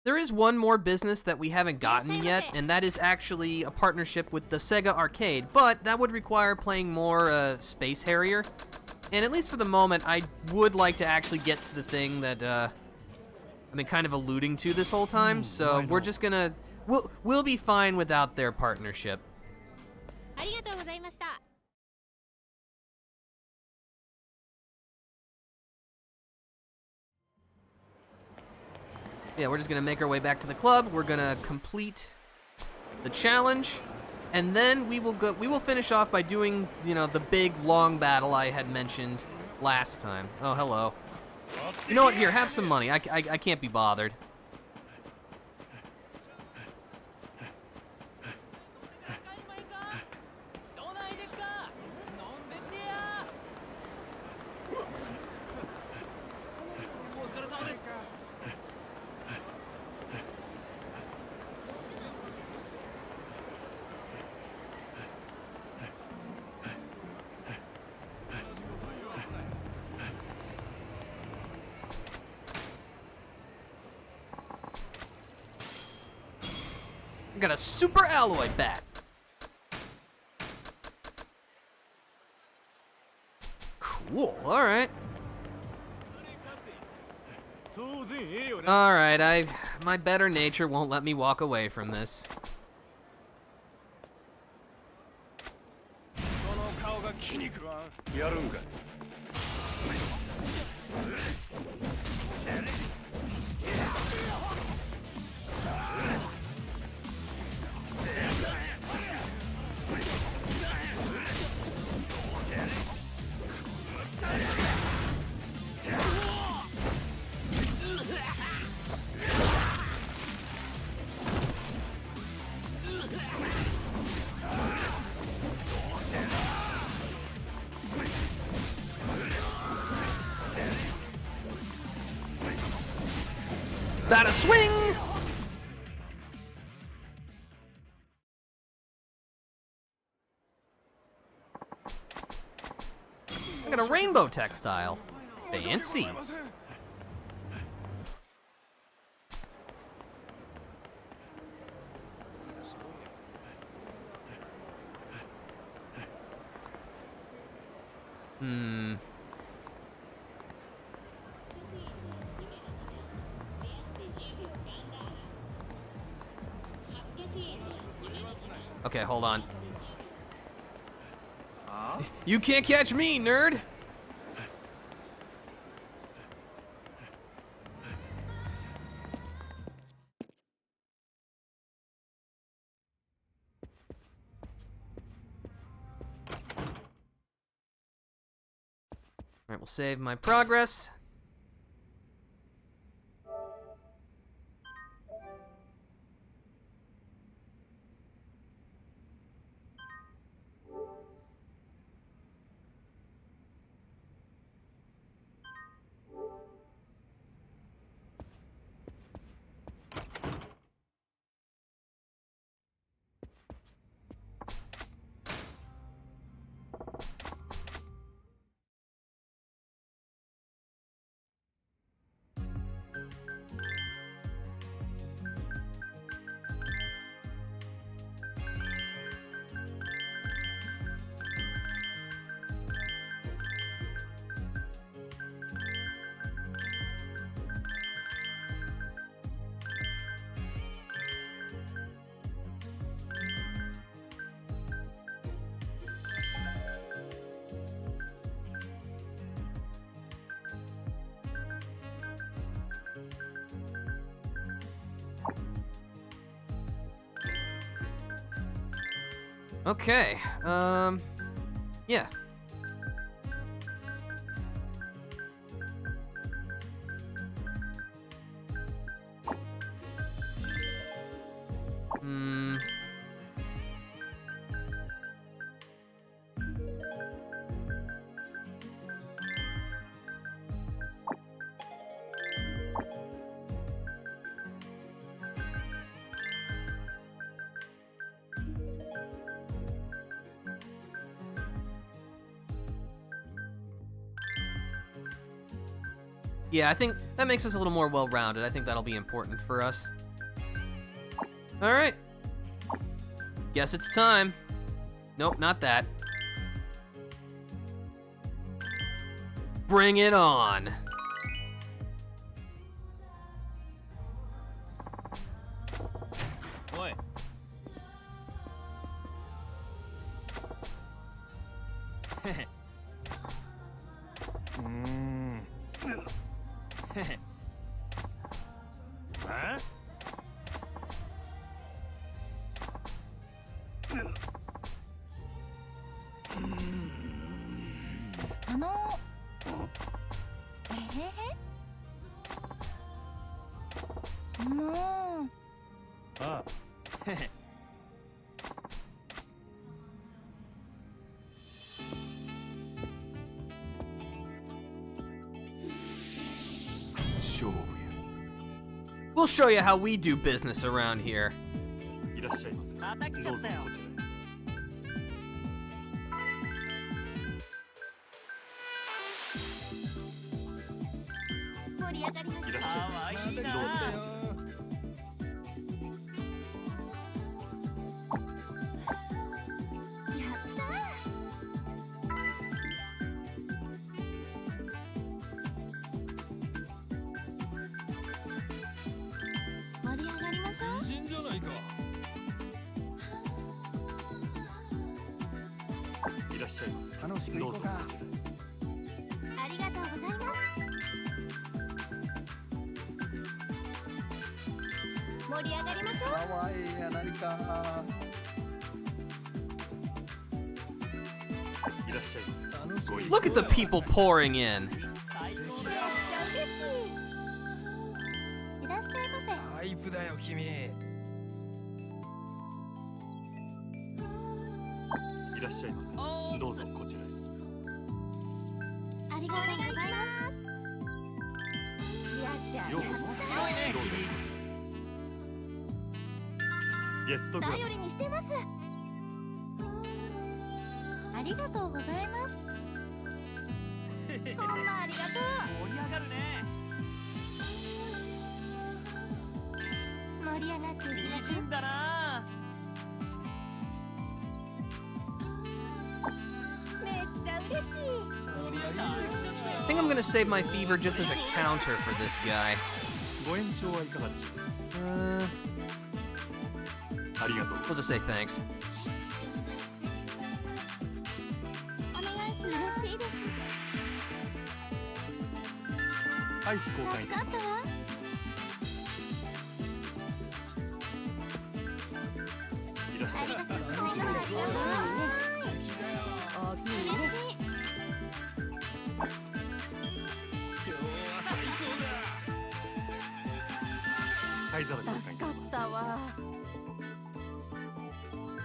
There is one more business that we haven't gotten yet, and that is actually a partnership with the Sega Arcade, but that would require playing more Space Harrier. And at least for the moment, I would like to actually get to the thing that I've been kind of alluding to this whole time, so we're just gonna... We'll be fine without their partnership. ありがとうございました。 Yeah, we're just gonna make our way back to the club. We're gonna complete the challenge, and then we will finish off by doing, you know, the big long battle I had mentioned last time. Oh, hello. You know what? Here, have some money. I can't be bothered. I got a super alloy bat. Cool, alright. Alright, my better nature won't let me walk away from this. その顔が気に食わん。やるんか。That a swing! I got a rainbow textile. Fancy. Okay, hold on. You can't catch me, nerd! Alright, we'll save my progress. Okay, yeah. Yeah, I think that makes us a little more well-rounded. I think that'll be important for us. Alright. Guess it's time. Nope, not that. Bring it on! Oi. Huh? あのもうああ。勝負や。 We'll show you how we do business around here. いらっしゃいませ。また来ちどうぞゃったよこちらへ。盛り上がりましいらっしゃいませ。かわいいなどうぞこちらへ。盛り上がりましょう。人じゃないか。いらっしゃいませ。楽しくどうぞこちらへ。ありがとうございます盛り上がりましょうかわいいやないか。いらっしゃいませ。楽しい。 Look at the people pouring in. 最高めっちだよゃ嬉しいいらっしゃいませタイプだよ君。いらっしゃいませ。どうぞこちらへ。ありがとうございますいらっしゃいようこそ。面白いねどうぞこちらへ。ゲストクラス。頼りにしてますありがとうございますほんまありがとう盛り上がるね盛り上がっていきま美しょう人だなめっちゃ嬉しい I think I'm gonna save my fever just as a counter for this guy. ご延長はいかがでしょう。 ありがとう。 We'll just say thanks. お願いします嬉しいですアイス交換いたします。助かったわいらっしゃいませ。ありがとうございます大きいね灰皿交換いたします。たわ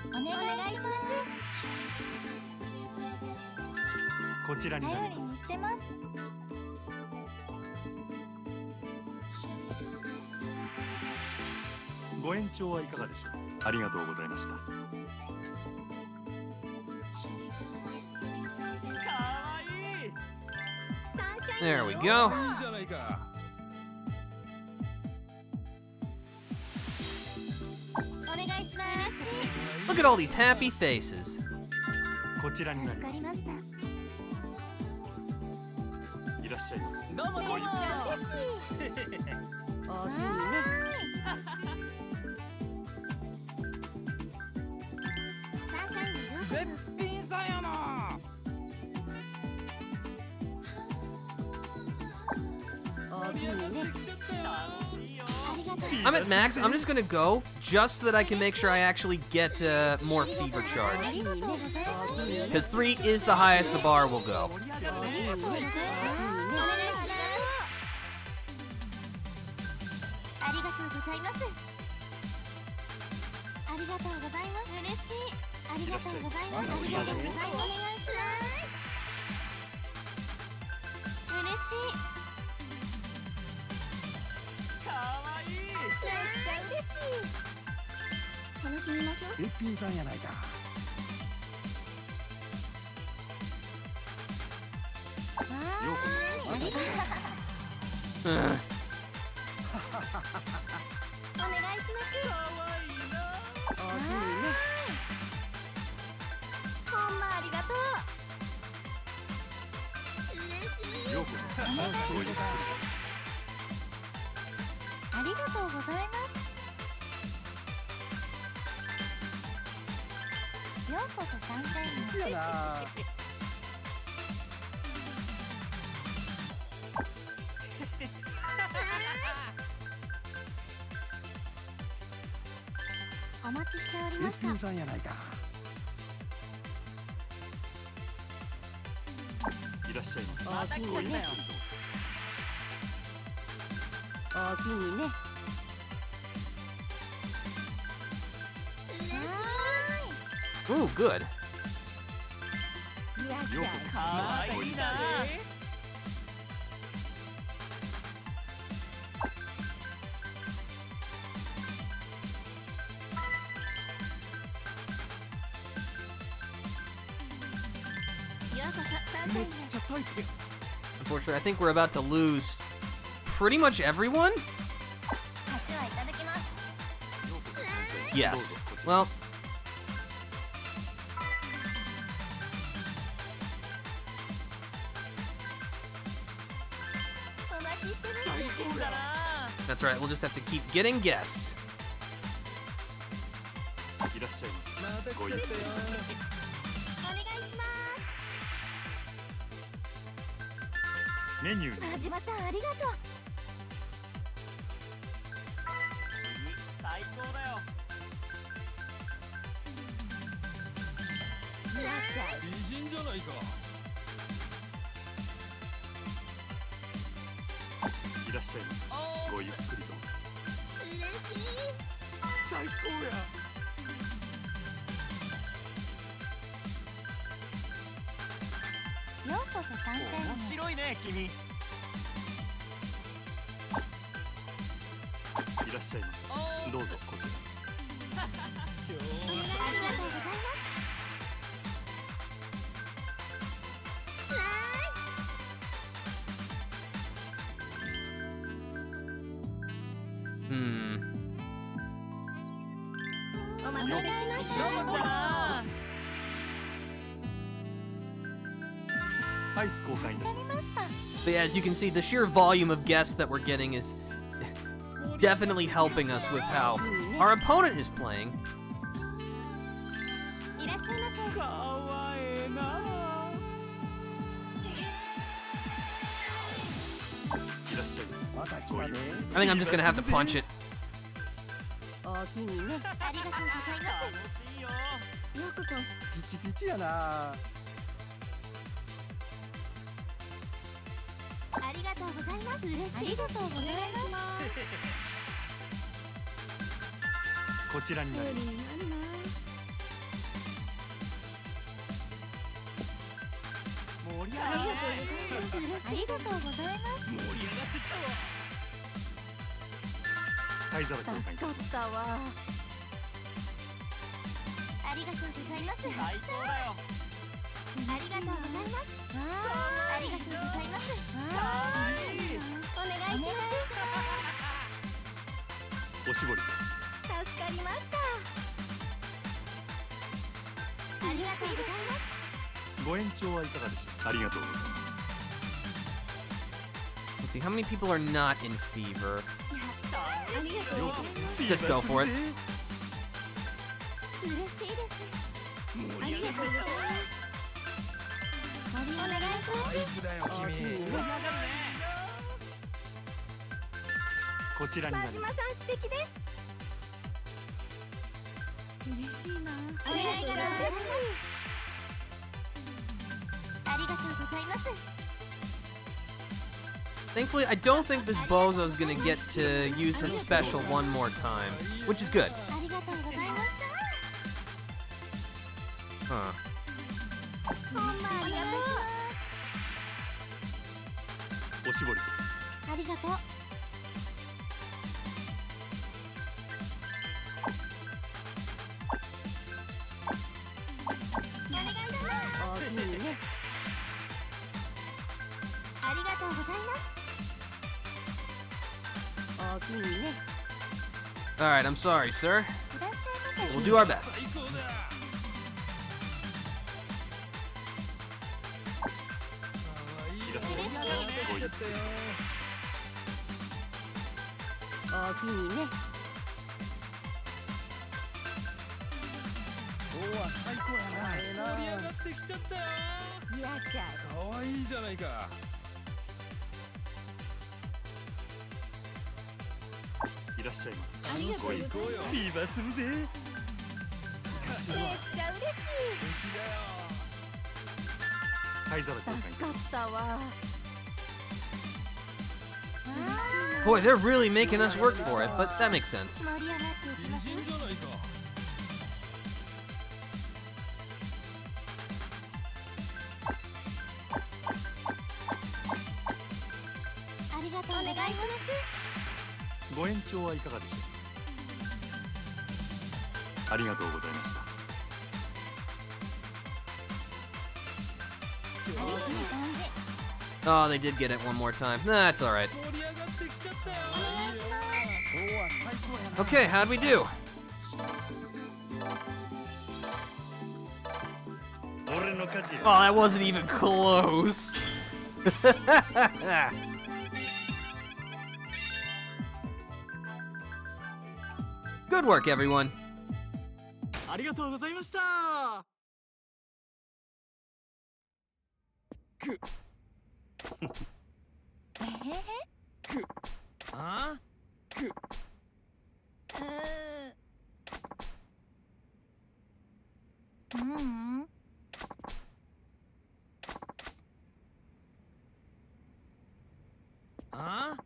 お願いしますこちらにな頼りります。にしてますご延長はいかがでしょう。ありがとうございました。かわいいサンシャイン There we go. いいじゃないか。お願いします Look at all these happy faces. こちらになりま助かりましたす。いらっしゃいませ。どうもどうもめっちゃ嬉しい大わーいサンシャインよ絶品さんやな。大きいね楽しいよありがとう I'm at max. I'm just gonna go just so that I can make sure I actually get more fever あ charge. りがとうございます Because 3 is the highest the bar will go. 盛り上がるねお願いしますありがとうございますありがとうございます嬉しいありがとうございますありがとうございますお願いします嬉しいかわいいめっちゃ嬉しい楽しみましょう絶品さんやないか。わーい Ugh. お願いしますかわいいなほんまありがとう嬉しいようこそごゆっくりありがとうございますようこそ参加員お待ちしておりましたさんやないか。いらっしゃいませ。また来たよおおきにね。 Ooh, good. いらっしゃいようこそかわいいなようこそ参加員 Unfortunately, I think we're about to lose pretty much everyone. 勝ちはいただきます Yes. Well, お待ちしてる最高だな that's right. We'll just have to keep getting guests. いらっしゃいませ。ごゆっくりお願いしまメニューにす真島さんありがとう最高だよいらっしゃい美人じゃないか。いらっしゃいませ。ごゆっくりと。嬉しい最高や。ようこそ参加員面白いね君。いらっしゃいませ。どうぞこちら。ありがとうございます。 Hmm. お待たせしました。アイス交換いたしありました。 But yeah, as you can see, the sheer volume of guests that we're getting is definitely helping us with how our opponent is playing. いらっしゃいませ。かわいいな。いらっしゃいませ。ごゆっくり。 I think I'm just gonna have to punch it. おおきにね。ありがとうございます。楽しいよ。ようこそ。ピチピチやな。ありがとうございます。嬉しい。ありがとうございます。こちらになります。になるな。盛り上あがりがとうございます。ありがとうございます。盛り上がってきたわ。灰皿交換い助かたします。ったわ。ありがとうございます。最高だよ。ありがとうございます。ありがとうございます。お願いします。おしぼり。助かりました。ありがとうございます。ご延長はいかがでしょう。ありがとうございます。 Let's see, how many people are not in fever? ありがとうございます。 Just go for it. 嬉しいです。ありがとうございます。お願いします。いくだよおおきにね。こちらになります。真島さん素敵です。嬉しいな。お願いします。ありがとうございます。 Thankfully, I don't think this bozo is gonna get to use his special one more time, which is good. ありがとうございます。 Huh. ほんまありがとおしぼり。う。ありがとう。お願いします。おおきにね。ありがとうございます。おおきにね Alright, I'm sorry, sir. いらっしゃいませ We'll do our best. 最高だおおきにね今日は最高やな。盛り上がってきちゃったよいらっしゃいかわいいじゃないかいらっしゃいますありがとうございます行こうよビーバーするぜめっちゃ嬉し灰皿い助かったわ Boy, they're really making us work for it, but that makes sense. 盛り上がっていきます美人じゃないかありがとうございますご延長はいかがでしょうありがとうございました Oh, they did get it one more time. That's alright. 盛り上がってきちゃったよ Okay, how'd we do? 俺の勝ち Oh, that wasn't even close. Good work, everyone. ありがとうございましたあうん。 あ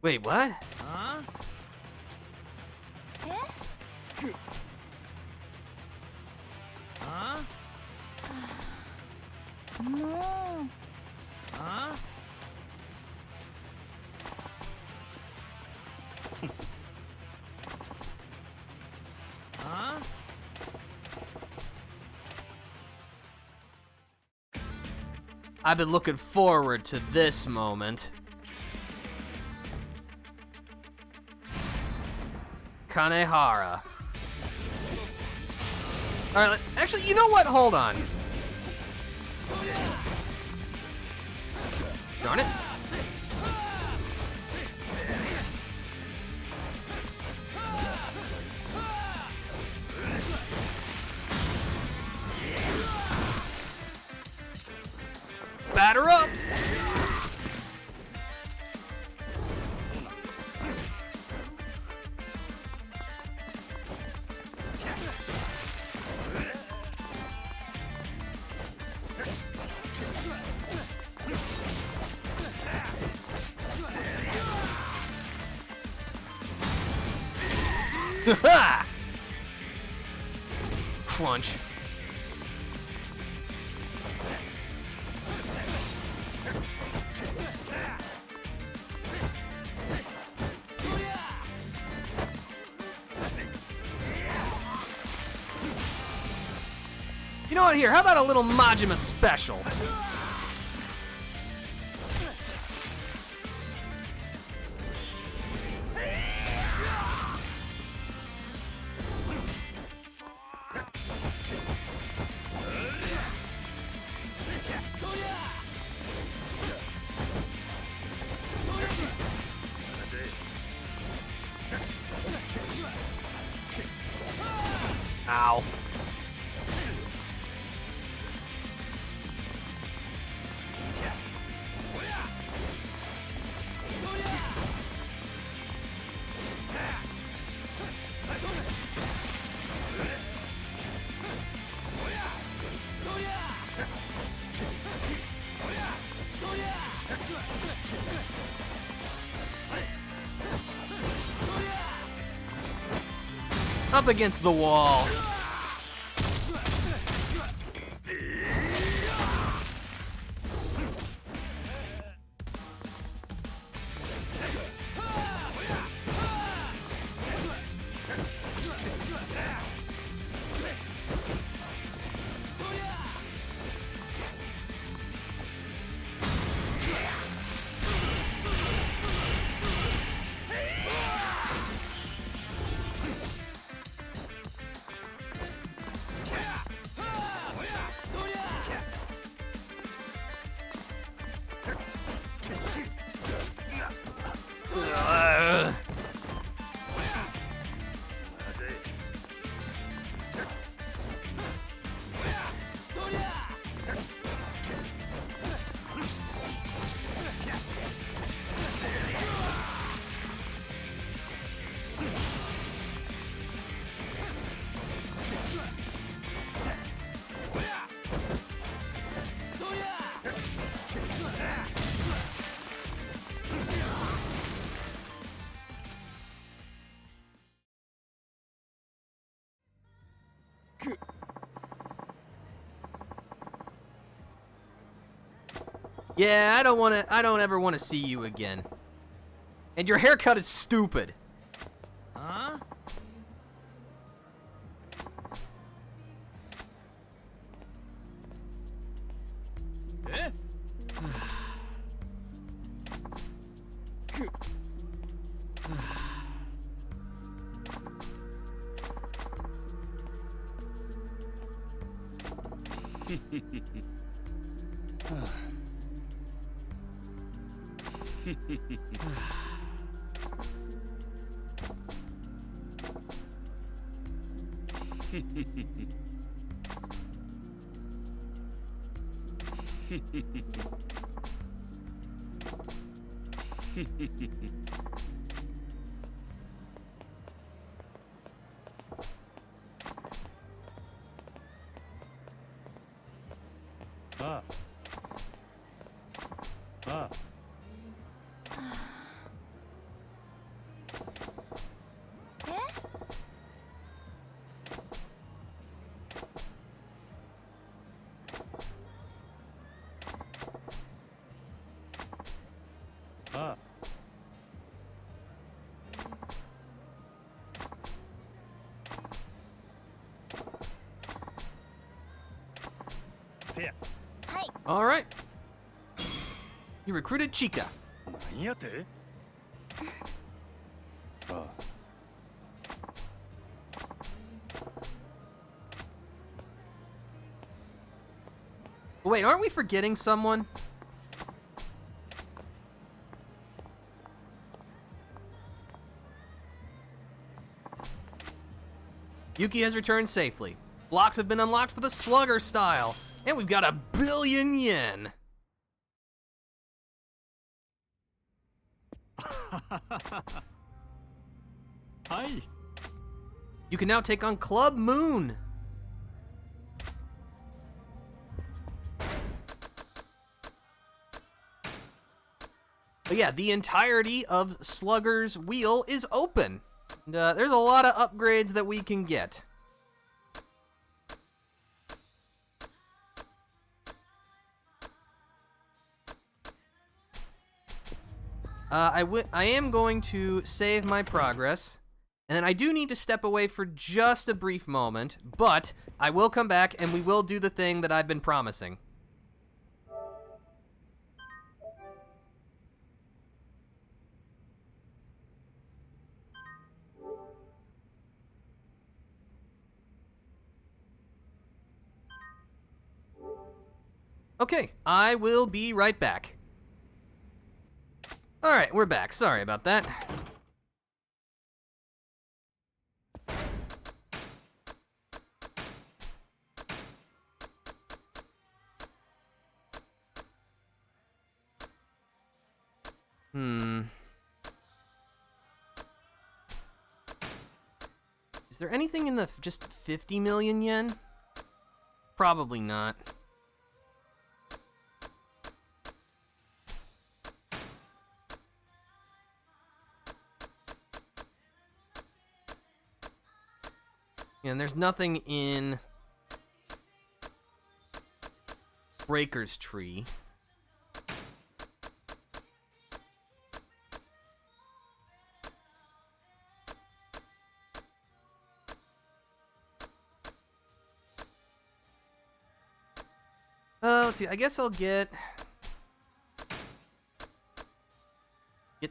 Wait, what? ああもう。あ あ I've been looking forward to this moment. Kanehara. Alright, actually, you know what? Hold on. Darn it. Batter up! Crunch. You know what, here, how about a little Majima special? Ow. Up against the wall. Yeah, I don't ever want to see you again. And your haircut is stupid. Huh? Eh? Ah. Ah. Ah. Se. All right. You recruited Chica. 何やてああ Wait, aren't we forgetting someone? Yuki has returned safely. Blocks have been unlocked for the Slugger style. And we've got 1 billion yen. Hi. You can now take on Club Moon. But yeah, the entirety of Slugger's wheel is open. And, there's a lot of upgrades that we can get. I am going to save my progress, and then I do need to step away for just a brief moment, but I will come back and we will do the thing that I've been promising. Okay, I will be right back. Alright, we're back. Sorry about that. Is there anything in the just 50 million yen? Probably not. And there's nothing in Breaker's Tree. Let's see, I guess I'll get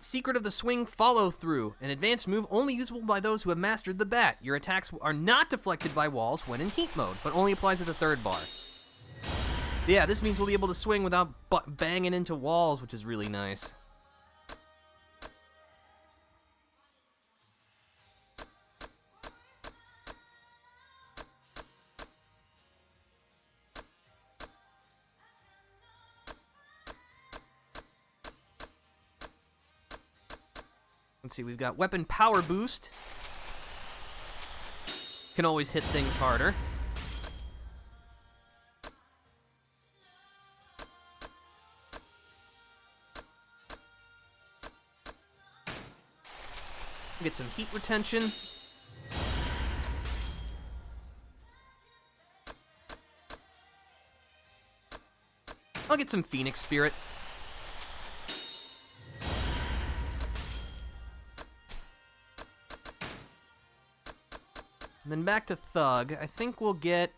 Secret of the Swing Follow Through, an advanced move only usable by those who have mastered the bat. Your attacks are not deflected by walls when in heat mode, but only applies at the third bar. Yeah, this means we'll be able to swing without banging into walls, which is really nice. Let's see, we've got weapon power boost. Can always hit things harder. Get some heat retention. I'll get some Phoenix Spirit. And then back to Thug. I think we'll get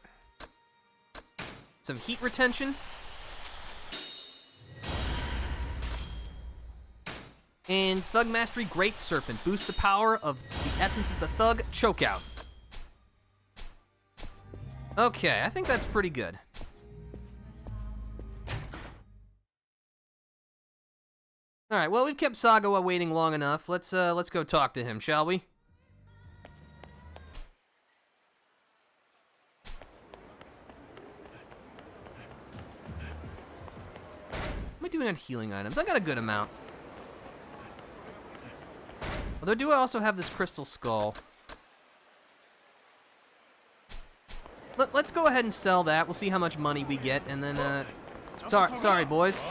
some heat retention. And Thug Mastery Great Serpent. Boost the power of the essence of the Thug Chokeout. Okay, I think that's pretty good. Alright, well, we've kept Sagawa waiting long enough. Let's go talk to him, shall we? What am I doing on healing items? I got a good amount. Although, do I also have this crystal skull? Let's go ahead and sell that. We'll see how much money we get, and then, Sorry, boys.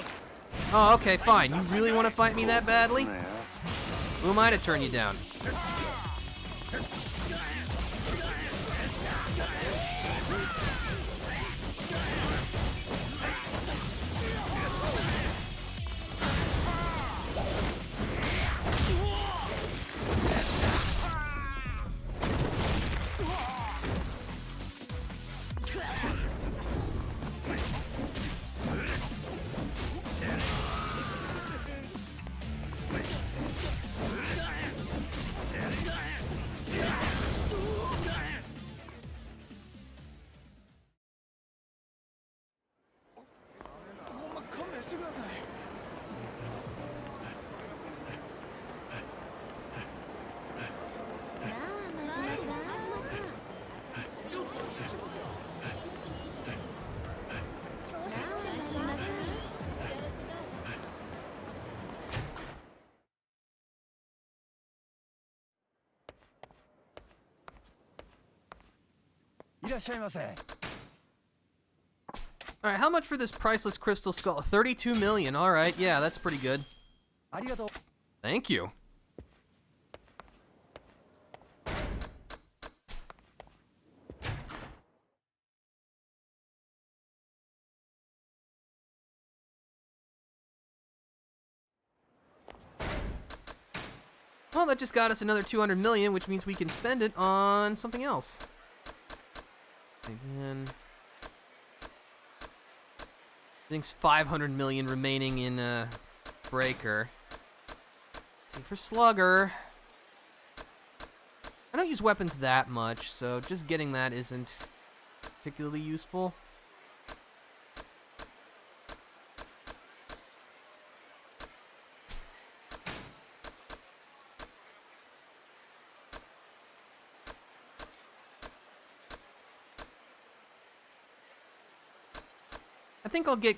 Oh, okay, fine. You really want to fight me that badly? Who am I to turn you down? Alright, how much for this priceless crystal skull? 32 million. Alright, yeah, that's pretty good. Thank you. Well, that just got us another 200 million, which means we can spend it on something else. Again, I think 500 million remaining in Breaker. Let's see, for Slugger, I don't use weapons that much, so just getting that isn't particularly useful. I think I'll get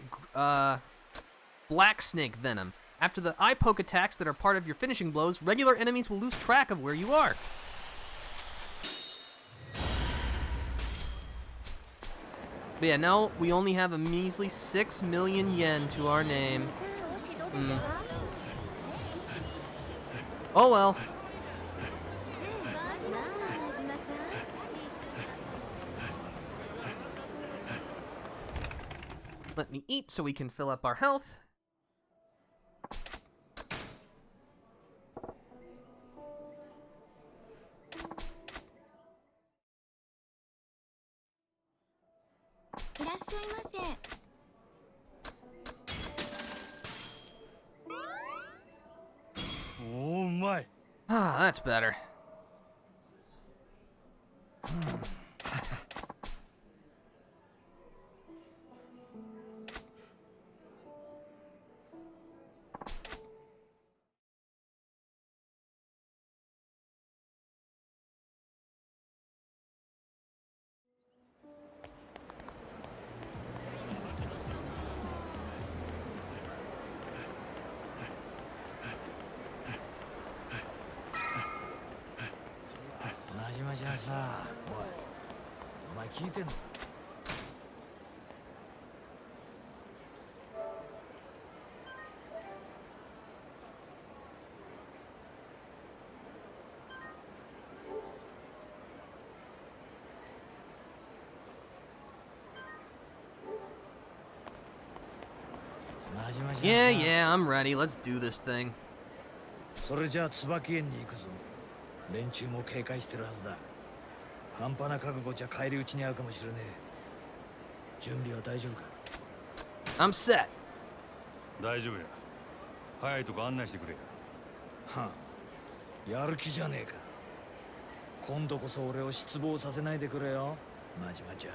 Black Snake Venom. After the eye poke attacks that are part of your finishing blows, regular enemies will lose track of where you are. But yeah, now we only have a measly 6 million yen to our name. Oh well. Let me eat so we can fill up our health. Oh my. Ah, that's better. Majima ちゃんさ、おい、お前聞いてんの？ Yeah, yeah, I'm ready. Let's do this thing. それじゃあ椿園に行くぞ。連中も警戒してるはずだ。半端な覚悟じゃ返り討ちに遭うかもしれねえ。準備は大丈夫か？ I'm set. 大丈夫や。早いとこ案内してくれ。はあ、やる気じゃねえか。今度こそ俺を失望させないでくれよ、マジマちゃ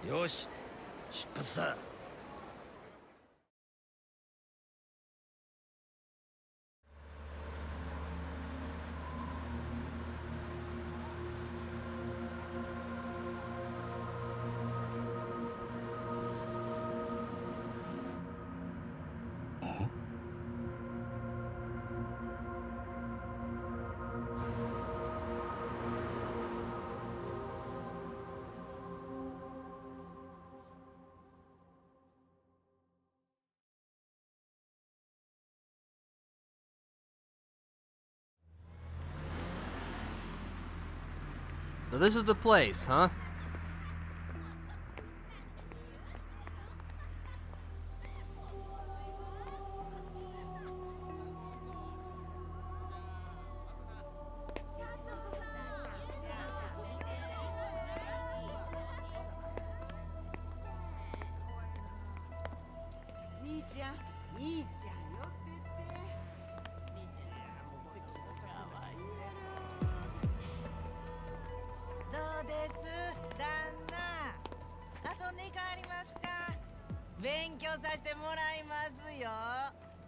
ん。よし、出発だ。So this is the place, huh?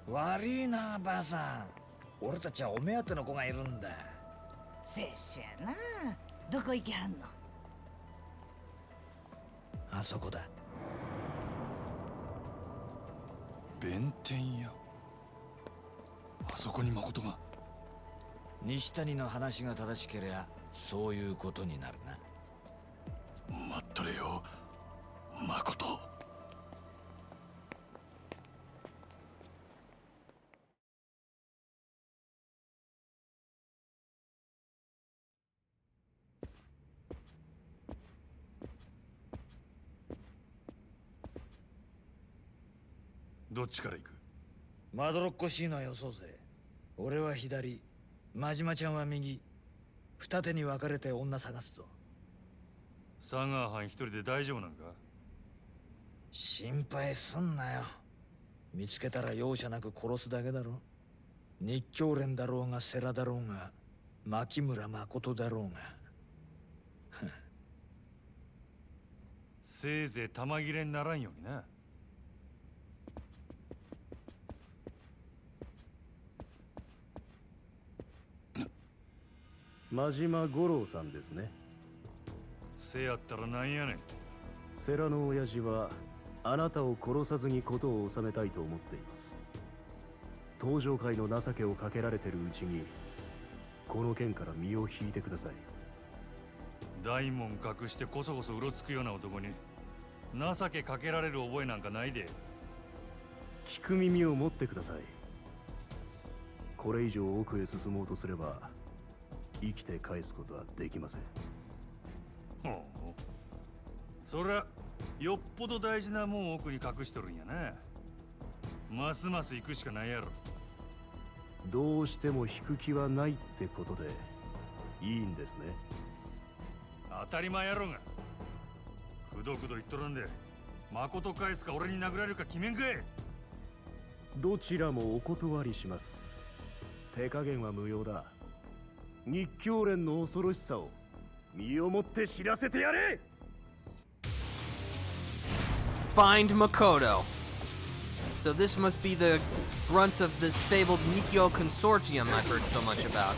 悪いな、ばあさん。俺たちはお目当ての子がいるんだ。拙者やな。どこ行きはんの？あそこだ。弁天屋。あそこに誠が。西谷の話が正しけりゃそういうことになるな。待っとれよ、誠。どっちから行く？まどろっこしいのはよそうぜ。俺は左、真島ちゃんは右。二手に分かれて女探すぞ。佐川藩一人で大丈夫なんか？心配すんなよ。見つけたら容赦なく殺すだけだろ。日教連だろうが世良だろうが牧村誠だろうが。せいぜい玉切れにならんようにな。真島五郎さんですね。せやったらなんやねん。世良の親父はあなたを殺さずに事を収めたいと思っています。登場界の情けをかけられてるうちにこの件から身を引いてください。大門隠してこそこそうろつくような男に情けかけられる覚えなんかないで。聞く耳を持ってください。これ以上奥へ進もうとすれば生きて返すことはできません。ほう、そりゃよっぽど大事なもんを奥に隠しとるんやな。ますます行くしかないやろ。どうしても引く気はないってことでいいんですね。当たり前やろが。くどくど言っとるんで誠返すか俺に殴られるか決めんかい。どちらもお断りします。手加減は無用だ。日教連の恐ろしさを身をもって知らせてやれ。 Find Makoto. So this must be the grunts of this fabled Nikyo consortium I've heard so much about.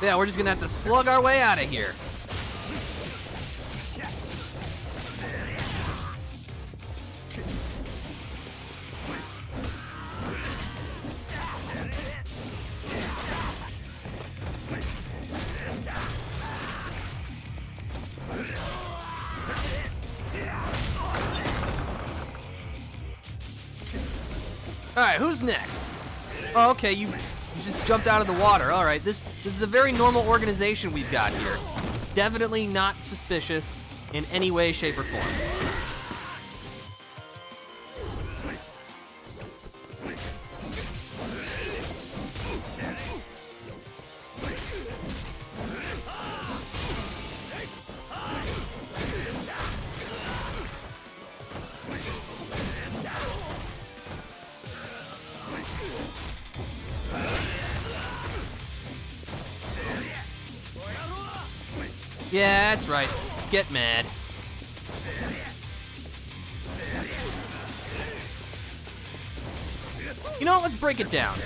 Yeah, we're just gonna have to slug our way out of here. Alright, who's next? Oh, okay, you just jumped out of the water. All right, this is a very normal organization we've got here. Definitely not suspicious in any way, shape, or form. Yeah, that's right. Get mad. You know what? Let's break it down.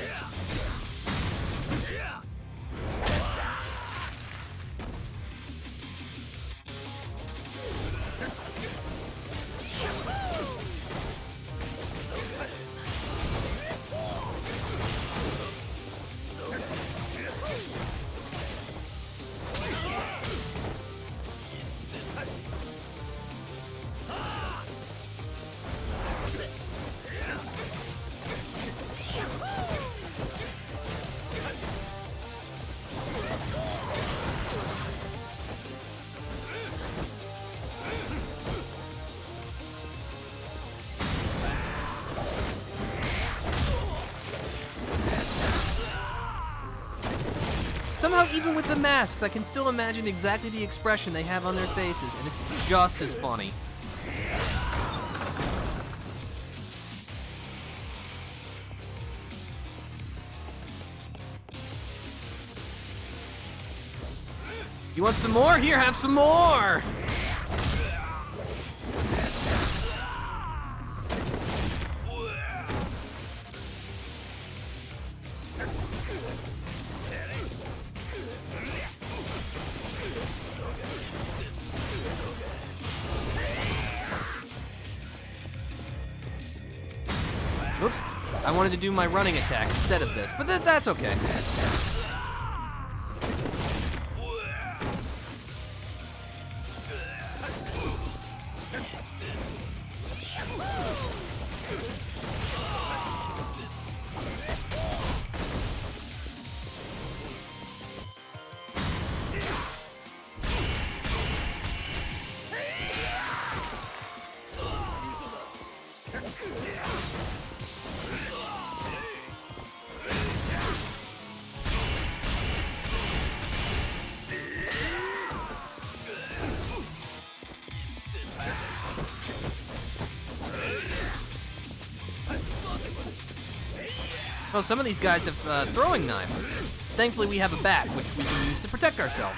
Somehow, even with the masks, I can still imagine exactly the expression they have on their faces, and it's just as funny. You want some more? Here, have some more! Oops, I wanted to do my running attack instead of this, but that's okay. Oh, some of these guys have throwing knives. Thankfully, we have a bat, which we can use to protect ourselves.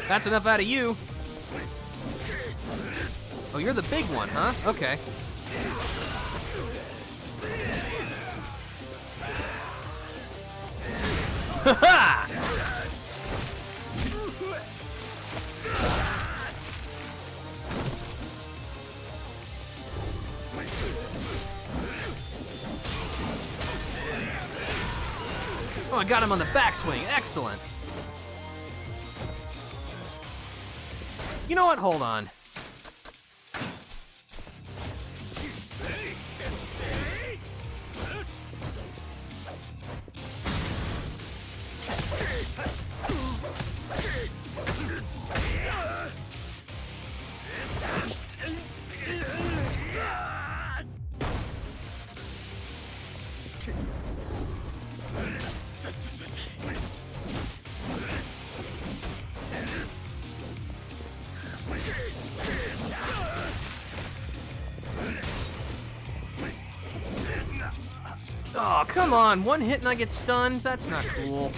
That's enough out of you. Oh, you're the big one, huh? Okay. Ha-ha! Oh, I got him on the backswing. Excellent. You know what? Hold on. Oh, come on. One hit and I get stunned? That's not cool.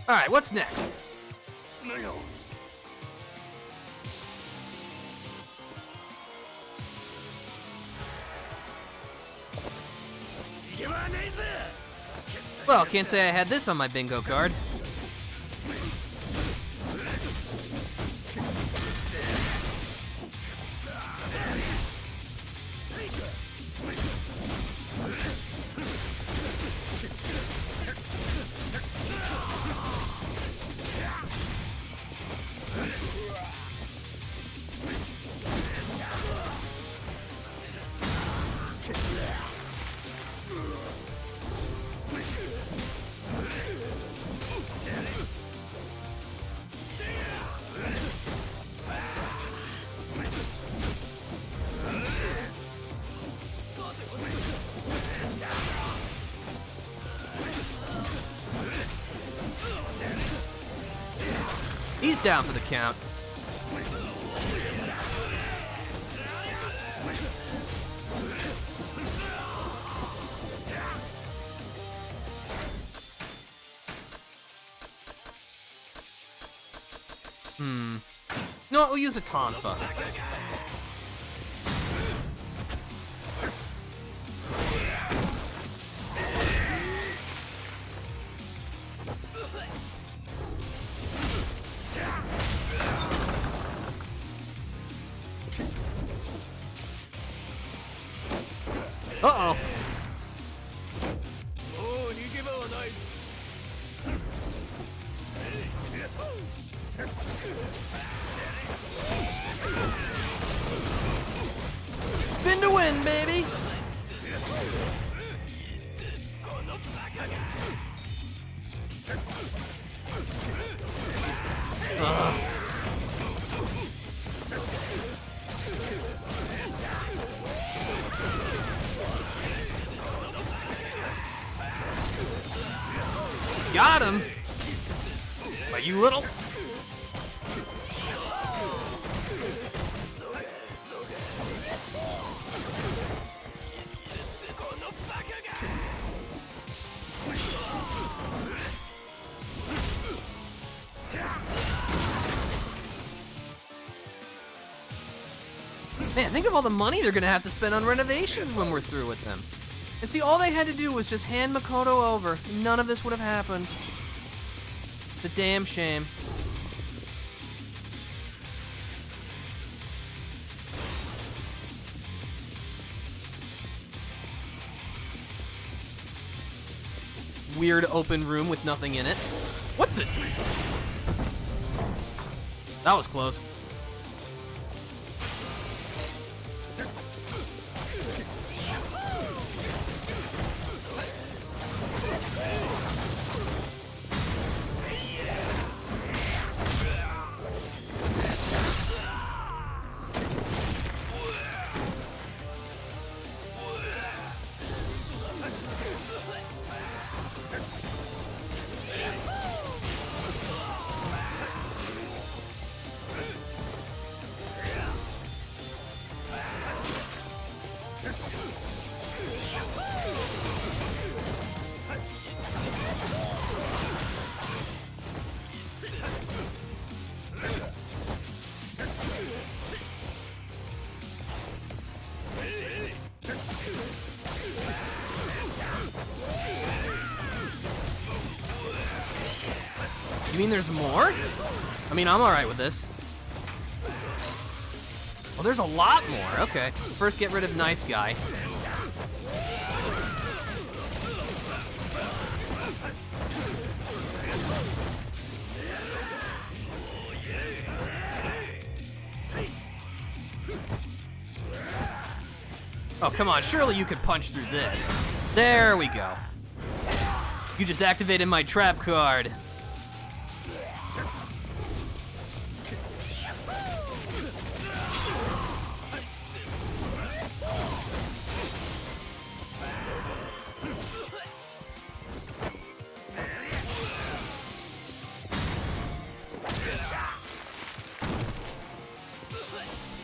Alright, what's next? Well, can't say I had this on my bingo card. He's down for the count. No, we'll use a Tonfa. Uh-oh. Spin to win, baby. Got him. Are you little? Man, think of all the money they're gonna have to spend on renovations when we're through with them. And see, all they had to do was just hand Makoto over. None of this would have happened. It's a damn shame. Weird open room with nothing in it. What the? That was close. You mean there's more? I mean, I'm alright with this. Well, there's a lot more. Okay. First, get rid of Knife Guy. Oh, come on. Surely you could punch through this. There we go. You just activated my trap card.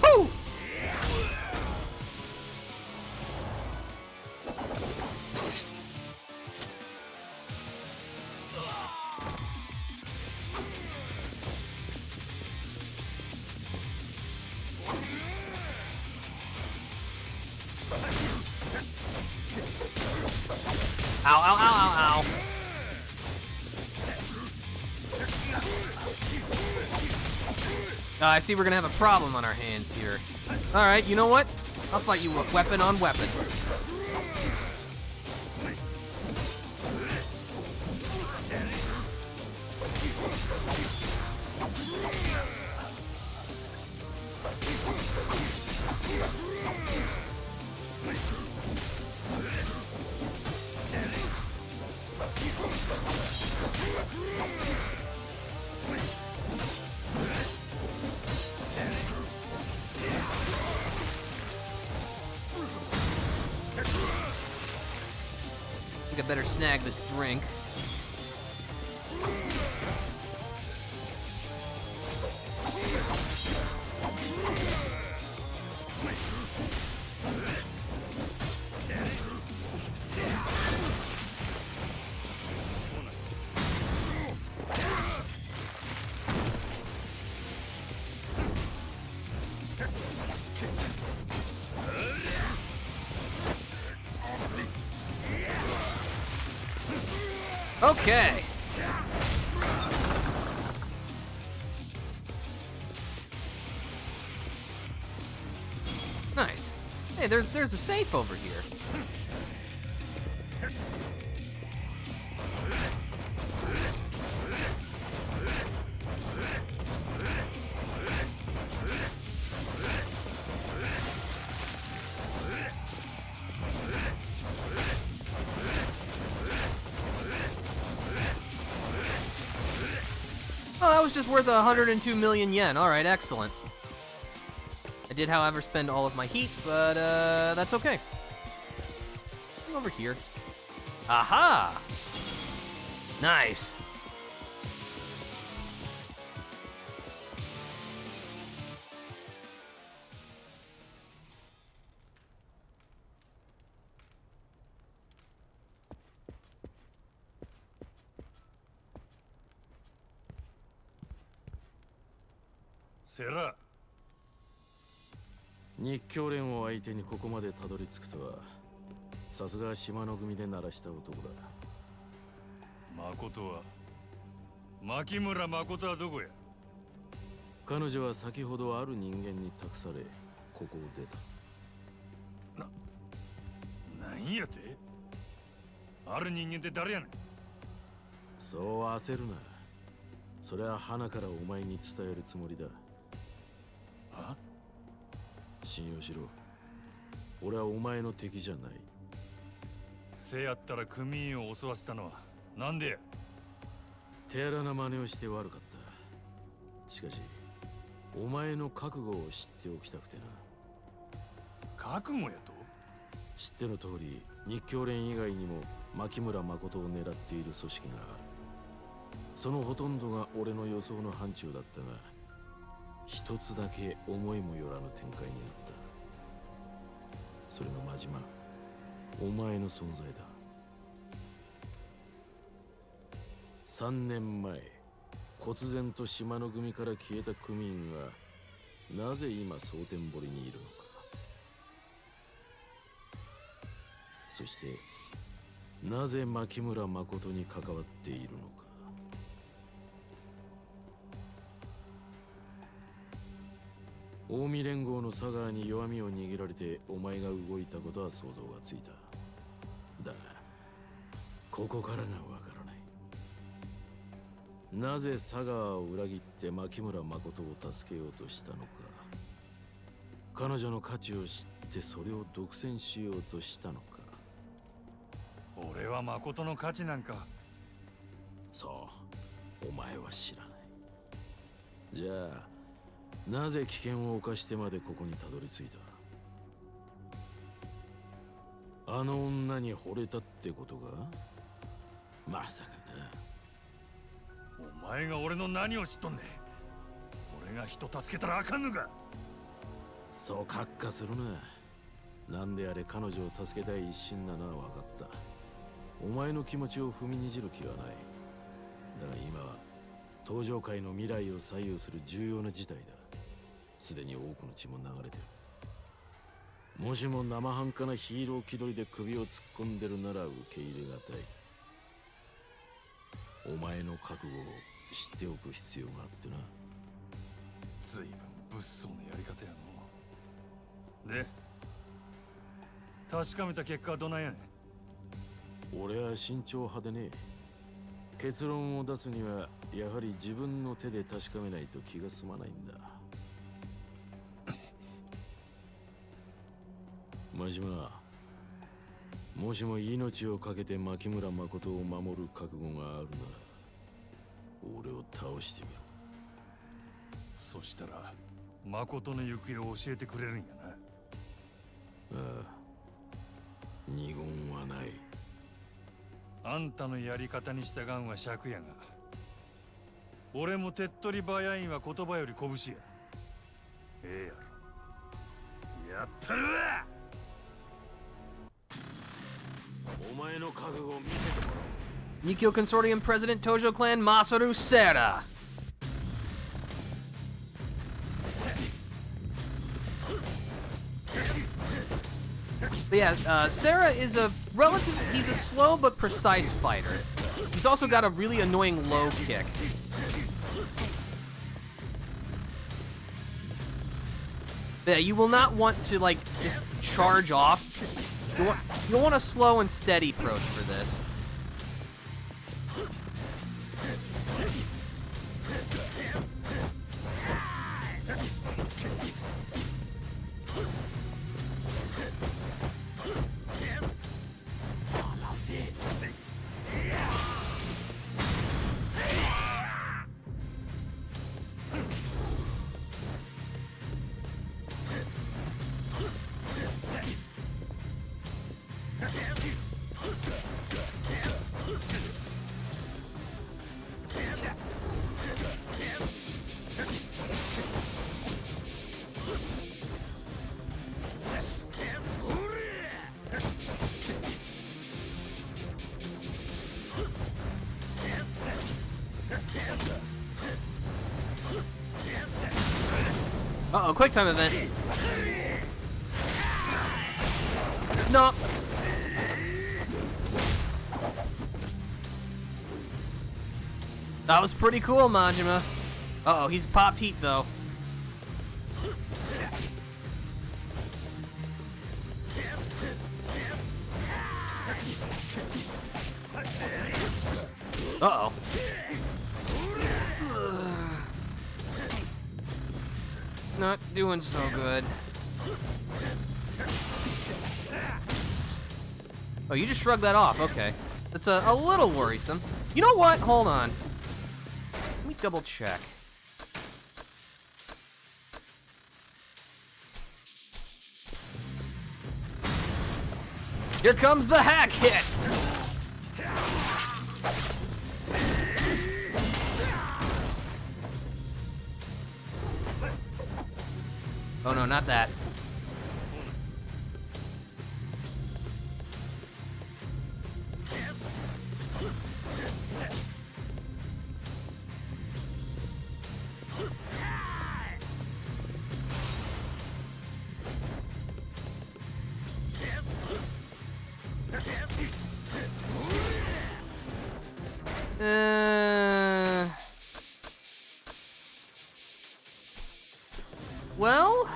Woo! I see we're gonna have a problem on our hands here. Alright, you know what? I'll fight you weapon on weapon. I think I better snag this drink. Okay. Nice. Hey, there's a safe over here. Oh, that was just worth 102 million yen. All right, excellent. I did, however, spend all of my heat, but that's okay. Over here. Aha! Nice. Sera. 日教連を相手にここまでたどり着くとは、さすが島の組で鳴らした男だ。誠は牧村誠はどこや。彼女は先ほどある人間に託され、ここを出た。なんやて。ある人間って誰やねん。そう焦るな。それは花からお前に伝えるつもりだ。は？信用しろ。俺はお前の敵じゃない。せやったら組員を襲わせたのはなんでや。手荒な真似をして悪かった。しかしお前の覚悟を知っておきたくてな。覚悟やと。知っての通り日教連以外にも牧村誠を狙っている組織がある。そのほとんどが俺の予想の範疇だったが、一つだけ思いもよらぬ展開になった。それが真島、お前の存在だ。3年前、忽然と島の組から消えた組員がなぜ今蒼天堀にいるのか。そしてなぜ牧村誠に関わっているのか。近江連合の佐川に弱みを握られてお前が動いたことは想像がついた。だがここからがわからない。なぜ佐川を裏切って牧村誠を助けようとしたのか。彼女の価値を知ってそれを独占しようとしたのか。俺は誠の価値なんか。そう、お前は知らない。じゃあなぜ危険を冒してまでここにたどり着いた。あの女に惚れたってことか。まさかな。お前が俺の何を知っとんねん。俺が人助けたらあかんのか。そうカッカするな。なんであれ彼女を助けたい一心なのは分かった。お前の気持ちを踏みにじる気はない。だが今は登場界の未来を左右する重要な事態だ。すでに多くの血も流れてる。もしも生半可なヒーロー気取りで首を突っ込んでるなら受け入れがたい。お前の覚悟を知っておく必要があってな。随分物騒なやり方やの。で確かめた結果はどないやねん。俺は慎重派でね。結論を出すにはやはり自分の手で確かめないと気が済まないんだ。真島、もしも命を懸けて牧村誠を守る覚悟があるなら俺を倒してみろ。そしたら誠の行方を教えてくれるんやな。ああ、二言はない。あんたのやり方に従うんは尺やが、俺も手っ取り早いんは言葉より拳や。ええやろ。やったるわ。お前の覚悟を見せてもらおう。 Nikyo Consortium President Tojo Clan Masaru Sera. But yeah, Sera is he's a slow but precise fighter. He's also got a really annoying low kick. But yeah, you will not want to, like, just charge off. You want a slow and steady approach for this. Uh-oh, quick time event. No. That was pretty cool, Majima. Uh-oh, he's popped heat, though. Uh-oh. Not doing so good. Oh, you just shrugged that off. Okay. That's a little worrisome. You know what? Hold on. Let me double check. Here comes the hack hit! Oh no, not that. Well,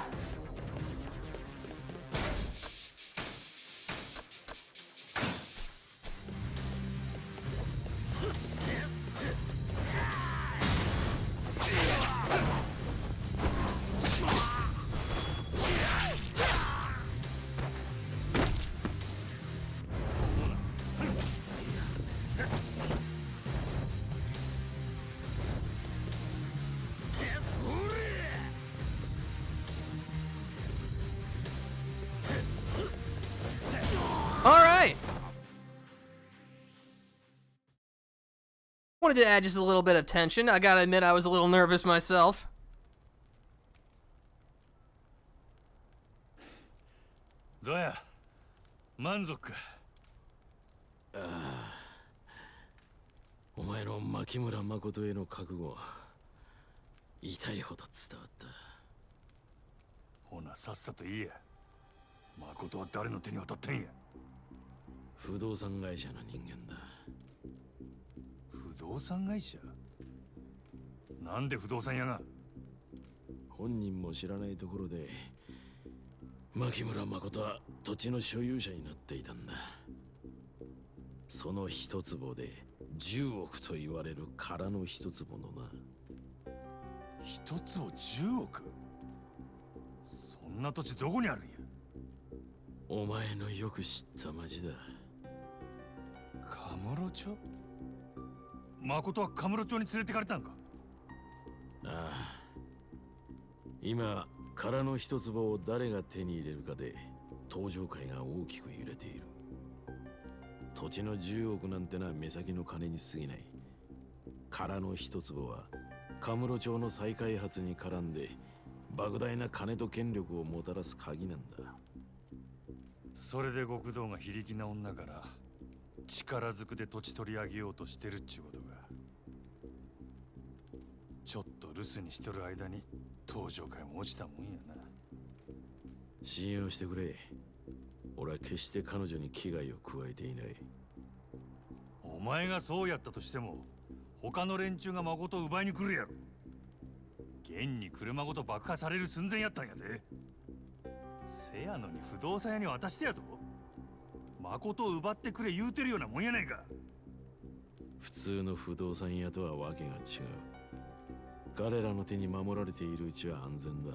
alright. Wanted to add just a little bit of tension. I gotta admit I was a little nervous myself. どうや満足か。ああ、お前の牧村誠への覚悟痛いほど伝わった。ほなさっさと言えや。誠は誰の手に渡ったんや。不動産会社の人間だ。不動産会社？なんで不動産屋が？本人も知らないところで牧村誠は土地の所有者になっていたんだ。その一坪で10億と言われる空の一坪のな。一つを10億？そんな土地どこにあるんや？お前のよく知った町だ。カムロ町？誠はカムロ町に連れてかれたんか？ああ。今空の一坪を誰が手に入れるかで登場界が大きく揺れている。土地の10億なんてのは目先の金に過ぎない。空の一坪はカムロ町の再開発に絡んで莫大な金と権力をもたらす鍵なんだ。それで極道が非力な女から力ずくで土地取り上げようとしてるっちゅうことが。ちょっと留守にしとる間に登場界も落ちたもんやな。信用してくれ。俺は決して彼女に危害を加えていない。お前がそうやったとしても他の連中が誠を奪いに来るやろ。現に車ごと爆破される寸前やったんやで。せやのに不動産屋に渡してやと？誠を奪ってくれ言うてるようなもんやないか。普通の不動産屋とはわけが違う。彼らの手に守られているうちは安全だ。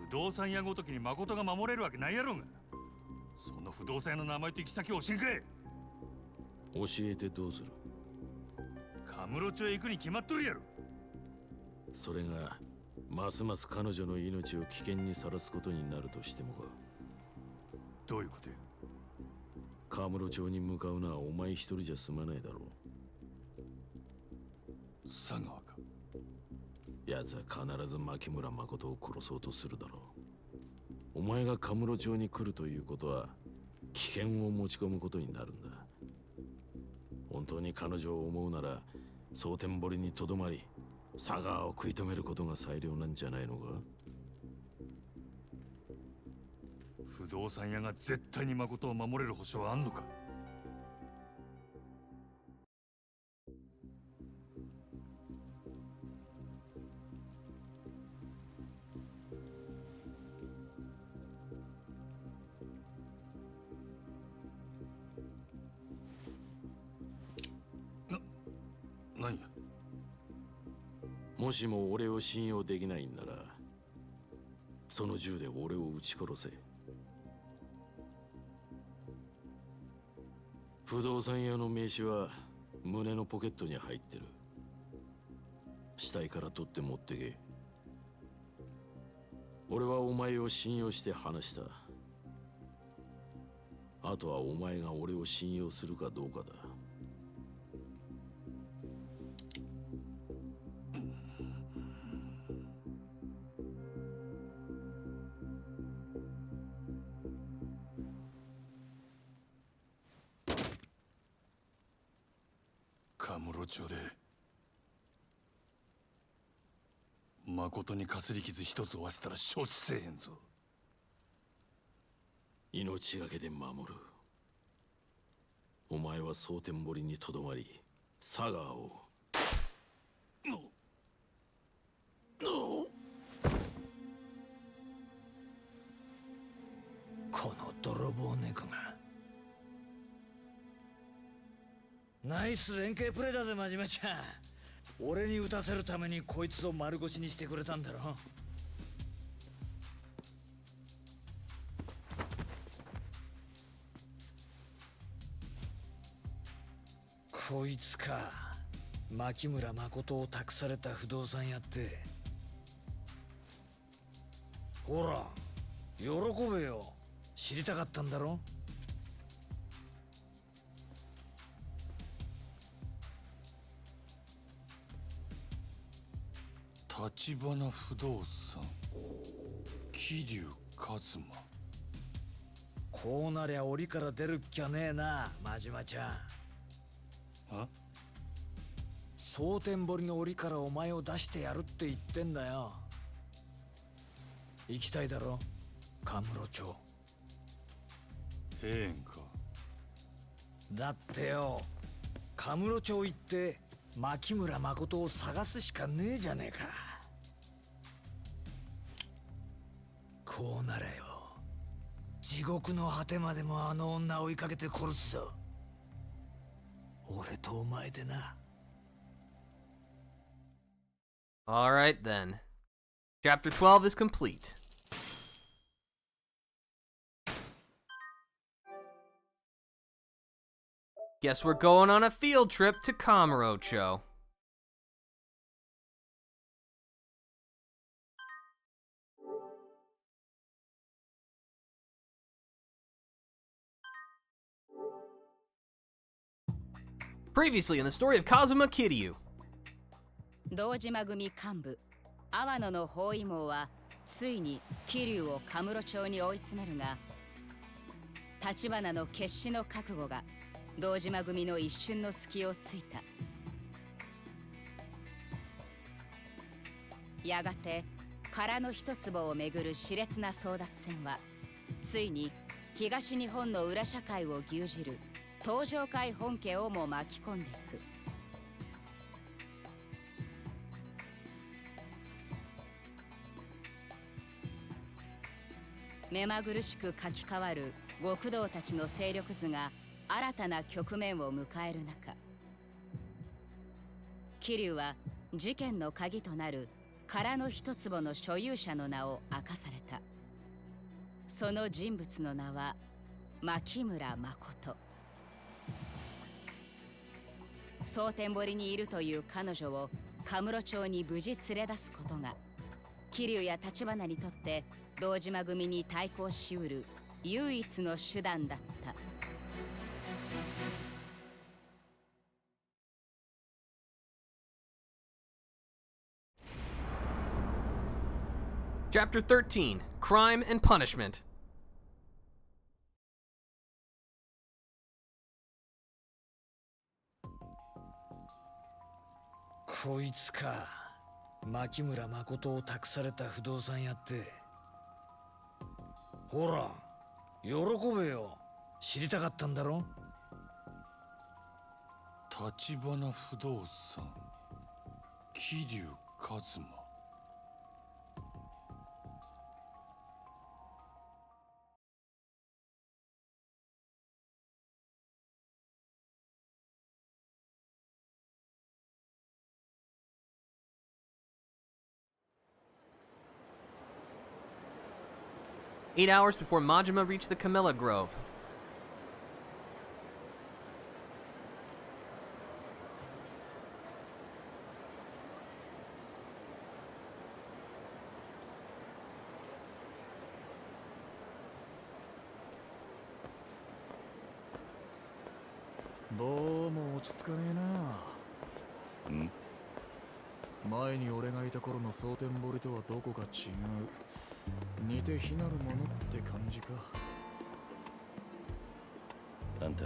不動産屋ごときに誠が守れるわけないやろが。その不動産屋の名前と行き先を教えんかい。教えてどうする？カムロ町へ行くに決まっとるやろ。それがますます彼女の命を危険にさらすことになるとしてもか。どういうことや？カムロ町に向かうのはお前一人じゃ済まないだろう。佐川か？奴は必ず牧村誠を殺そうとするだろう。お前がカムロ町に来るということは危険を持ち込むことになるんだ。本当に彼女を思うなら蒼天堀にとどまり佐川を食い止めることが最良なんじゃないのか？不動産屋が絶対に誠を守れる保証はあんのか？なんや？もしも俺を信用できないんならその銃で俺を撃ち殺せ。不動産屋の名刺は胸のポケットに入ってる。死体から取って持ってけ。俺はお前を信用して話した。あとはお前が俺を信用するかどうかだ。カムロ町で誠にかすり傷一つ負わせたら承知せえへんぞ。命がけで守る。お前は蒼天堀にとどまり佐川を。この泥棒猫が。ナイス連携プレーだぜ、真島ちゃん。俺に撃たせるためにこいつを丸腰にしてくれたんだろ。こいつか。牧村誠を託された不動産屋って。ほら喜べよ。知りたかったんだろ。立花不動産桐生一馬。こうなりゃ檻から出るっきゃねえな、真島ちゃん。あ？蒼天堀の檻からお前を出してやるって言ってんだよ。行きたいだろ、カムロ町。ええんか。だってよ、カムロ町行って牧村誠を探すしかねえじゃねえか。こうならよ、地獄の果てまでもあの女追いかけて殺すぞ。俺とお前でな。 Alright then. Chapter 12 is complete. Guess we're going on a field trip to Kamurocho. Previously in the story of Kazuma Kiryu. 堂島組幹部阿波野の包囲網はついに桐生をカムロ町に追い詰めるが、橘の決死の覚悟が堂島組の一瞬の隙をついた。やがて殻の一坪をめぐる熾烈な争奪戦はついに東日本の裏社会を牛耳る東上会本家をも巻き込んでいく。目まぐるしく書き換わる極道たちの勢力図が新たな局面を迎える中、桐生は事件の鍵となる殻の一坪の所有者の名を明かされた。その人物の名は牧村誠。蒼天堀にいるという彼女をカムロ町に無事連れ出すことが桐生や橘にとって堂島組に対抗しうる唯一の手段だった。Chapter 13, Crime and Punishment. こいつか。牧村誠を託された不動産屋って。ほら、喜べよ。知りたかったんだろ。橘不動産、桐生一馬。8 hours before Majima reached the Camellia Grove. Hmm? 前に俺がいた頃の蒼天堀とはどこか違う。似て非なるものって感じか。あんた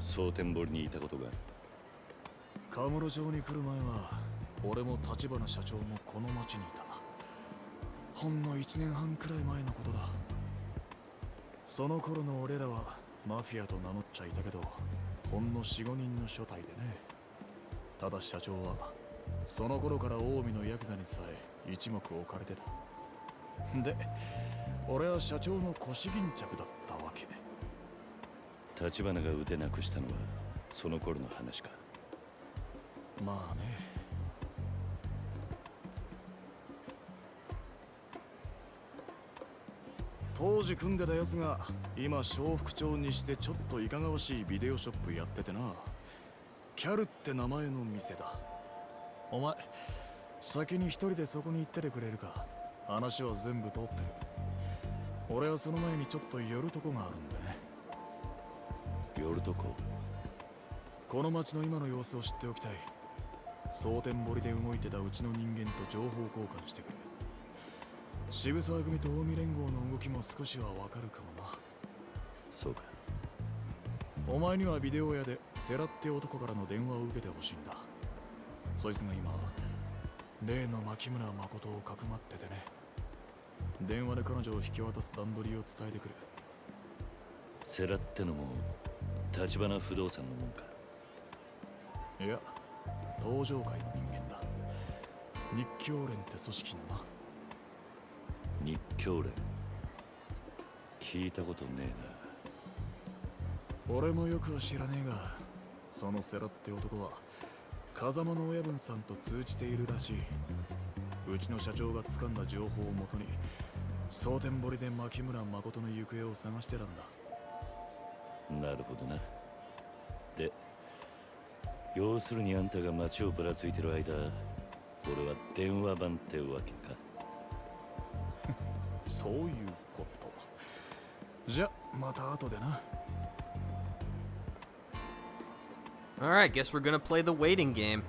蒼天堀にいたことが。カムロ町に来る前は俺も橘社長もこの町にいた。ほんの1年半くらい前のことだ。その頃の俺らはマフィアと名乗っちゃいたけど、ほんの 4,5 人の所帯でね。ただ社長はその頃から近江のヤクザにさえ一目置かれてた。で、俺は社長の腰巾着だったわけ。橘が腕なくしたのはその頃の話か。まあね。当時組んでたやつが今小副長にしてちょっといかがわしいビデオショップやっててな。キャルって名前の店だ。お前先に一人でそこに行っててくれるか。話は全部通ってる。俺はその前にちょっと寄るとこがあるんでね。寄るとこ？この町の今の様子を知っておきたい。蒼天堀で動いてたうちの人間と情報交換してくる。渋沢組と近江連合の動きも少しはわかるかもな。そうか。お前にはビデオ屋でセラって男からの電話を受けてほしいんだ。そいつが今例の牧村誠をかくまっててね。電話で彼女を引き渡す段取りを伝えてくる。セラってのも橘不動産のもんか。いや、東上会の人間だ。日教連って組織のな。日教連。聞いたことね俺もよくは知らねえが、そのセラって男は風間の親分さんと通じているらしい。うちの社長が掴んだ情報をもとに蒼天堀で牧村誠の行方を探してたんだ。えな。なるほどな。で、要するにあんたが街をぶらついてる間、俺は電話番ってわけか。そういうこと。じゃ、また後でな。Alright, guess we're gonna play the waiting game.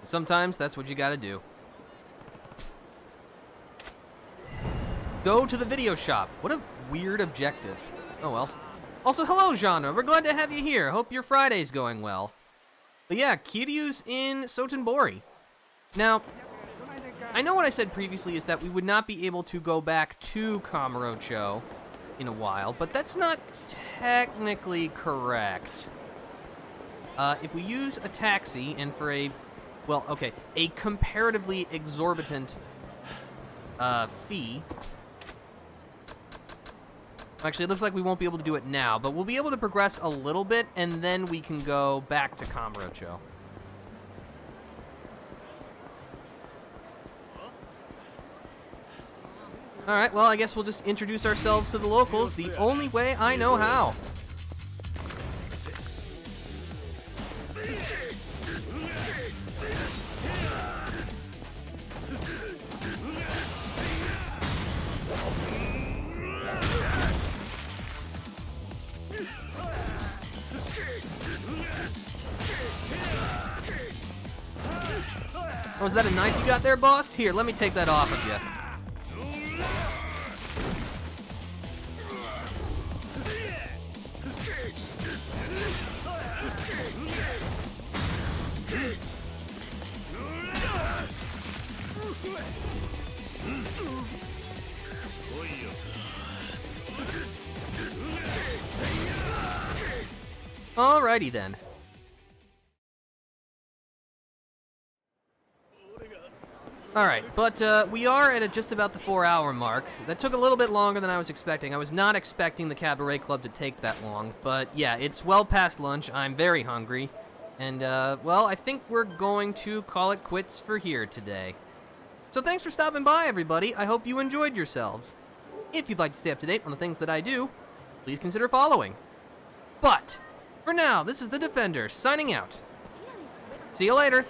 Sometimes that's what you gotta do. Go to the video shop. What a weird objective. Oh well. Also, hello, Genre. We're glad to have you here. Hope your Friday's going well. But yeah, Kiryu's in Sotenbori. Now, I know what I said previously is that we would not be able to go back to Kamurocho in a while, but that's not technically correct. If we use a taxi and for a comparatively exorbitant fee. Actually, it looks like we won't be able to do it now, but we'll be able to progress a little bit, and then we can go back to Kamurocho. Alright, well, I guess we'll just introduce ourselves to the locals the only way I know how. Oh, is that a knife you got there, boss? Here, let me take that off of you. Alrighty then. Alright, but we are at just about the 4-hour mark. That took a little bit longer than I was expecting. I was not expecting the Cabaret Club to take that long. But yeah, it's well past lunch. I'm very hungry. And, well, I think we're going to call it quits for here today. So thanks for stopping by, everybody. I hope you enjoyed yourselves. If you'd like to stay up to date on the things that I do, please consider following. But, for now, this is the Defender, signing out. See you later.